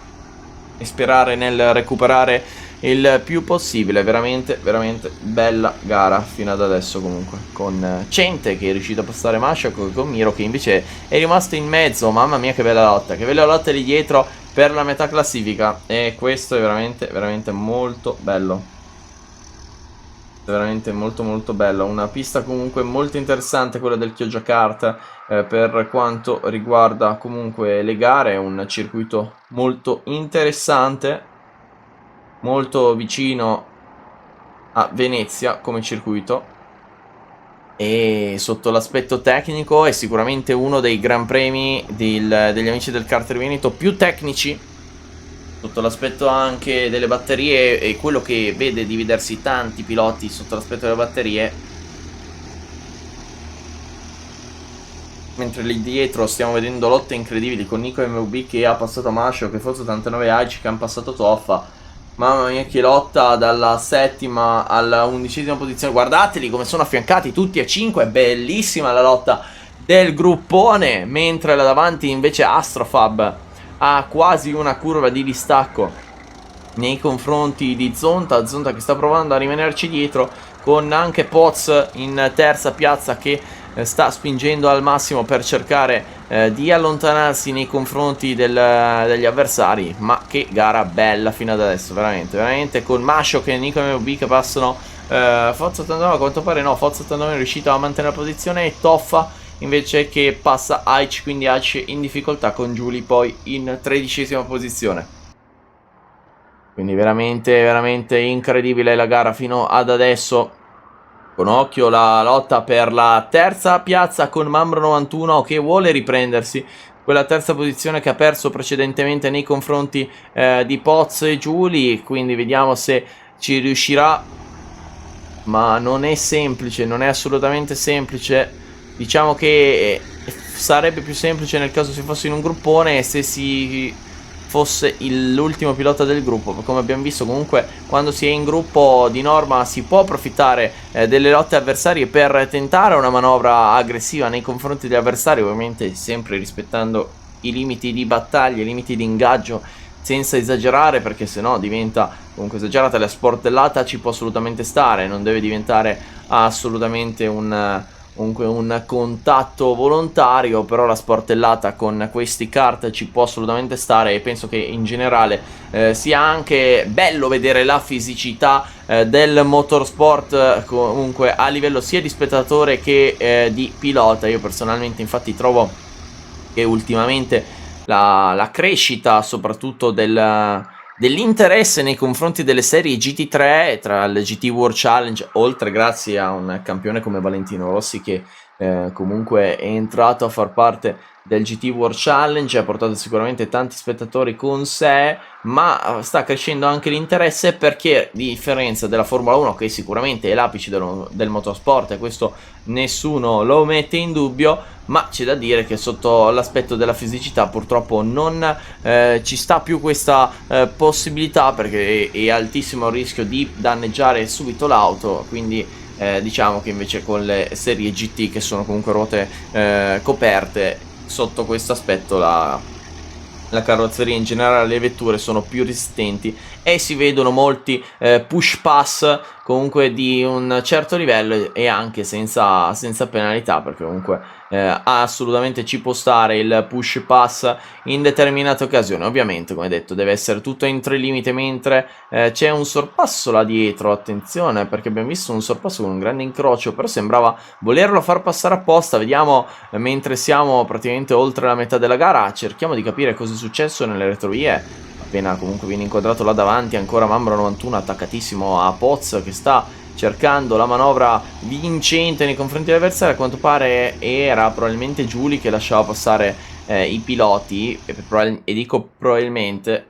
e sperare nel recuperare il più possibile. Veramente bella gara fino ad adesso, comunque, con Cente che è riuscito a passare Masciok, con Miro che invece è rimasto in mezzo. Mamma mia che bella lotta lì dietro per la metà classifica, e questo è veramente molto bello, veramente molto bello. Una pista comunque molto interessante quella del Chioggia Kart per quanto riguarda comunque le gare. Un circuito molto interessante, molto vicino a Venezia come circuito, e sotto l'aspetto tecnico è sicuramente uno dei gran premi degli amici del Kart Veneto più tecnici, sotto l'aspetto anche delle batterie, e quello che vede dividersi tanti piloti sotto l'aspetto delle batterie. Mentre lì dietro stiamo vedendo lotte incredibili con Nico MUB che ha passato Mascio, che forse 89 Aici che hanno passato Toffa. Mamma mia che lotta dalla 7ª alla 11ª posizione. Guardateli come sono affiancati tutti a 5. È bellissima la lotta del gruppone. Mentre là davanti invece Astrophobe ha quasi una curva di distacco nei confronti di Zonta che sta provando a rimanerci dietro, con anche Poz in terza piazza che sta spingendo al massimo per cercare di allontanarsi nei confronti degli avversari. Ma che gara bella fino ad adesso, veramente, con Masciok e Nico MB che passano Forza 89 a quanto pare no, Forza 89 è riuscito a mantenere la posizione e Toffa invece che passa Aic, quindi Aic in difficoltà con Giuli poi in 13ª posizione. Quindi veramente incredibile la gara fino ad adesso. Con occhio la lotta per la terza piazza con Mambro 91 che vuole riprendersi quella terza posizione che ha perso precedentemente nei confronti di Poz e Giuli, quindi vediamo se ci riuscirà, ma non è semplice, non è assolutamente semplice. Diciamo che sarebbe più semplice nel caso si fosse in un gruppone e se si fosse l'ultimo pilota del gruppo. Come abbiamo visto comunque quando si è in gruppo di norma si può approfittare delle lotte avversarie per tentare una manovra aggressiva nei confronti degli avversari, ovviamente sempre rispettando i limiti di battaglia, i limiti di ingaggio, senza esagerare, perché sennò diventa comunque esagerata. La sportellata ci può assolutamente stare, non deve diventare assolutamente un contatto volontario, però la sportellata con questi kart ci può assolutamente stare e penso che in generale sia anche bello vedere la fisicità del motorsport comunque a livello sia di spettatore che di pilota. Io personalmente infatti trovo che ultimamente la crescita soprattutto dell'interesse nei confronti delle serie GT3 tra il GT World Challenge, oltre grazie a un campione come Valentino Rossi che comunque è entrato a far parte del GT World Challenge, ha portato sicuramente tanti spettatori con sé, ma sta crescendo anche l'interesse perché, a differenza della Formula 1 che sicuramente è l'apice del motorsport e questo nessuno lo mette in dubbio, ma c'è da dire che sotto l'aspetto della fisicità purtroppo non ci sta più questa possibilità, perché è altissimo il rischio di danneggiare subito l'auto, quindi diciamo che invece con le serie GT che sono comunque ruote coperte, sotto questo aspetto la carrozzeria in generale, le vetture sono più resistenti e si vedono molti push pass comunque di un certo livello e anche senza penalità, perché comunque assolutamente ci può stare il push pass in determinate occasioni. Ovviamente, come detto, deve essere tutto entro il limite, mentre c'è un sorpasso là dietro, attenzione, perché abbiamo visto un sorpasso con un grande incrocio, però sembrava volerlo far passare apposta. Vediamo mentre siamo praticamente oltre la metà della gara, cerchiamo di capire cosa è successo nelle retrovie. Appena comunque viene inquadrato là davanti ancora Mambro 91 attaccatissimo a Poz che sta cercando la manovra vincente nei confronti dell'avversario. A quanto pare era probabilmente Giuli che lasciava passare i piloti e dico probabilmente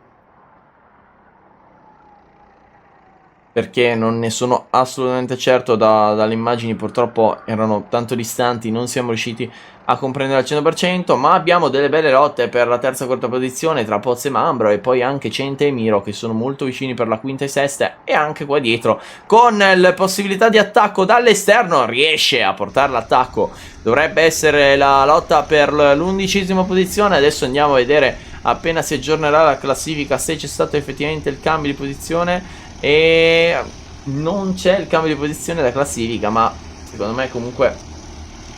perché non ne sono assolutamente certo dalle immagini, purtroppo erano tanto distanti, non siamo riusciti a comprendere al 100%, ma abbiamo delle belle lotte per la terza e quarta posizione tra Poz e Mambro, e poi anche Cente e Miro che sono molto vicini per la quinta e sesta, e anche qua dietro con la possibilità di attacco dall'esterno riesce a portare l'attacco. Dovrebbe essere la lotta per l'11ª posizione. Adesso andiamo a vedere appena si aggiornerà la classifica se c'è stato effettivamente il cambio di posizione, e non c'è il cambio di posizione della classifica, ma secondo me comunque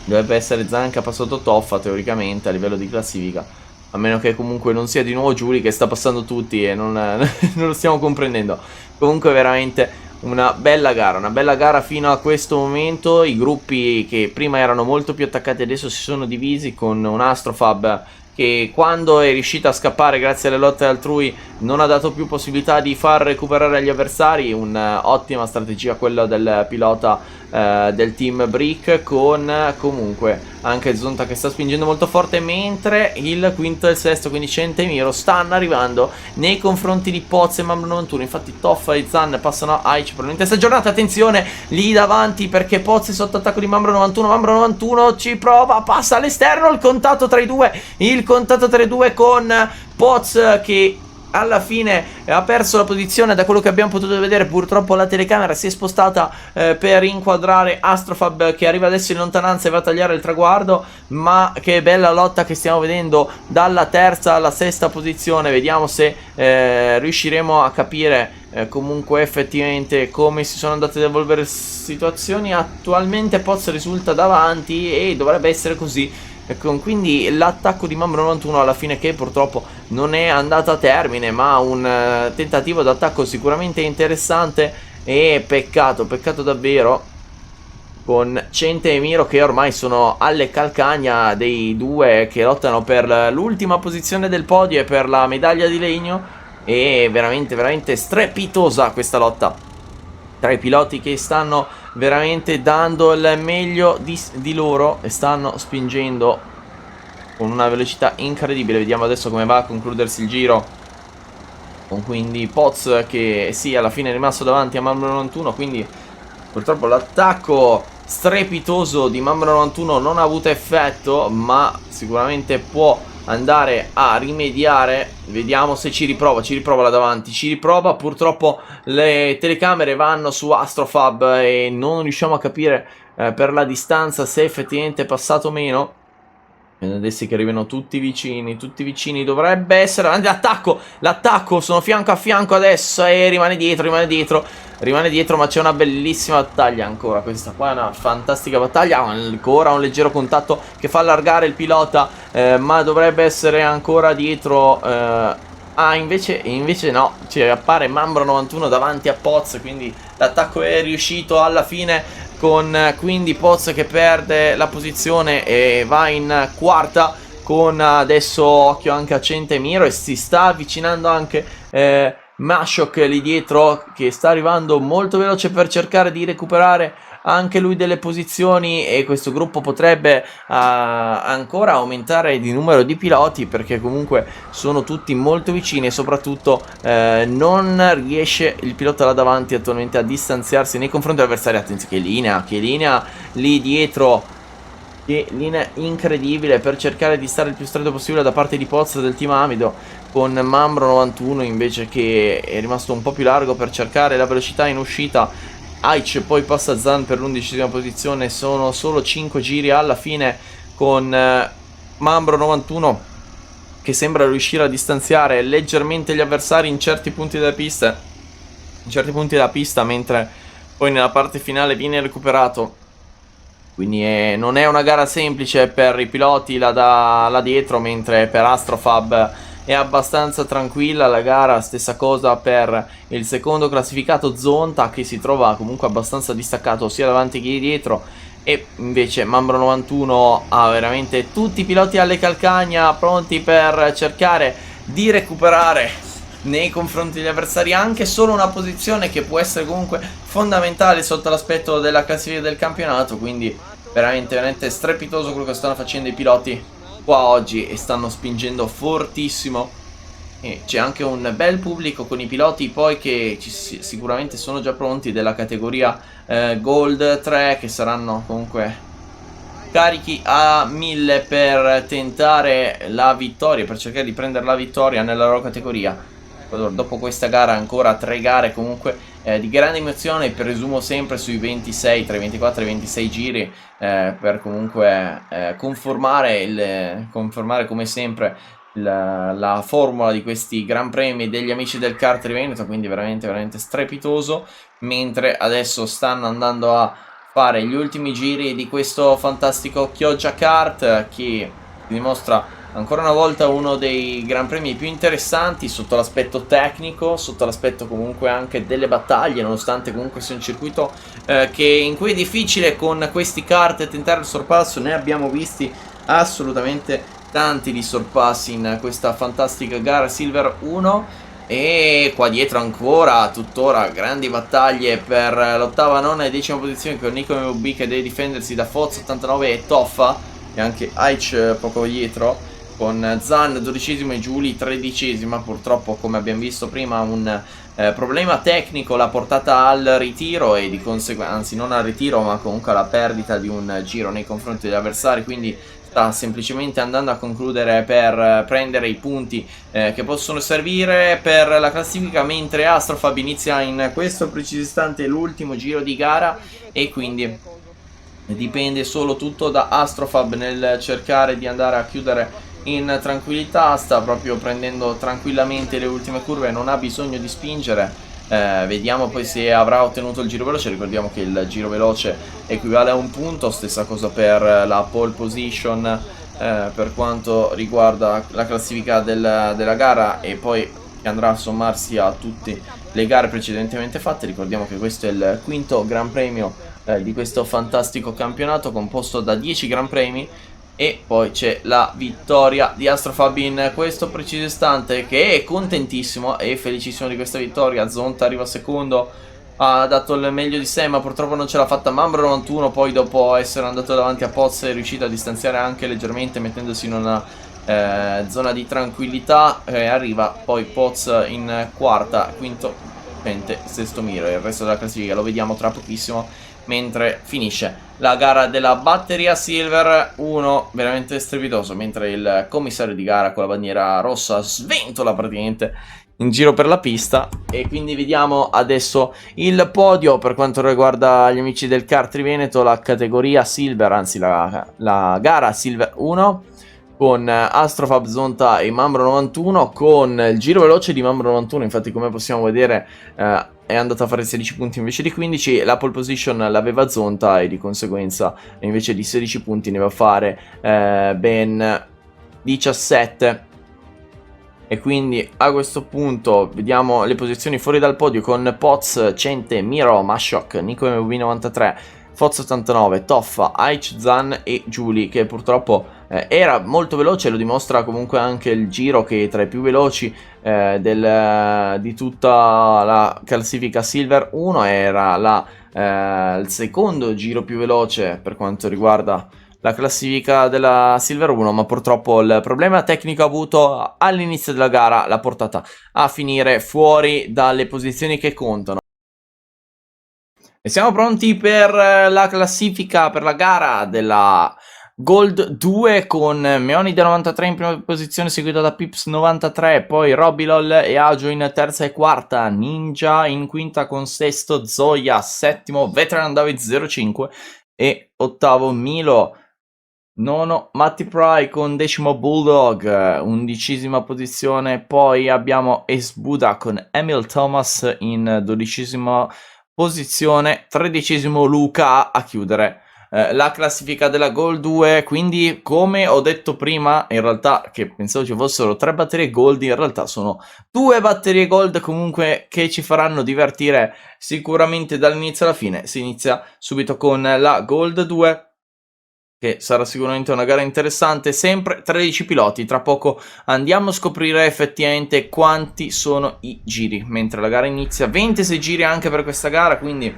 dovrebbe essere Zanca passato Toffa teoricamente a livello di classifica, a meno che comunque non sia di nuovo Giuli che sta passando tutti e non lo stiamo comprendendo. Comunque veramente una bella gara fino a questo momento. I gruppi che prima erano molto più attaccati adesso si sono divisi, con un Astrofab che quando è riuscita a scappare grazie alle lotte altrui non ha dato più possibilità di far recuperare gli avversari. Un'ottima strategia quella del pilota del team Brick, con comunque anche Zonta che sta spingendo molto forte, mentre il quinto e il sesto, quindi Cente e Miro, stanno arrivando nei confronti di Poz e Mambro 91. Infatti Toffa e Zan passano a Aic probabilmente questa giornata. Attenzione lì davanti perché Poz è sotto attacco di Mambro 91. Mambro 91 ci prova, passa all'esterno, il contatto tra i due con Poz che alla fine ha perso la posizione. Da quello che abbiamo potuto vedere, purtroppo la telecamera si è spostata per inquadrare Astrofab che arriva adesso in lontananza e va a tagliare il traguardo. Ma che bella lotta che stiamo vedendo dalla terza alla sesta posizione. Vediamo se riusciremo a capire comunque effettivamente come si sono andate ad evolvere situazioni. Attualmente Poz risulta davanti e dovrebbe essere così. Quindi l'attacco di Mambro 91 alla fine, che purtroppo non è andato a termine, ma un tentativo d'attacco sicuramente interessante, e peccato davvero, con Cente e Miro che ormai sono alle calcagna dei due che lottano per l'ultima posizione del podio e per la medaglia di legno. E veramente strepitosa questa lotta tra i piloti che stanno veramente dando il meglio di loro e stanno spingendo con una velocità incredibile. Vediamo adesso come va a concludersi il giro, con quindi Poz che sì, alla fine è rimasto davanti a Mambro 91, quindi purtroppo l'attacco strepitoso di Mambro 91 non ha avuto effetto, ma sicuramente può andare a rimediare. Vediamo se ci riprova là davanti, ci riprova. Purtroppo le telecamere vanno su Astrofab e non riusciamo a capire per la distanza se effettivamente è passato o meno. Adesso che arrivano tutti vicini, dovrebbe essere avanti l'attacco, sono fianco a fianco adesso e rimane dietro, ma c'è una bellissima battaglia ancora. Questa qua è una fantastica battaglia, ancora un leggero contatto che fa allargare il pilota, ma dovrebbe essere ancora dietro. Invece no, cioè appare Mambro 91 davanti a Poz, quindi l'attacco è riuscito alla fine, con quindi Poz che perde la posizione e va in quarta, con adesso occhio anche a Centemiro e si sta avvicinando anche Mashok lì dietro, che sta arrivando molto veloce per cercare di recuperare anche lui delle posizioni, e questo gruppo potrebbe ancora aumentare di numero di piloti, perché comunque sono tutti molto vicini e soprattutto non riesce il pilota là davanti attualmente a distanziarsi nei confronti dell'avversario. Attenzione, che linea lì dietro, che linea incredibile per cercare di stare il più stretto possibile da parte di Poz del team Amido, con Mambro 91 invece che è rimasto un po' più largo per cercare la velocità in uscita. Aic poi passa Zan per l'11ª posizione, sono solo 5 giri alla fine, con Mambro 91 che sembra riuscire a distanziare leggermente gli avversari in certi punti della pista, mentre poi nella parte finale viene recuperato. Quindi non è una gara semplice per i piloti là dietro, mentre per Astrofab è abbastanza tranquilla la gara. Stessa cosa per il secondo classificato Zonta, che si trova comunque abbastanza distaccato sia davanti che dietro, e invece Mambro 91 ha veramente tutti i piloti alle calcagna pronti per cercare di recuperare nei confronti degli avversari anche solo una posizione, che può essere comunque fondamentale sotto l'aspetto della classifica del campionato. Quindi veramente strepitoso quello che stanno facendo i piloti qua oggi, e stanno spingendo fortissimo, e c'è anche un bel pubblico con i piloti poi che sicuramente sono già pronti, della categoria Gold 3, che saranno comunque carichi a 1000 per tentare la vittoria, per cercare di prendere la vittoria nella loro categoria. Dopo questa gara ancora 3 gare comunque di grande emozione, presumo sempre sui 26, tra i 24 e i 26 giri, per comunque confermare come sempre la formula di questi Gran Premi degli amici del kart di Veneto. Quindi veramente strepitoso, mentre adesso stanno andando a fare gli ultimi giri di questo fantastico Chioggia Kart, che dimostra ancora una volta uno dei Gran Premi più interessanti sotto l'aspetto tecnico, sotto l'aspetto comunque anche delle battaglie, nonostante comunque sia un circuito in cui è difficile con questi kart tentare il sorpasso. Ne abbiamo visti assolutamente tanti di sorpassi in questa fantastica gara Silver 1. E qua dietro ancora tuttora grandi battaglie per l'8ª, 9ª e 10ª posizione, con Nico MB che deve difendersi da Foz 89 e Toffa, e anche Aic poco dietro, con Zan 12º e Giuli 13ª. Purtroppo, come abbiamo visto prima, un problema tecnico l'ha portata al ritiro, e di conseguenza, anzi non al ritiro ma comunque alla perdita di un giro nei confronti degli avversari. Quindi sta semplicemente andando a concludere per prendere i punti che possono servire per la classifica, mentre Astrofab inizia in questo preciso istante l'ultimo giro di gara, e quindi dipende solo tutto da Astrofab nel cercare di andare a chiudere in tranquillità. Sta proprio prendendo tranquillamente le ultime curve, non ha bisogno di spingere. Vediamo poi se avrà ottenuto il giro veloce. Ricordiamo che il giro veloce equivale a un punto, stessa cosa per la pole position per quanto riguarda la classifica della gara, e poi andrà a sommarsi a tutti le gare precedentemente fatte. Ricordiamo che questo è il quinto Gran Premio di questo fantastico campionato, composto da 10 Gran Premi. E poi c'è la vittoria di Astrofab in questo preciso istante, che è contentissimo e felicissimo di questa vittoria. Zonta arriva secondo, ha dato il meglio di sé, ma purtroppo non ce l'ha fatta Mambro 91. Poi dopo essere andato davanti a Poz è riuscito a distanziare anche leggermente, mettendosi in una zona di tranquillità. Arriva poi Poz in quarta, quinto Pente, sesto Miro. E il resto della classifica lo vediamo tra pochissimo, mentre finisce la gara della batteria Silver 1, veramente strepitoso, mentre il commissario di gara con la bandiera rossa sventola praticamente in giro per la pista. E quindi vediamo adesso il podio per quanto riguarda gli amici del kart Veneto, la categoria Silver, anzi la gara Silver 1, con Astrofab, Zonta e Mambro 91, con il giro veloce di Mambro 91, infatti come possiamo vedere è andato a fare 16 punti invece di 15, la pole position l'aveva Zonta e di conseguenza invece di 16 punti ne va a fare ben 17. E quindi a questo punto vediamo le posizioni fuori dal podio, con Poz, Cente, Miro, Mashok, Nico MV93, Foz 89, Toffa, Aich, Zan e Giuli, che purtroppo era molto veloce. Lo dimostra comunque anche il giro, che è tra i più veloci di tutta la classifica Silver 1. Era il secondo giro più veloce per quanto riguarda la classifica della Silver 1, ma purtroppo il problema tecnico avuto all'inizio della gara l'ha portata a finire fuori dalle posizioni che contano. E siamo pronti per la classifica, per la gara della Gold 2, con Meonide 93 in prima posizione, seguito da Pips 93, poi Robilol e Agio in terza e quarta, Ninja in quinta con sesto, Zoya settimo, Veteran David 05 e ottavo Milo, nono Matti Pry con decimo Bulldog, undicesima posizione. Poi abbiamo Ace Buddha con Emil Thomas in dodicesima posizione, tredicesimo Luca a chiudere la classifica della Gold 2. Quindi, come ho detto prima, in realtà, che pensavo ci fossero 3 batterie Gold, in realtà sono 2 batterie Gold comunque, che ci faranno divertire sicuramente dall'inizio alla fine. Si inizia subito con la Gold 2, che sarà sicuramente una gara interessante. Sempre 13 piloti, tra poco andiamo a scoprire effettivamente quanti sono i giri, mentre la gara inizia. 26 giri anche per questa gara, quindi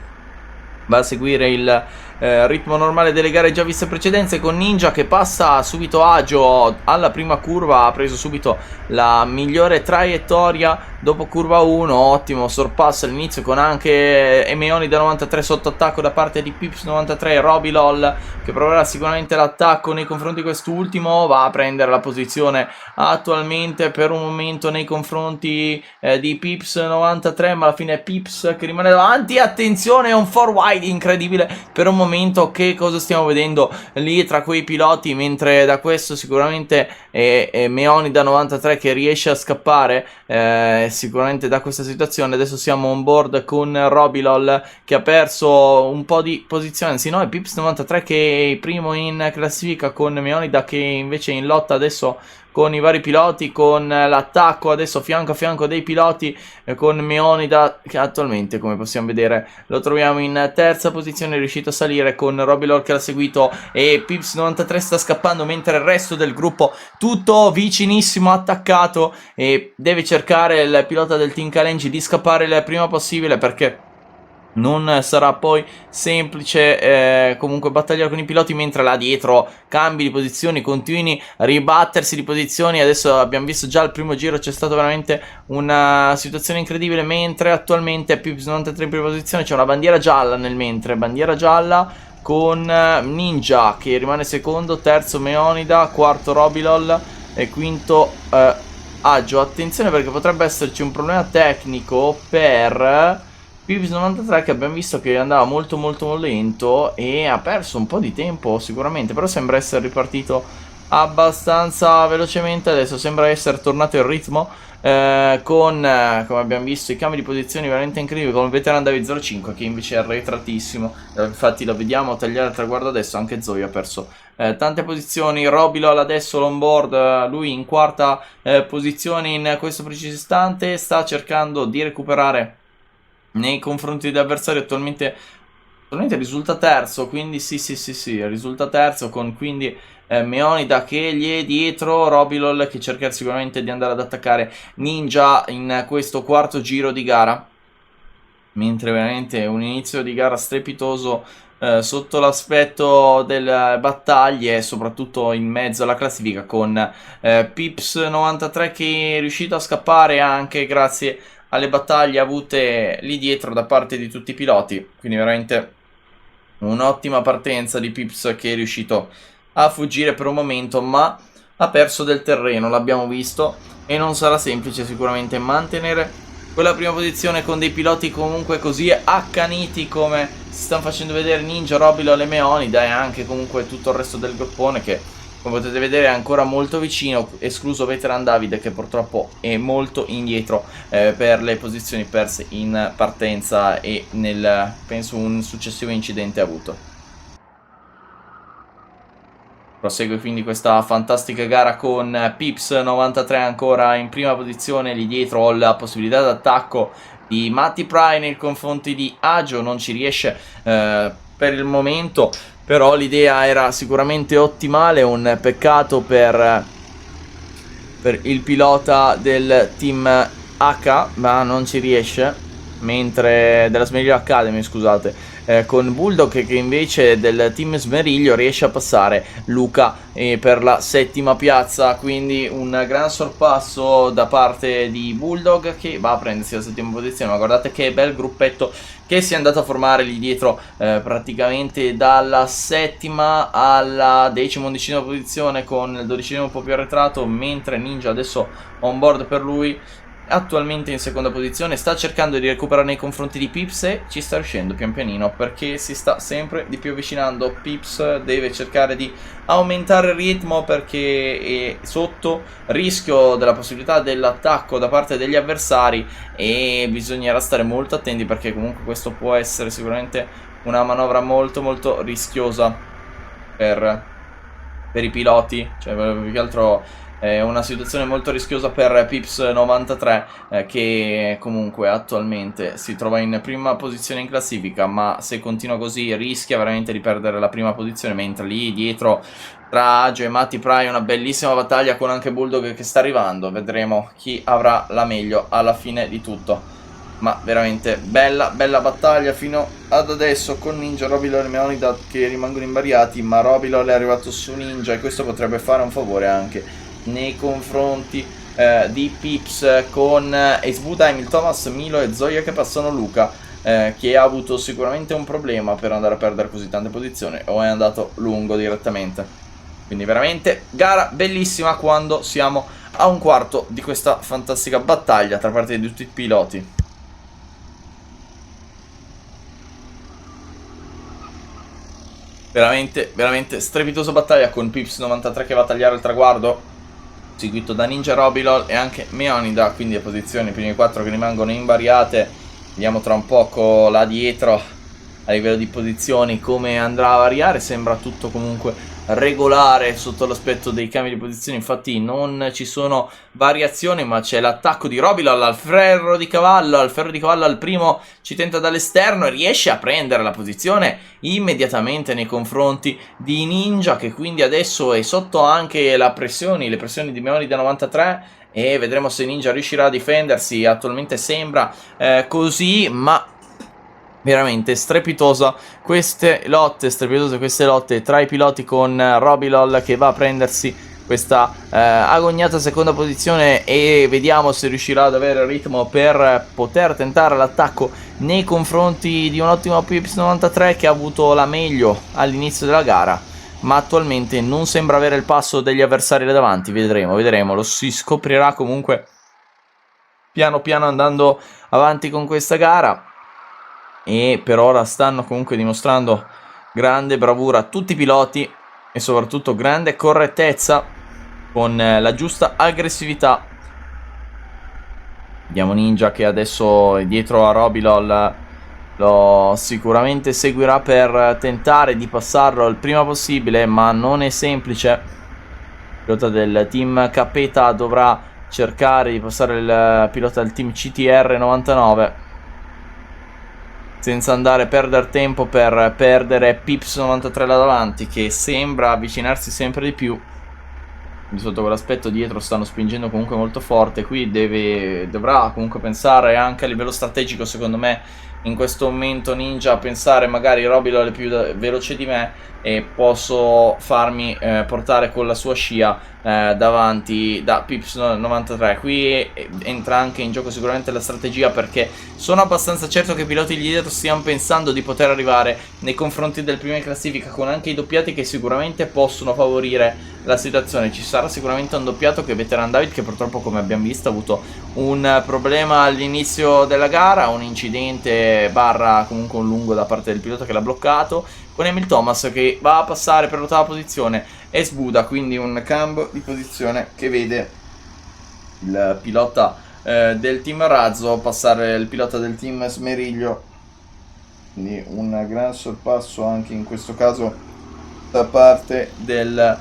va a seguire il ritmo normale delle gare già viste precedenze, con Ninja che passa subito agio alla prima curva, ha preso subito la migliore traiettoria dopo curva 1, ottimo sorpasso all'inizio, con anche Emeoni da 93 sotto attacco da parte di Pips 93, Robilol che proverà sicuramente l'attacco nei confronti di quest'ultimo, va a prendere la posizione attualmente per un momento nei confronti di Pips 93, ma alla fine è Pips che rimane davanti. Attenzione, un 4 wide incredibile per un momento. Che cosa stiamo vedendo lì tra quei piloti, mentre da questo sicuramente è Meoni da 93 che riesce a scappare sicuramente da questa situazione. Adesso siamo on board con Robilol che ha perso un po' di posizione, anzi no, è Pips 93 che è primo in classifica, con Meonida che invece è in lotta adesso con i vari piloti, con l'attacco adesso fianco a fianco dei piloti, con Meonida che attualmente, come possiamo vedere, lo troviamo in terza posizione, è riuscito a salire con Robilol che l'ha seguito, e Pips 93 sta scappando, mentre il resto del gruppo tutto vicinissimo attaccato, e deve cercare il pilota del Team Kalenji di scappare il prima possibile, perché non sarà poi semplice comunque battagliare con i piloti, mentre là dietro cambi di posizioni, continui a ribattersi di posizioni. Adesso abbiamo visto già il primo giro, c'è stata veramente una situazione incredibile, mentre attualmente Pips 93 in prima posizione, c'è una bandiera gialla nel mentre, bandiera gialla con Ninja che rimane secondo, terzo Meonida, quarto Robilol e quinto Agio. Attenzione perché potrebbe esserci un problema tecnico per Pips 93, che abbiamo visto che andava molto lento e ha perso un po' di tempo sicuramente, però sembra essere ripartito abbastanza velocemente. Adesso sembra essere tornato il ritmo con, come abbiamo visto, i cambi di posizioni veramente incredibili, con il Veteran David 05 che invece è arretratissimo. Infatti lo vediamo tagliare il traguardo adesso. Anche Zoe ha perso tante posizioni. Robilol adesso l'onboard, lui in quarta posizione in questo preciso istante, sta cercando di recuperare nei confronti degli avversari. Attualmente risulta terzo, quindi sì, risulta terzo con quindi Meonida che gli è dietro, Robilol che cerca sicuramente di andare ad attaccare Ninja in questo quarto giro di gara, mentre veramente un inizio di gara strepitoso sotto l'aspetto delle battaglie e soprattutto in mezzo alla classifica, con Pips93 che è riuscito a scappare anche grazie alle battaglie avute lì dietro da parte di tutti i piloti. Quindi veramente un'ottima partenza di Pips che è riuscito a fuggire per un momento, ma ha perso del terreno, l'abbiamo visto, e non sarà semplice sicuramente mantenere quella prima posizione con dei piloti comunque così accaniti come si stanno facendo vedere Ninja, Robilol e Meonida, e anche comunque tutto il resto del gruppone che, come potete vedere, è ancora molto vicino, escluso Veteran Davide che purtroppo è molto indietro per le posizioni perse in partenza e nel, penso, un successivo incidente avuto. Prosegue quindi questa fantastica gara con Pips93 ancora in prima posizione. Lì dietro ho la possibilità d'attacco di Matty Pry nei confronti di Agio. Non ci riesce per il momento, però l'idea era sicuramente ottimale. Un peccato per il pilota del team H, ma non ci riesce. Mentre della Smeriglio Academy, scusate, con Bulldog che invece del team Smeriglio riesce a passare Luca per la settima piazza. Quindi un gran sorpasso da parte di Bulldog che va a prendersi la settima posizione. Ma guardate che bel gruppetto che si è andato a formare lì dietro, praticamente dalla settima alla decima, undicesima posizione, con il dodicesimo un po' più arretrato, mentre Ninja adesso on board per lui, attualmente in seconda posizione. Sta cercando di recuperare nei confronti di Pips e ci sta riuscendo pian pianino, perché si sta sempre di più avvicinando. Pips deve cercare di aumentare il ritmo perché è sotto rischio della possibilità dell'attacco da parte degli avversari, e bisognerà stare molto attenti perché comunque questo può essere sicuramente una manovra molto molto rischiosa per i piloti, cioè più che altro è una situazione molto rischiosa per Pips93 che comunque attualmente si trova in prima posizione in classifica, ma se continua così rischia veramente di perdere la prima posizione, mentre lì dietro tra Agio e Matty Pry una bellissima battaglia con anche Bulldog che sta arrivando. Vedremo chi avrà la meglio alla fine di tutto. Ma veramente bella battaglia fino ad adesso, con Ninja, Robilol e Meonida che rimangono invariati, ma Robilol è arrivato su Ninja e questo potrebbe fare un favore anche nei confronti di Pips, con Ace Time, Thomas, Milo e Zoya che passano Luca, che ha avuto sicuramente un problema per andare a perdere così tante posizioni, o è andato lungo direttamente. Quindi veramente gara bellissima quando siamo a un quarto di questa fantastica battaglia tra parte di tutti i piloti. Veramente strepitosa battaglia con Pips93 che va a tagliare il traguardo, seguito da Ninja, Robilol e anche Meonida, quindi le posizioni primi 4 che rimangono invariate. Vediamo tra un poco là dietro a livello di posizioni come andrà a variare. Sembra tutto comunque regolare sotto l'aspetto dei cambi di posizione, infatti non ci sono variazioni, ma c'è l'attacco di Robilol al ferro di cavallo, al primo ci tenta dall'esterno e riesce a prendere la posizione immediatamente nei confronti di Ninja, che quindi adesso è sotto anche le pressioni di Meonida 93, e vedremo se Ninja riuscirà a difendersi. Attualmente sembra così, ma veramente strepitose queste lotte tra i piloti, con Robilol che va a prendersi questa agognata seconda posizione, e vediamo se riuscirà ad avere il ritmo per poter tentare l'attacco nei confronti di un ottimo Pips93 che ha avuto la meglio all'inizio della gara, ma attualmente non sembra avere il passo degli avversari là davanti. Vedremo, lo si scoprirà comunque piano piano andando avanti con questa gara. E per ora stanno comunque dimostrando grande bravura tutti i piloti e soprattutto grande correttezza con la giusta aggressività. Vediamo Ninja che adesso è dietro a Robilol, lo sicuramente seguirà per tentare di passarlo il prima possibile, ma non è semplice. Il pilota del team Capeta dovrà cercare di passare il pilota del team CTR 99. senza andare a perdere tempo per perdere Pips 93 là davanti, che sembra avvicinarsi sempre di più. Sotto quell'aspetto dietro stanno spingendo comunque molto forte. Qui dovrà comunque pensare anche a livello strategico, secondo me, in questo momento Ninja, a pensare magari Robilol è più veloce di me e posso farmi portare con la sua scia davanti da Pips 93. Qui entra anche in gioco sicuramente la strategia, perché sono abbastanza certo che i piloti lì dietro stiano pensando di poter arrivare nei confronti del primo in classifica con anche i doppiati che sicuramente possono favorire la situazione. Ci sarà sicuramente un doppiato che è Veteran David, che purtroppo, come abbiamo visto, ha avuto un problema all'inizio della gara, un incidente barra comunque un lungo da parte del pilota che l'ha bloccato, con Emil Thomas che va a passare per l'ottava posizione e Sbuda, quindi un cambio di posizione che vede il pilota del team Razzo passare il pilota del team Smeriglio, quindi un gran sorpasso anche in questo caso da parte del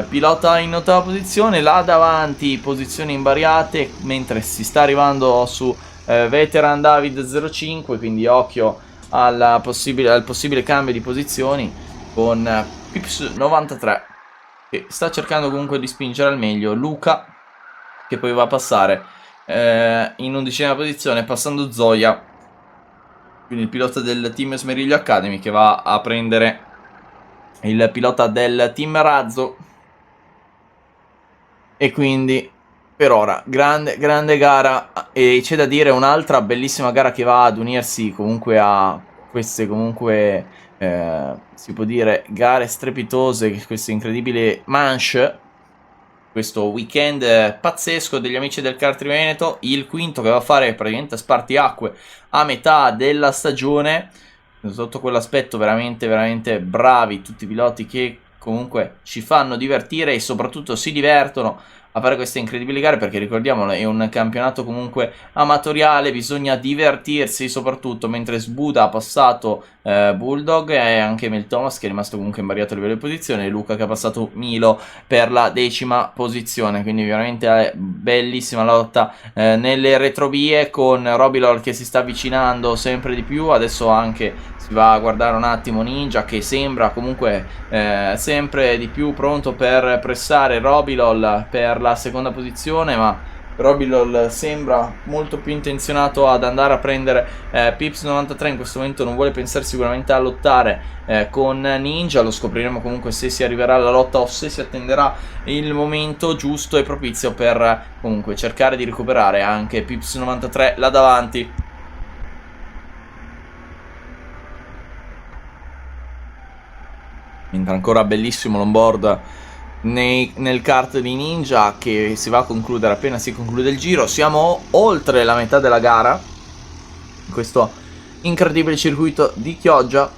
pilota in ottava posizione. Là davanti posizioni invariate, mentre si sta arrivando su Veteran David 05, quindi occhio al possibile cambio di posizioni con Pips 93 che sta cercando comunque di spingere al meglio. Luca che poi va a passare in 11ª posizione, passando Zoya, quindi il pilota del team Smeriglio Academy, che va a prendere il pilota del team Razzo. E quindi per ora grande gara, e c'è da dire un'altra bellissima gara che va ad unirsi comunque a queste comunque si può dire gare strepitose, queste incredibili manche, questo weekend pazzesco degli amici del kart Veneto, il quinto che va a fare praticamente spartiacque a metà della stagione. Sotto quell'aspetto veramente bravi tutti i piloti che comunque ci fanno divertire e soprattutto si divertono a fare queste incredibili gare, perché ricordiamolo, è un campionato comunque amatoriale, bisogna divertirsi soprattutto. Mentre Sbuda ha passato Bulldog, e anche Mel Thomas che è rimasto comunque invariato a livello di posizione, e Luca che ha passato Milo per la 10ª posizione. Quindi veramente bellissima lotta nelle retrovie, con Robilol che si sta avvicinando sempre di più. Adesso anche si va a guardare un attimo Ninja, che sembra comunque sempre di più pronto per pressare Robilol per la seconda posizione, ma Robilol sembra molto più intenzionato ad andare a prendere Pips 93. In questo momento non vuole pensare sicuramente a lottare con Ninja. Lo scopriremo comunque se si arriverà alla lotta o se si attenderà il momento giusto e propizio per comunque cercare di recuperare anche Pips 93 là davanti. Mentre ancora bellissimo l'onboard nel kart di Ninja, che si va a concludere appena si conclude il giro. Siamo oltre la metà della gara in questo incredibile circuito di Chioggia,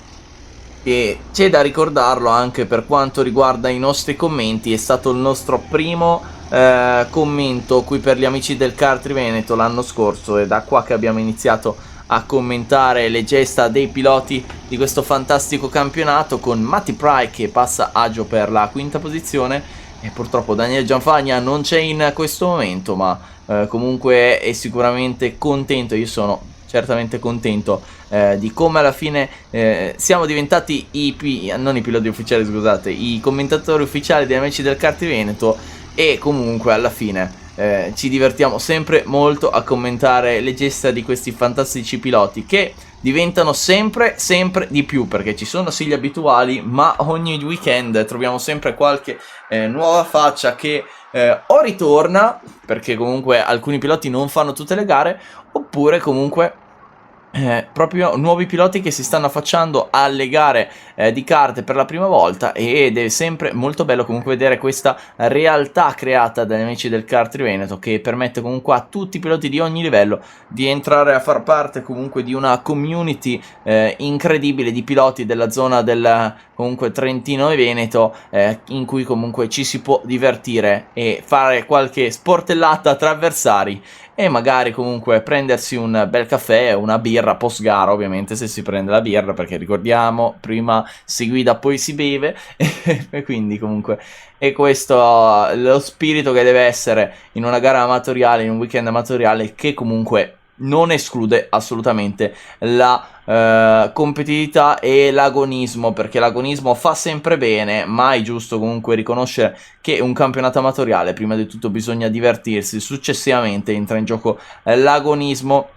e c'è da ricordarlo anche per quanto riguarda i nostri commenti. È stato il nostro primo commento qui per gli amici del kart Veneto l'anno scorso, e da qua che abbiamo iniziato a commentare le gesta dei piloti di questo fantastico campionato, con Matti Pry che passa agio per la 5ª posizione, e purtroppo Daniele Gianfagna non c'è in questo momento, ma comunque è sicuramente contento. Io sono certamente contento di come alla fine siamo diventati non i piloti ufficiali, scusate, i commentatori ufficiali degli amici del kart Veneto, e comunque alla fine ci divertiamo sempre molto a commentare le gesta di questi fantastici piloti, che diventano sempre di più, perché ci sono sì gli abituali, ma ogni weekend troviamo sempre qualche nuova faccia che o ritorna, perché comunque alcuni piloti non fanno tutte le gare, oppure comunque proprio nuovi piloti che si stanno affacciando alle gare di kart per la prima volta. Ed è sempre molto bello comunque vedere questa realtà creata dagli amici del kart Veneto, che permette comunque a tutti i piloti di ogni livello di entrare a far parte comunque di una community incredibile di piloti della zona del comunque Trentino e Veneto, in cui comunque ci si può divertire e fare qualche sportellata tra avversari, e magari comunque prendersi un bel caffè, una birra post gara, ovviamente se si prende la birra, perché ricordiamo, prima si guida poi si beve e quindi comunque è questo lo spirito che deve essere in una gara amatoriale, in un weekend amatoriale, che comunque non esclude assolutamente la competitività e l'agonismo, perché l'agonismo fa sempre bene, ma è giusto comunque riconoscere che un campionato amatoriale prima di tutto bisogna divertirsi, successivamente entra in gioco l'agonismo.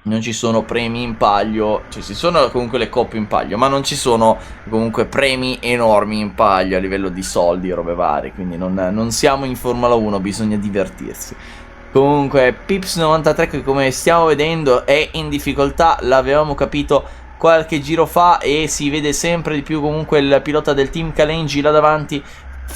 Non ci sono premi in palio, cioè ci sono comunque le coppe in palio, ma non ci sono comunque premi enormi in palio a livello di soldi e robe varie, quindi non siamo in Formula 1, bisogna divertirsi. Comunque Pips 93, che come stiamo vedendo è in difficoltà, l'avevamo capito qualche giro fa, e si vede sempre di più comunque il pilota del team Kalenji là davanti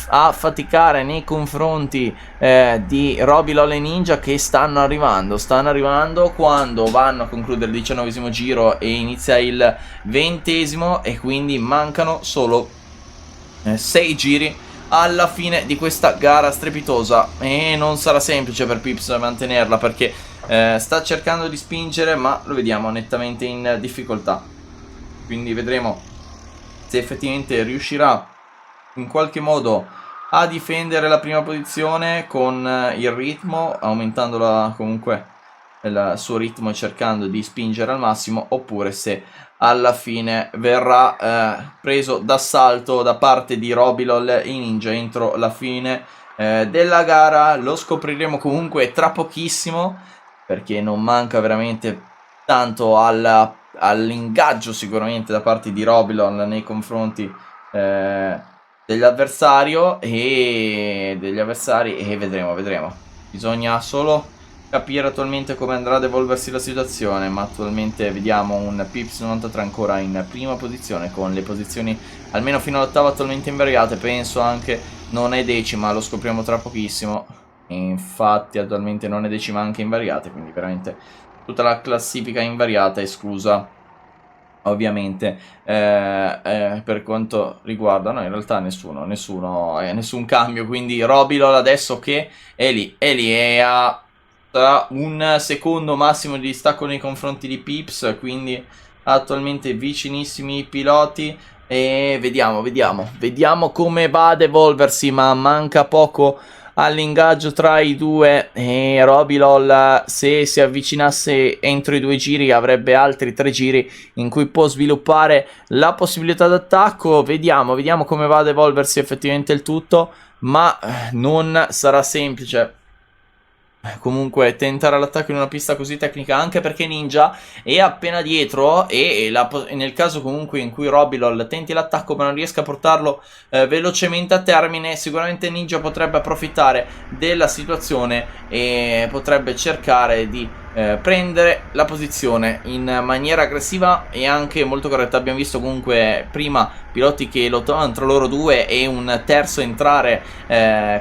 a faticare nei confronti di Robilol e Ninja, che stanno arrivando quando vanno a concludere il 19esimo giro e inizia il 20esimo, e quindi mancano solo 6 giri alla fine di questa gara strepitosa, e non sarà semplice per Pips mantenerla, perché sta cercando di spingere, ma lo vediamo nettamente in difficoltà, quindi vedremo se effettivamente riuscirà in qualche modo a difendere la prima posizione con il ritmo, aumentandola comunque il suo ritmo e cercando di spingere al massimo, oppure se alla fine verrà preso d'assalto da parte di Robilol e Ninja entro la fine della gara. Lo scopriremo comunque tra pochissimo, perché non manca veramente tanto all'ingaggio sicuramente da parte di Robilol nei confronti degli avversari, e vedremo. Bisogna solo capire attualmente come andrà ad evolversi la situazione, ma attualmente vediamo un Pips 93 ancora in prima posizione, con le posizioni almeno fino all'ottava attualmente invariate, penso anche non è decima, lo scopriamo tra pochissimo. Infatti attualmente non è decima anche invariate, quindi veramente tutta la classifica invariata esclusa ovviamente per quanto riguarda, no, in realtà nessun cambio, quindi Robilol adesso che è lì è a un secondo massimo di distacco nei confronti di Pips, quindi attualmente vicinissimi i piloti, e vediamo come va ad evolversi, ma manca poco all'ingaggio tra i due, e Robilol, se si avvicinasse entro i 2 giri, avrebbe altri 3 giri in cui può sviluppare la possibilità d'attacco. Vediamo come va ad evolversi effettivamente il tutto, ma non sarà semplice comunque tentare l'attacco in una pista così tecnica, anche perché Ninja è appena dietro, e nel caso comunque in cui Robilol tenti l'attacco ma non riesca a portarlo velocemente a termine, sicuramente Ninja potrebbe approfittare della situazione e potrebbe cercare di prendere la posizione in maniera aggressiva e anche molto corretta. Abbiamo visto comunque prima piloti che lottavano tra loro due, e un terzo entrare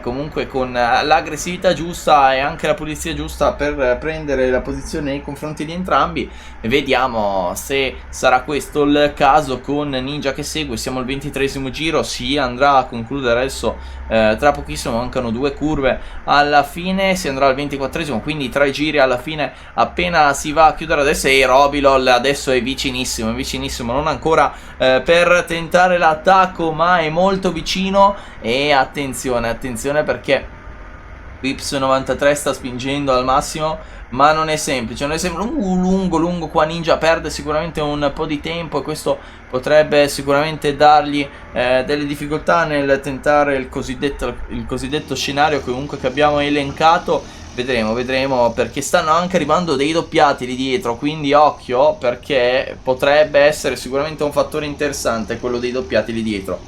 comunque con l'aggressività giusta e anche la pulizia giusta per prendere la posizione nei confronti di entrambi. Vediamo se sarà questo il caso con Ninja che segue. Siamo al 23esimo giro, si andrà a concludere adesso tra pochissimo, mancano 2 curve alla fine, si andrà al 24esimo, quindi 3 giri alla fine appena si va a chiudere adesso, e Robilol adesso è vicinissimo, non ancora per tentare l'attacco, ma è molto vicino. E attenzione perché Pips 93 sta spingendo al massimo, ma non è semplice, lungo qua. Ninja perde sicuramente un po' di tempo, e questo potrebbe sicuramente dargli delle difficoltà nel tentare il cosiddetto scenario comunque che abbiamo elencato. Vedremo, perché stanno anche arrivando dei doppiati lì dietro, quindi occhio, perché potrebbe essere sicuramente un fattore interessante quello dei doppiati lì dietro.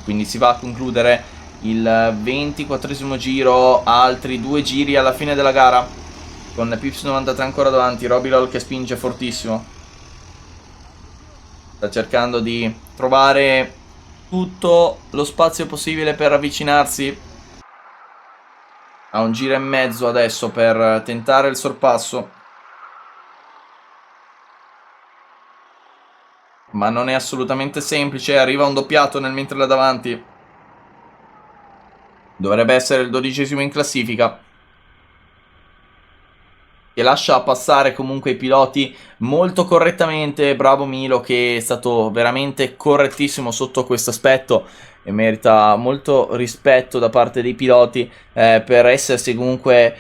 Quindi si va a concludere il 24esimo giro, altri 2 giri alla fine della gara, con Pips 93 ancora davanti, Robilol che spinge fortissimo, sta cercando di trovare tutto lo spazio possibile per avvicinarsi. Ha un giro e mezzo adesso per tentare il sorpasso, ma non è assolutamente semplice. Arriva un doppiato mentre là davanti dovrebbe essere il 12esimo in classifica, che lascia passare comunque i piloti molto correttamente. Bravo Milo, che è stato veramente correttissimo sotto questo aspetto e merita molto rispetto da parte dei piloti per essersi comunque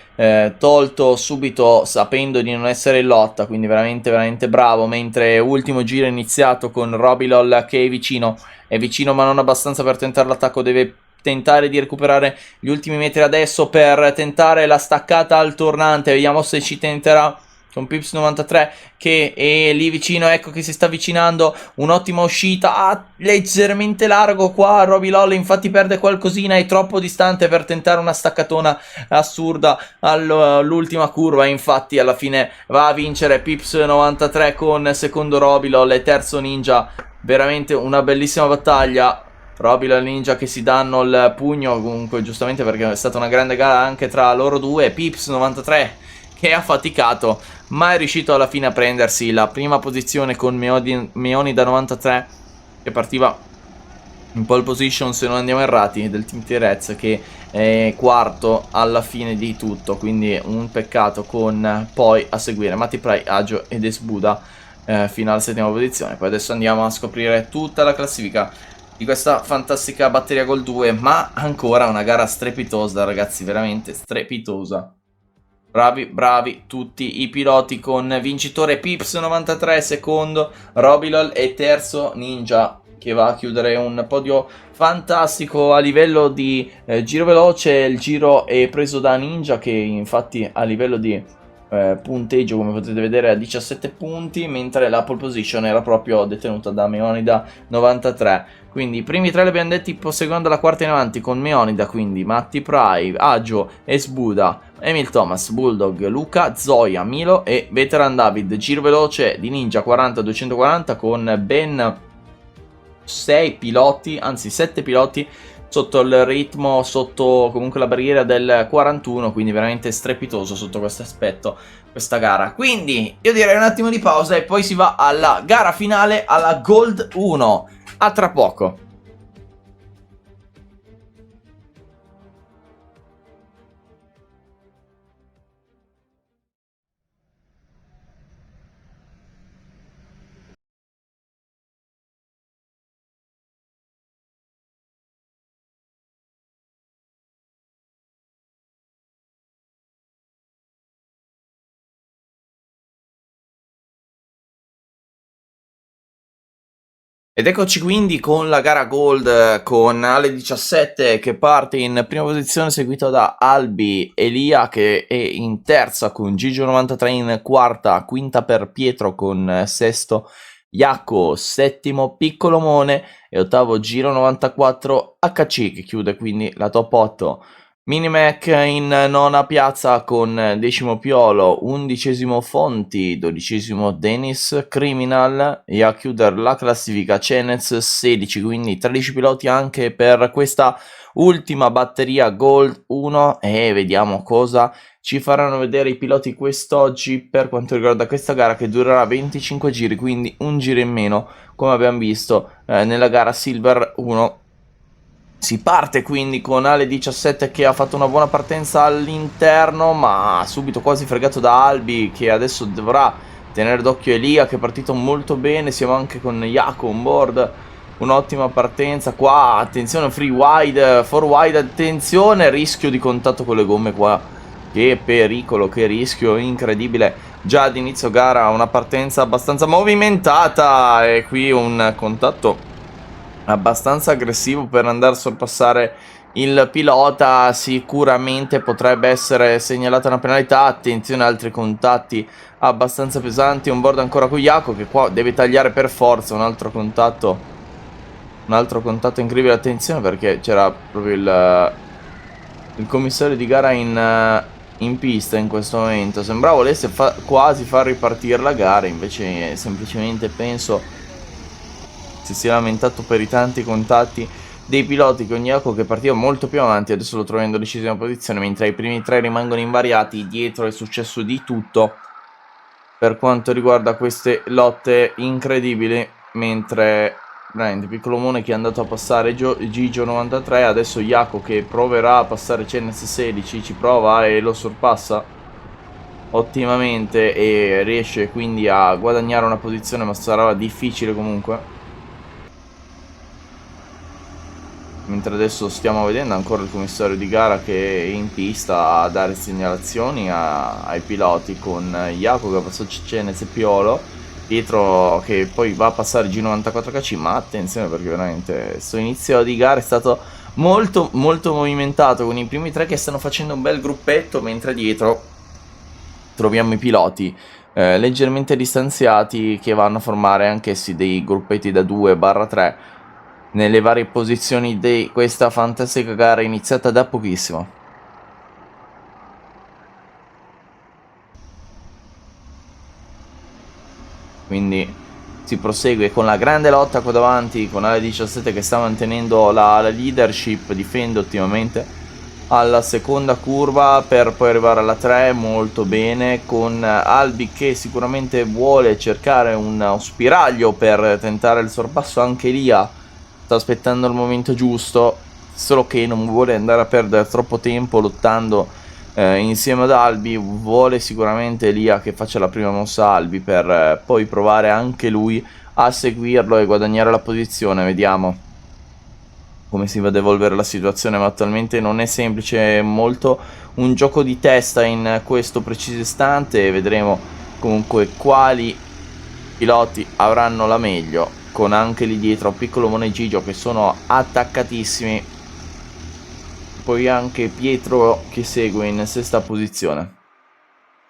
tolto subito sapendo di non essere in lotta, quindi veramente veramente bravo. Mentre ultimo giro iniziato con Robilol che è vicino ma non abbastanza per tentare l'attacco, deve tentare di recuperare gli ultimi metri adesso per tentare la staccata al tornante. Vediamo se ci tenterà con Pips 93 che è lì vicino, ecco che si sta avvicinando. Un'ottima uscita, leggermente largo qua Robilol, infatti perde qualcosina, è troppo distante per tentare una staccatona assurda all'ultima curva. Infatti alla fine va a vincere Pips 93 con secondo Robilol e terzo Ninja. Veramente una bellissima battaglia. Robilol e Ninja che si danno il pugno, comunque giustamente perché è stata una grande gara anche tra loro due. Pips 93 che ha faticato ma è riuscito alla fine a prendersi la prima posizione con Meonida 93 che partiva in pole position, se non andiamo errati, del Team T-Rex, che è quarto alla fine di tutto, quindi un peccato, con poi a seguire Matiprai, Agio ed Esbuda fino alla settima posizione. Poi adesso andiamo a scoprire tutta la classifica di questa fantastica batteria Gold 2, ma ancora una gara strepitosa, ragazzi, veramente strepitosa. Bravi, bravi tutti i piloti, con vincitore Pips 93, secondo Robilol e terzo Ninja, che va a chiudere un podio fantastico a livello di giro veloce. Il giro è preso da Ninja, che infatti a livello di punteggio, come potete vedere, a 17 punti, mentre la pole position era proprio detenuta da Meonida 93. Quindi i primi tre li abbiamo detti, proseguendo la quarta in avanti con Meonida, quindi Matti Prai, Agio, Esbuda, Emil Thomas, Bulldog, Luca, Zoya, Milo e Veteran David. Giro veloce di Ninja 40-240 con ben 6 piloti, anzi 7 piloti sotto il ritmo, sotto comunque la barriera del 41, quindi veramente strepitoso sotto questo aspetto questa gara. Quindi io direi un attimo di pausa e poi si va alla gara finale, alla Gold 1. A tra poco. Ed eccoci quindi con la gara Gold, con Ale 17 che parte in prima posizione, seguito da Albi, Elia che è in terza con Gigio 93 in quarta, quinta per Pietro con sesto Iacco, settimo Piccolomone e ottavo Giro 94 HC che chiude quindi la top 8. Minimac in nona piazza con decimo Piolo, undicesimo Fonti, dodicesimo Dennis Criminal e a chiudere la classifica Cenez 16, quindi 13 piloti anche per questa ultima batteria Gold 1 e vediamo cosa ci faranno vedere i piloti quest'oggi per quanto riguarda questa gara, che durerà 25 giri, quindi un giro in meno come abbiamo visto nella gara Silver 1. Si parte quindi con Ale 17 che ha fatto una buona partenza all'interno, ma subito quasi fregato da Albi, che adesso dovrà tenere d'occhio Elia che è partito molto bene. Siamo anche con Iaco on board, un'ottima partenza qua. Attenzione, free wide, for wide, attenzione, rischio di contatto con le gomme qua, che pericolo, che rischio incredibile. Già ad inizio gara una partenza abbastanza movimentata e qui un contatto abbastanza aggressivo per andare a sorpassare il pilota. Sicuramente potrebbe essere segnalata una penalità. Attenzione, altri contatti abbastanza pesanti on board ancora con Iaco, che qua deve tagliare per forza. Un altro contatto incredibile. Attenzione perché c'era proprio il commissario di gara in pista in questo momento. Sembrava volesse quasi far ripartire la gara, invece semplicemente penso si sia lamentato per i tanti contatti dei piloti con Iaco, che partiva molto più avanti, adesso lo trovo in 12ª posizione, mentre i primi tre rimangono invariati. Dietro è successo di tutto per quanto riguarda queste lotte incredibili, mentre veramente Piccolomone che è andato a passare Gigio 93, adesso Iaco che proverà a passare Cenez 16, ci prova e lo sorpassa. ottimamente e riesce quindi a guadagnare una posizione, ma sarà difficile comunque. Mentre adesso stiamo vedendo ancora il commissario di gara che è in pista a dare segnalazioni ai piloti, con Jaco che ha passato Cenez e Piolo, Pietro che poi va a passare G94KC, ma attenzione perché veramente questo inizio di gara è stato molto molto movimentato, con i primi tre che stanno facendo un bel gruppetto, mentre dietro troviamo i piloti leggermente distanziati che vanno a formare anch'essi dei gruppetti da 2/3 nelle varie posizioni di questa fantastica gara iniziata da pochissimo. Quindi si prosegue con la grande lotta qua davanti, con Ale17 che sta mantenendo la leadership, difende ottimamente alla seconda curva per poi arrivare alla 3 molto bene, con Albi che sicuramente vuole cercare uno spiraglio per tentare il sorpasso. Anche Lia sta aspettando il momento giusto, solo che non vuole andare a perdere troppo tempo lottando insieme ad Albi. Vuole sicuramente Lia che faccia la prima mossa Albi per poi provare anche lui a seguirlo e guadagnare la posizione. Vediamo come si va ad evolvere la situazione, ma attualmente non è semplice, è molto un gioco di testa in questo preciso istante. Vedremo comunque quali piloti avranno la meglio, con anche lì dietro Piccolomone e Gigio che sono attaccatissimi, poi anche Pietro che segue in sesta posizione.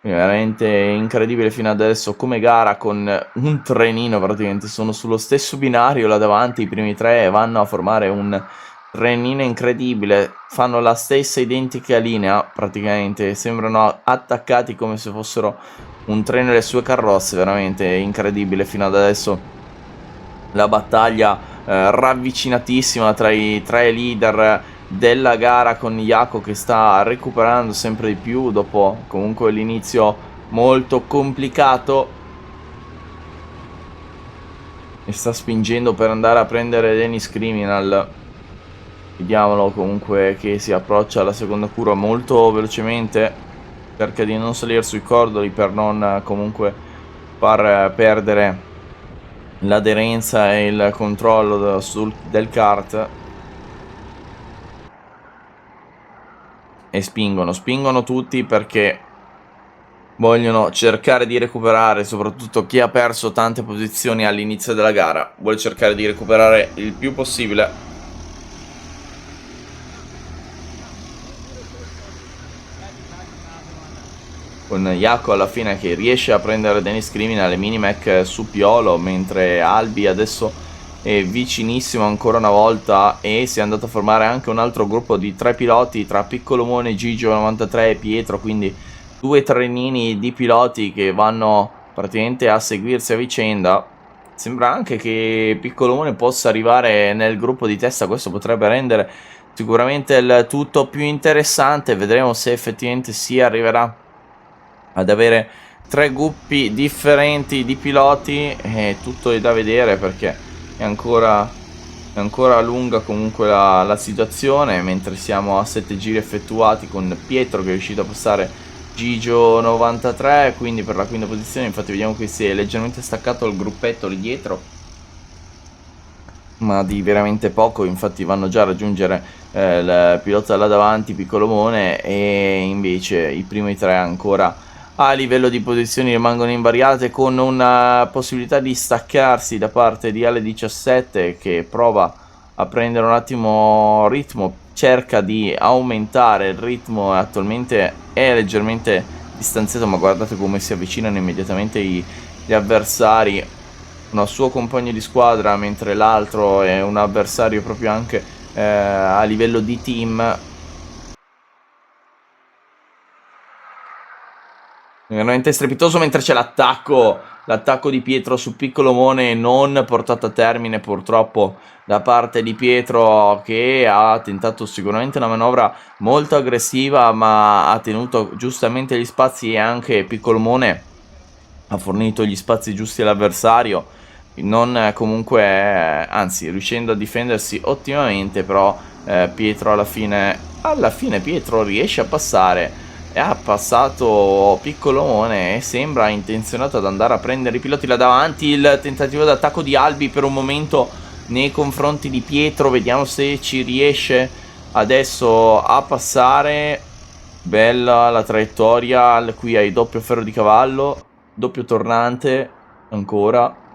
Quindi veramente incredibile fino adesso come gara, con un trenino praticamente, sono sullo stesso binario là davanti, i primi tre vanno a formare un trenino incredibile, fanno la stessa identica linea praticamente, sembrano attaccati come se fossero un treno e le sue carrozze. Veramente incredibile fino ad adesso la battaglia ravvicinatissima tra i tre leader della gara, con Jaco che sta recuperando sempre di più dopo comunque l'inizio molto complicato e sta spingendo per andare a prendere Dennis Criminal. Vediamolo comunque che si approccia alla seconda curva molto velocemente, cerca di non salire sui cordoli per non comunque far perdere l'aderenza e il controllo del kart. E spingono tutti perché vogliono cercare di recuperare, soprattutto chi ha perso tante posizioni all'inizio della gara vuole cercare di recuperare il più possibile. Con Jaco alla fine che riesce a prendere Dennis Criminal e Minimac su Piolo, mentre Albi adesso è vicinissimo ancora una volta e si è andato a formare anche un altro gruppo di 3 piloti tra Piccolomone, Gigio93 e Pietro, quindi 2 trenini di piloti che vanno praticamente a seguirsi a vicenda. Sembra anche che Piccolomone possa arrivare nel gruppo di testa, questo potrebbe rendere sicuramente il tutto più interessante. Vedremo se effettivamente si arriverà ad avere 3 gruppi differenti di piloti, e tutto è da vedere perché è ancora lunga comunque la situazione, mentre siamo a 7 giri effettuati con Pietro che è riuscito a passare Gigio93, quindi per la quinta posizione. Infatti vediamo che si è leggermente staccato il gruppetto lì dietro, ma di veramente poco. Infatti vanno già a raggiungere il pilota là davanti, Piccolomone, e invece i primi tre ancora a livello di posizioni rimangono invariate, con una possibilità di staccarsi da parte di Ale17 che prova a prendere un attimo ritmo, cerca di aumentare il ritmo, attualmente è leggermente distanziato, ma guardate come si avvicinano immediatamente gli avversari, un suo compagno di squadra, mentre l'altro è un avversario proprio anche a livello di team. Veramente strepitoso, mentre c'è l'attacco di Pietro su Piccolomone, non portato a termine purtroppo da parte di Pietro, che ha tentato sicuramente una manovra molto aggressiva, ma ha tenuto giustamente gli spazi, e anche Piccolomone ha fornito gli spazi giusti all'avversario, non comunque, anzi riuscendo a difendersi ottimamente. Però Pietro alla fine Pietro riesce a passare e ha passato Piccolomone e sembra intenzionato ad andare a prendere i piloti là davanti. Il tentativo d'attacco di Albi per un momento nei confronti di Pietro, vediamo se ci riesce adesso a passare. Bella la traiettoria, qui hai doppio ferro di cavallo, doppio tornante ancora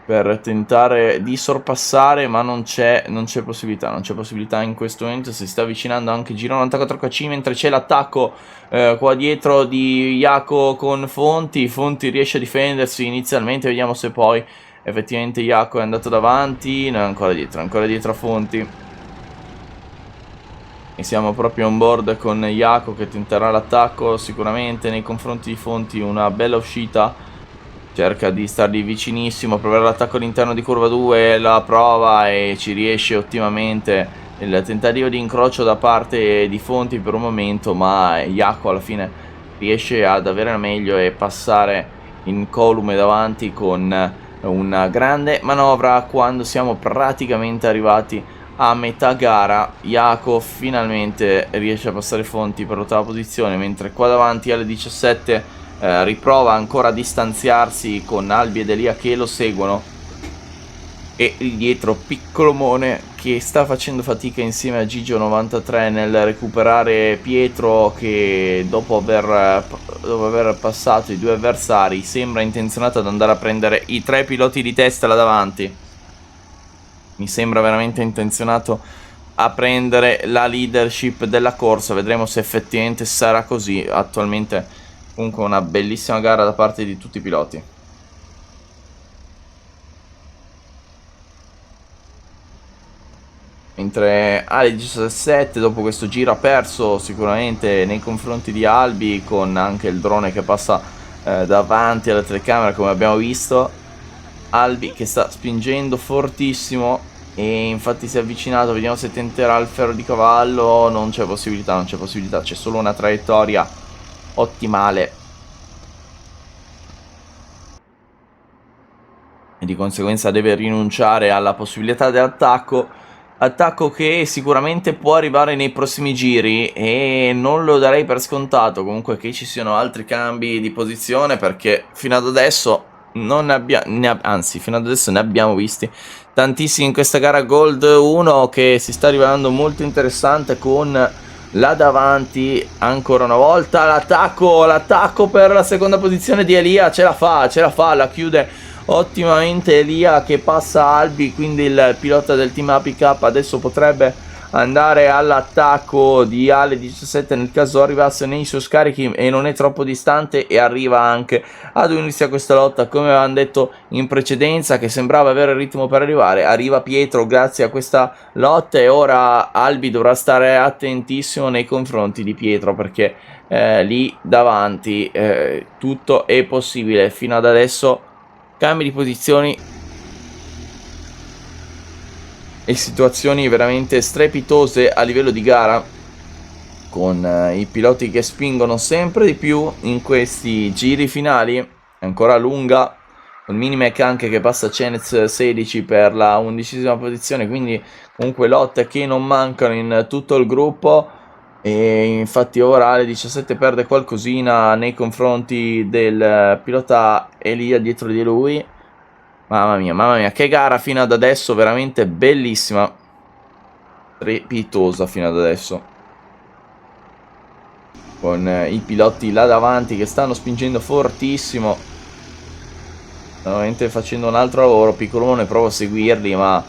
per tentare di sorpassare, ma non c'è possibilità in questo momento. Si sta avvicinando anche Giro 94KC, mentre c'è l'attacco qua dietro di Jaco con Fonti riesce a difendersi inizialmente, vediamo se poi effettivamente Jaco è andato davanti. No, ancora dietro a Fonti, e siamo proprio on board con Jaco che tenterà l'attacco sicuramente nei confronti di Fonti. Una bella uscita, cerca di stargli vicinissimo, provare l'attacco all'interno di curva 2, la prova e ci riesce ottimamente. Il tentativo di incrocio da parte di Fonti per un momento, ma Jaco alla fine riesce ad avere la meglio e passare incolume davanti con una grande manovra. Quando siamo praticamente arrivati a metà gara, Jaco finalmente riesce a passare Fonti per l'ottava posizione, mentre qua davanti alle 17 riprova ancora a distanziarsi con Albi ed Elia che lo seguono, e lì dietro Piccolomone che sta facendo fatica insieme a Gigio93 nel recuperare Pietro, che dopo aver passato i due avversari sembra intenzionato ad andare a prendere i 3 piloti di testa là davanti. Mi sembra veramente intenzionato a prendere la leadership della corsa, vedremo se effettivamente sarà così. Attualmente comunque una bellissima gara da parte di tutti i piloti. Mentre alle 17 dopo questo giro ha perso sicuramente nei confronti di Albi, con anche il drone che passa davanti alla telecamera come abbiamo visto. Albi che sta spingendo fortissimo e infatti si è avvicinato, vediamo se tenterà il ferro di cavallo. Non c'è possibilità, c'è solo una traiettoria ottimale e di conseguenza deve rinunciare alla possibilità dell'attacco, attacco che sicuramente può arrivare nei prossimi giri, e non lo darei per scontato comunque che ci siano altri cambi di posizione, perché fino ad adesso fino ad adesso ne abbiamo visti tantissimi in questa gara Gold 1, che si sta rivelando molto interessante con là davanti ancora una volta l'attacco per la seconda posizione di Elia. Ce la fa, la chiude ottimamente Elia, che passa Albi, quindi il pilota del team APK adesso potrebbe andare all'attacco di Ale 17 nel caso arrivasse nei suoi scarichi e non è troppo distante, e arriva anche ad unirsi a questa lotta come avevamo detto in precedenza, che sembrava avere il ritmo per arrivare. Arriva Pietro grazie a questa lotta, e ora Albi dovrà stare attentissimo nei confronti di Pietro, perché lì davanti tutto è possibile. Fino ad adesso cambi di posizioni e situazioni veramente strepitose a livello di gara, con i piloti che spingono sempre di più in questi giri finali. Ancora lunga, con Minimec anche che passa Cenez 16 per la 11ª posizione, quindi comunque lotte che non mancano in tutto il gruppo. E infatti ora alle 17 perde qualcosina nei confronti del pilota Elia dietro di lui. Mamma mia, che gara fino ad adesso, veramente bellissima, strepitosa fino ad adesso, con i piloti là davanti che stanno spingendo fortissimo, veramente facendo un altro lavoro. Piccolone prova a seguirli, ma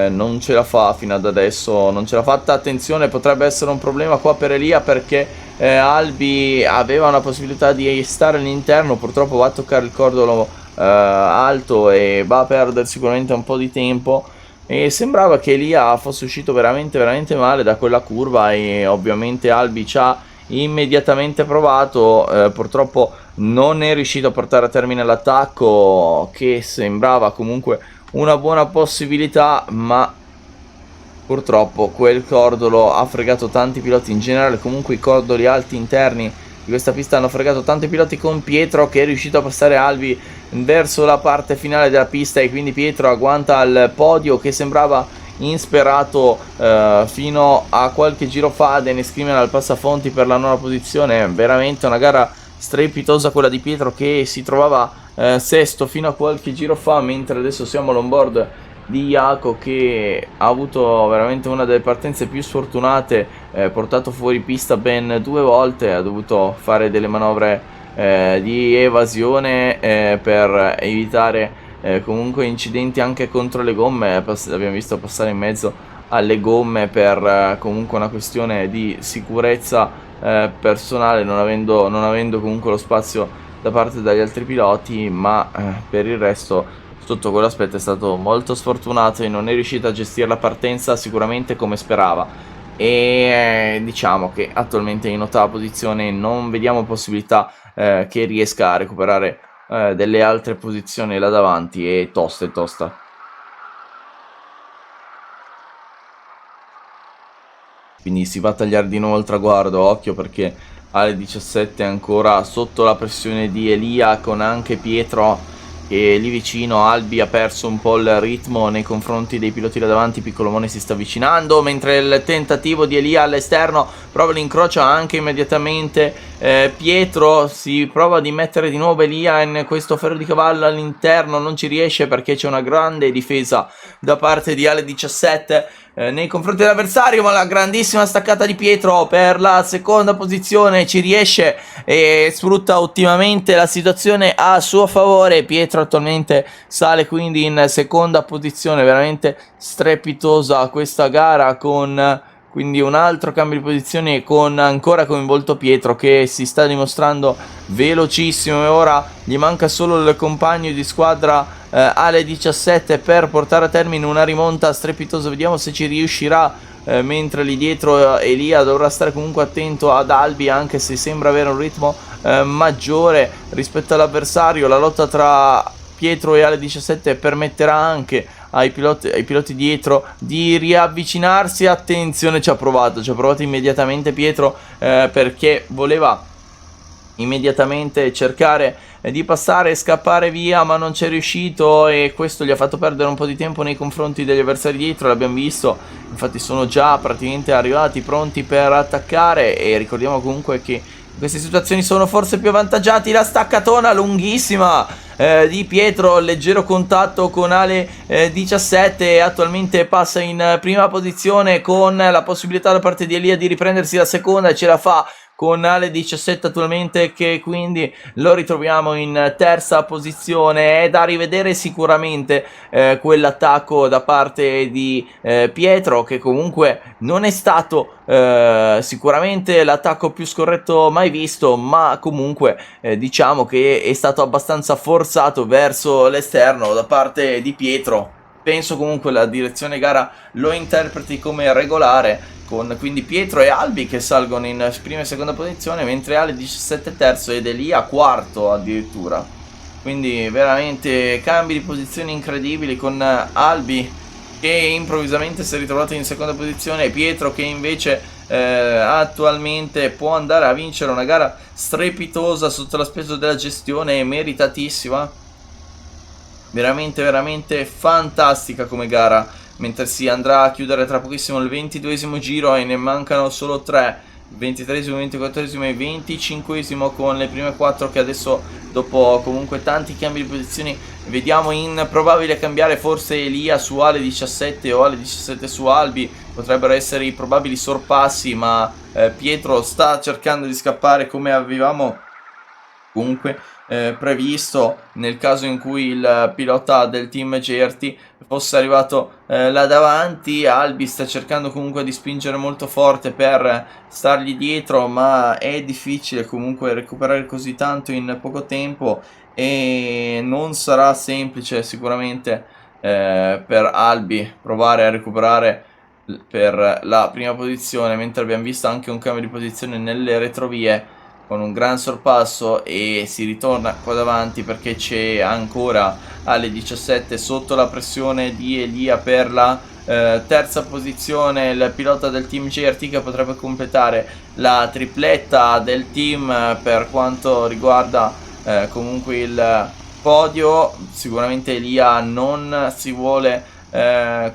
non ce la fa fino ad adesso, non ce l'ha fatta. Attenzione, potrebbe essere un problema qua per Elia, perché Albi aveva una possibilità di stare all'interno, purtroppo va a toccare il cordolo alto e va a perdere sicuramente un po' di tempo, e sembrava che Elia fosse uscito veramente male da quella curva, e ovviamente Albi ci ha immediatamente provato. Purtroppo non è riuscito a portare a termine l'attacco, che sembrava comunque una buona possibilità, ma purtroppo quel cordolo ha fregato tanti piloti. In generale comunque i cordoli alti interni di questa pista hanno fregato tanti piloti, con Pietro che è riuscito a passare Albi verso la parte finale della pista, e quindi Pietro agguanta al podio che sembrava insperato fino a qualche giro fa. Dennis Criminal passafonti per la nona posizione, veramente una gara strepitosa quella di Pietro, che si trovava sesto fino a qualche giro fa, mentre adesso siamo all'onboard di Jaco, che ha avuto veramente una delle partenze più sfortunate, portato fuori pista ben 2 volte, ha dovuto fare delle manovre di evasione per evitare comunque incidenti anche contro le gomme. Abbiamo visto passare in mezzo alle gomme per comunque una questione di sicurezza personale, non avendo comunque lo spazio da parte dagli altri piloti, ma per il resto sotto quell'aspetto è stato molto sfortunato e non è riuscito a gestire la partenza sicuramente come sperava. E diciamo che attualmente in ottava posizione, non vediamo possibilità che riesca a recuperare delle altre posizioni là davanti. È tosta, è tosta. Quindi si va a tagliare di nuovo il traguardo, occhio, perché alle 17 è ancora sotto la pressione di Elia, con anche Pietro che lì vicino. Albi ha perso un po' il ritmo nei confronti dei piloti là davanti, Piccolomone si sta avvicinando, mentre il tentativo di Elia all'esterno prova l'incrocio anche immediatamente Pietro, si prova di mettere di nuovo Elia in questo ferro di cavallo all'interno, non ci riesce perché c'è una grande difesa da parte di Ale 17 nei confronti dell'avversario, ma la grandissima staccata di Pietro per la seconda posizione ci riesce e sfrutta ottimamente la situazione a suo favore. Pietro attualmente sale quindi in seconda posizione, veramente strepitosa questa gara, con quindi un altro cambio di posizione, con ancora coinvolto Pietro che si sta dimostrando velocissimo, e ora gli manca solo il compagno di squadra Ale 17 per portare a termine una rimonta strepitosa. Vediamo se ci riuscirà, mentre lì dietro Elia dovrà stare comunque attento ad Albi, anche se sembra avere un ritmo maggiore rispetto all'avversario. La lotta tra Pietro e Ale 17 permetterà anche ai piloti dietro di riavvicinarsi. Attenzione, ci ha provato immediatamente Pietro perché voleva immediatamente cercare di passare e scappare via, ma non ci è riuscito, e questo gli ha fatto perdere un po' di tempo nei confronti degli avversari dietro. L'abbiamo visto, infatti sono già praticamente arrivati pronti per attaccare, e ricordiamo comunque che in queste situazioni sono forse più avvantaggiati. La staccatona lunghissima di Pietro, leggero contatto con Ale 17, attualmente passa in prima posizione, con la possibilità da parte di Elia di riprendersi la seconda, e ce la fa con Ale 17 attualmente, che quindi lo ritroviamo in terza posizione. È da rivedere sicuramente quell'attacco da parte di Pietro, che comunque non è stato sicuramente l'attacco più scorretto mai visto, ma comunque diciamo che è stato abbastanza forzato verso l'esterno da parte di Pietro. Penso comunque la direzione gara lo interpreti come regolare, con quindi Pietro e Albi che salgono in prima e seconda posizione, mentre Ale 17 terzo ed Elia quarto addirittura. Quindi veramente cambi di posizione incredibili, con Albi che improvvisamente si è ritrovato in seconda posizione, e Pietro che invece attualmente può andare a vincere una gara strepitosa sotto l'aspetto della gestione, meritatissima, veramente fantastica come gara. Mentre si andrà a chiudere tra pochissimo il 22esimo giro e ne mancano solo 3, il 23esimo, 24esimo e 25esimo, con le prime 4 che adesso, dopo comunque tanti cambi di posizioni, vediamo improbabile cambiare. Forse Elia su Ale 17 o Ale 17 su Albi potrebbero essere i probabili sorpassi, ma Pietro sta cercando di scappare, come avevamo comunque previsto nel caso in cui il pilota del team Gerti fosse arrivato là davanti. Albi sta cercando comunque di spingere molto forte per stargli dietro, ma è difficile comunque recuperare così tanto in poco tempo, e non sarà semplice sicuramente per Albi provare a recuperare per la prima posizione, mentre abbiamo visto anche un cambio di posizione nelle retrovie con un gran sorpasso, e si ritorna qua davanti perché c'è ancora Ale 17 sotto la pressione di Elia per la terza posizione. Il pilota del team GRT che potrebbe completare la tripletta del team per quanto riguarda comunque il podio. Sicuramente Elia non si vuole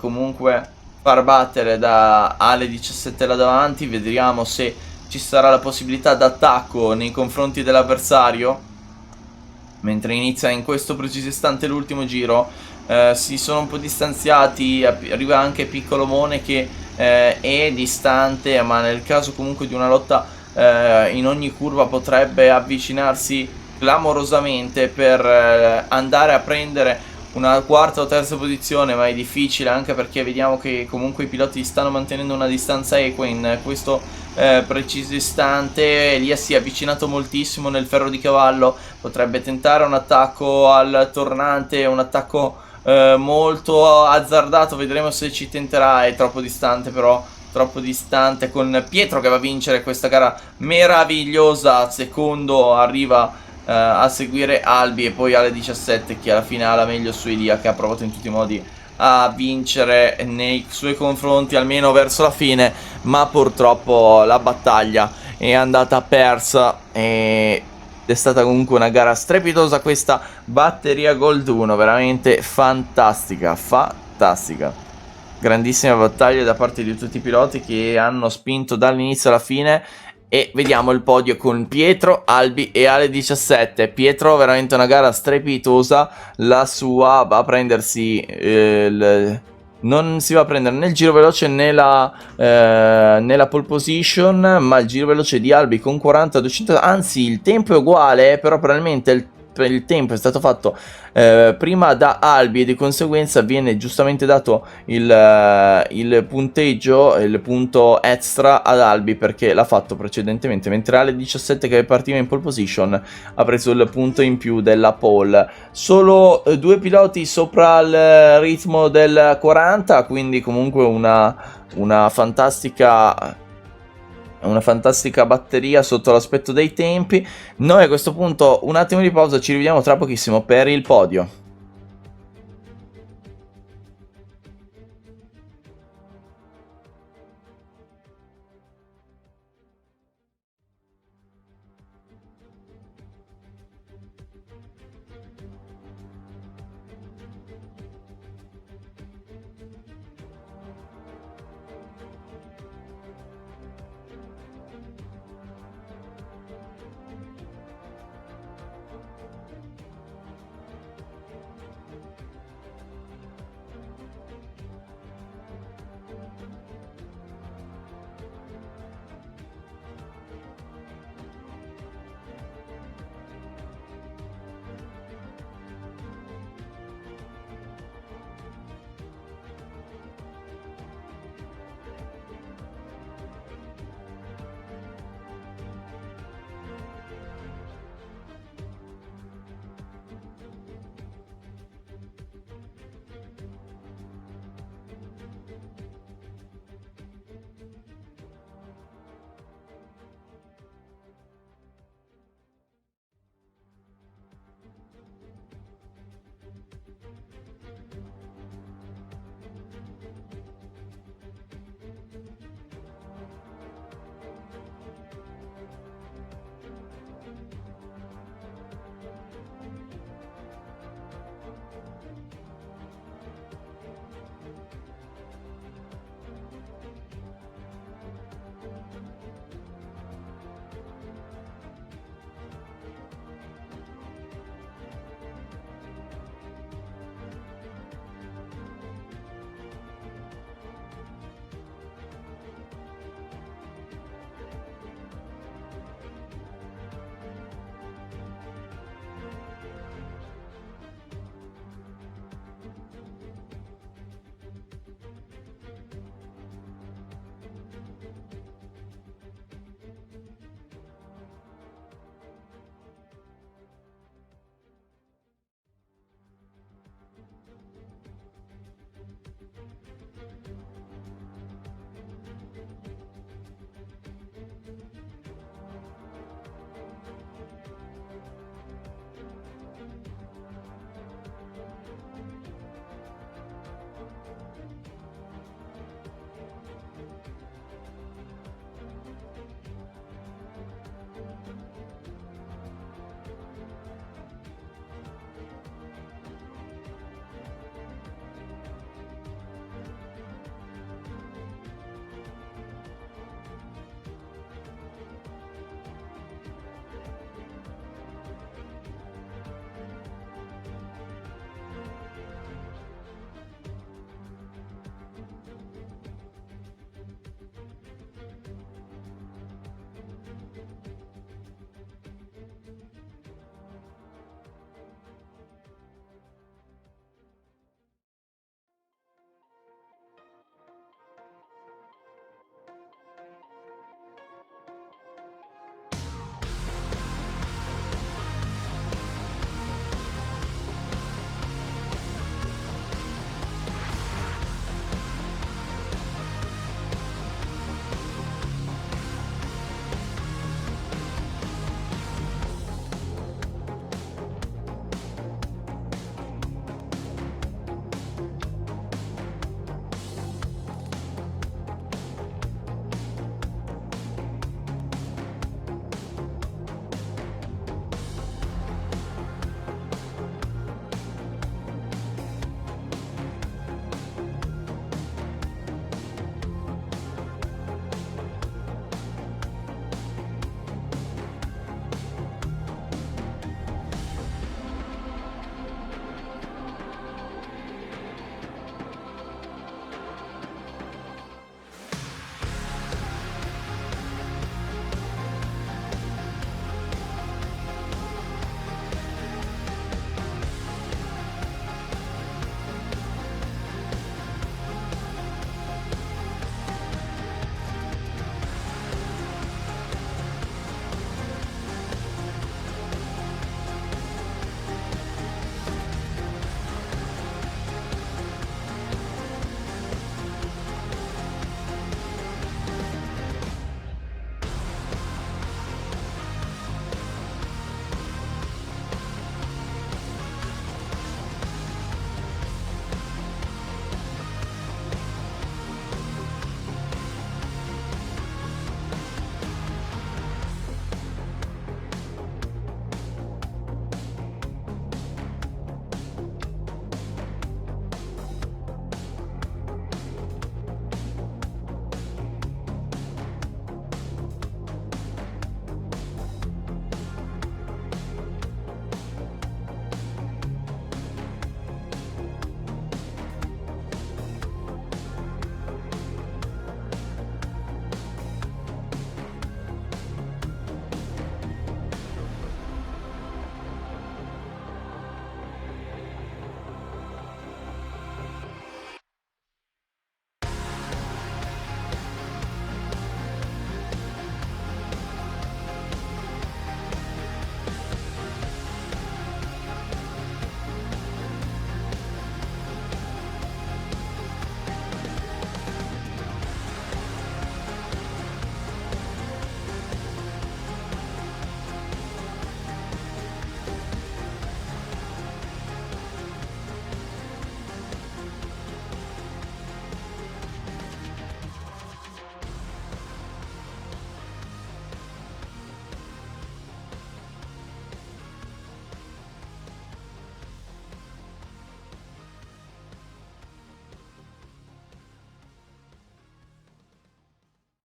comunque far battere da Ale 17 là davanti. Vediamo se ci sarà la possibilità d'attacco nei confronti dell'avversario. Mentre inizia in questo preciso istante l'ultimo giro, si sono un po' distanziati, arriva anche Piccolo Mone che è distante, ma nel caso comunque di una lotta in ogni curva potrebbe avvicinarsi clamorosamente per andare a prendere una quarta o terza posizione, ma è difficile anche perché vediamo che comunque i piloti stanno mantenendo una distanza equa in questo preciso istante. Elias si è avvicinato moltissimo nel ferro di cavallo, potrebbe tentare un attacco al tornante, un attacco molto azzardato, vedremo se ci tenterà. È troppo distante però, troppo distante, con Pietro che va a vincere questa gara meravigliosa. Secondo arriva a seguire Albi e poi Ale 17 che alla fine ha la meglio su Elia, che ha provato in tutti i modi a vincere nei suoi confronti almeno verso la fine, ma purtroppo la battaglia è andata persa ed è stata comunque una gara strepitosa questa batteria Gold 1, veramente fantastica, fantastica. Grandissima battaglia da parte di tutti i piloti che hanno spinto dall'inizio alla fine. E vediamo il podio con Pietro, Albi e Ale 17. Pietro veramente una gara strepitosa, la sua va a prendersi non si va a prendere né il giro veloce né la pole position, ma il giro veloce di Albi con 40-200, anzi il tempo è uguale, però probabilmente il tempo è stato fatto prima da Albi e di conseguenza viene giustamente dato il punteggio, il punto extra ad Albi perché l'ha fatto precedentemente, mentre Ale 17 che partiva in pole position ha preso il punto in più della pole. Solo due piloti sopra il ritmo del 40, quindi comunque una fantastica batteria sotto l'aspetto dei tempi. Noi a questo punto un attimo di pausa, ci rivediamo tra pochissimo per il podio.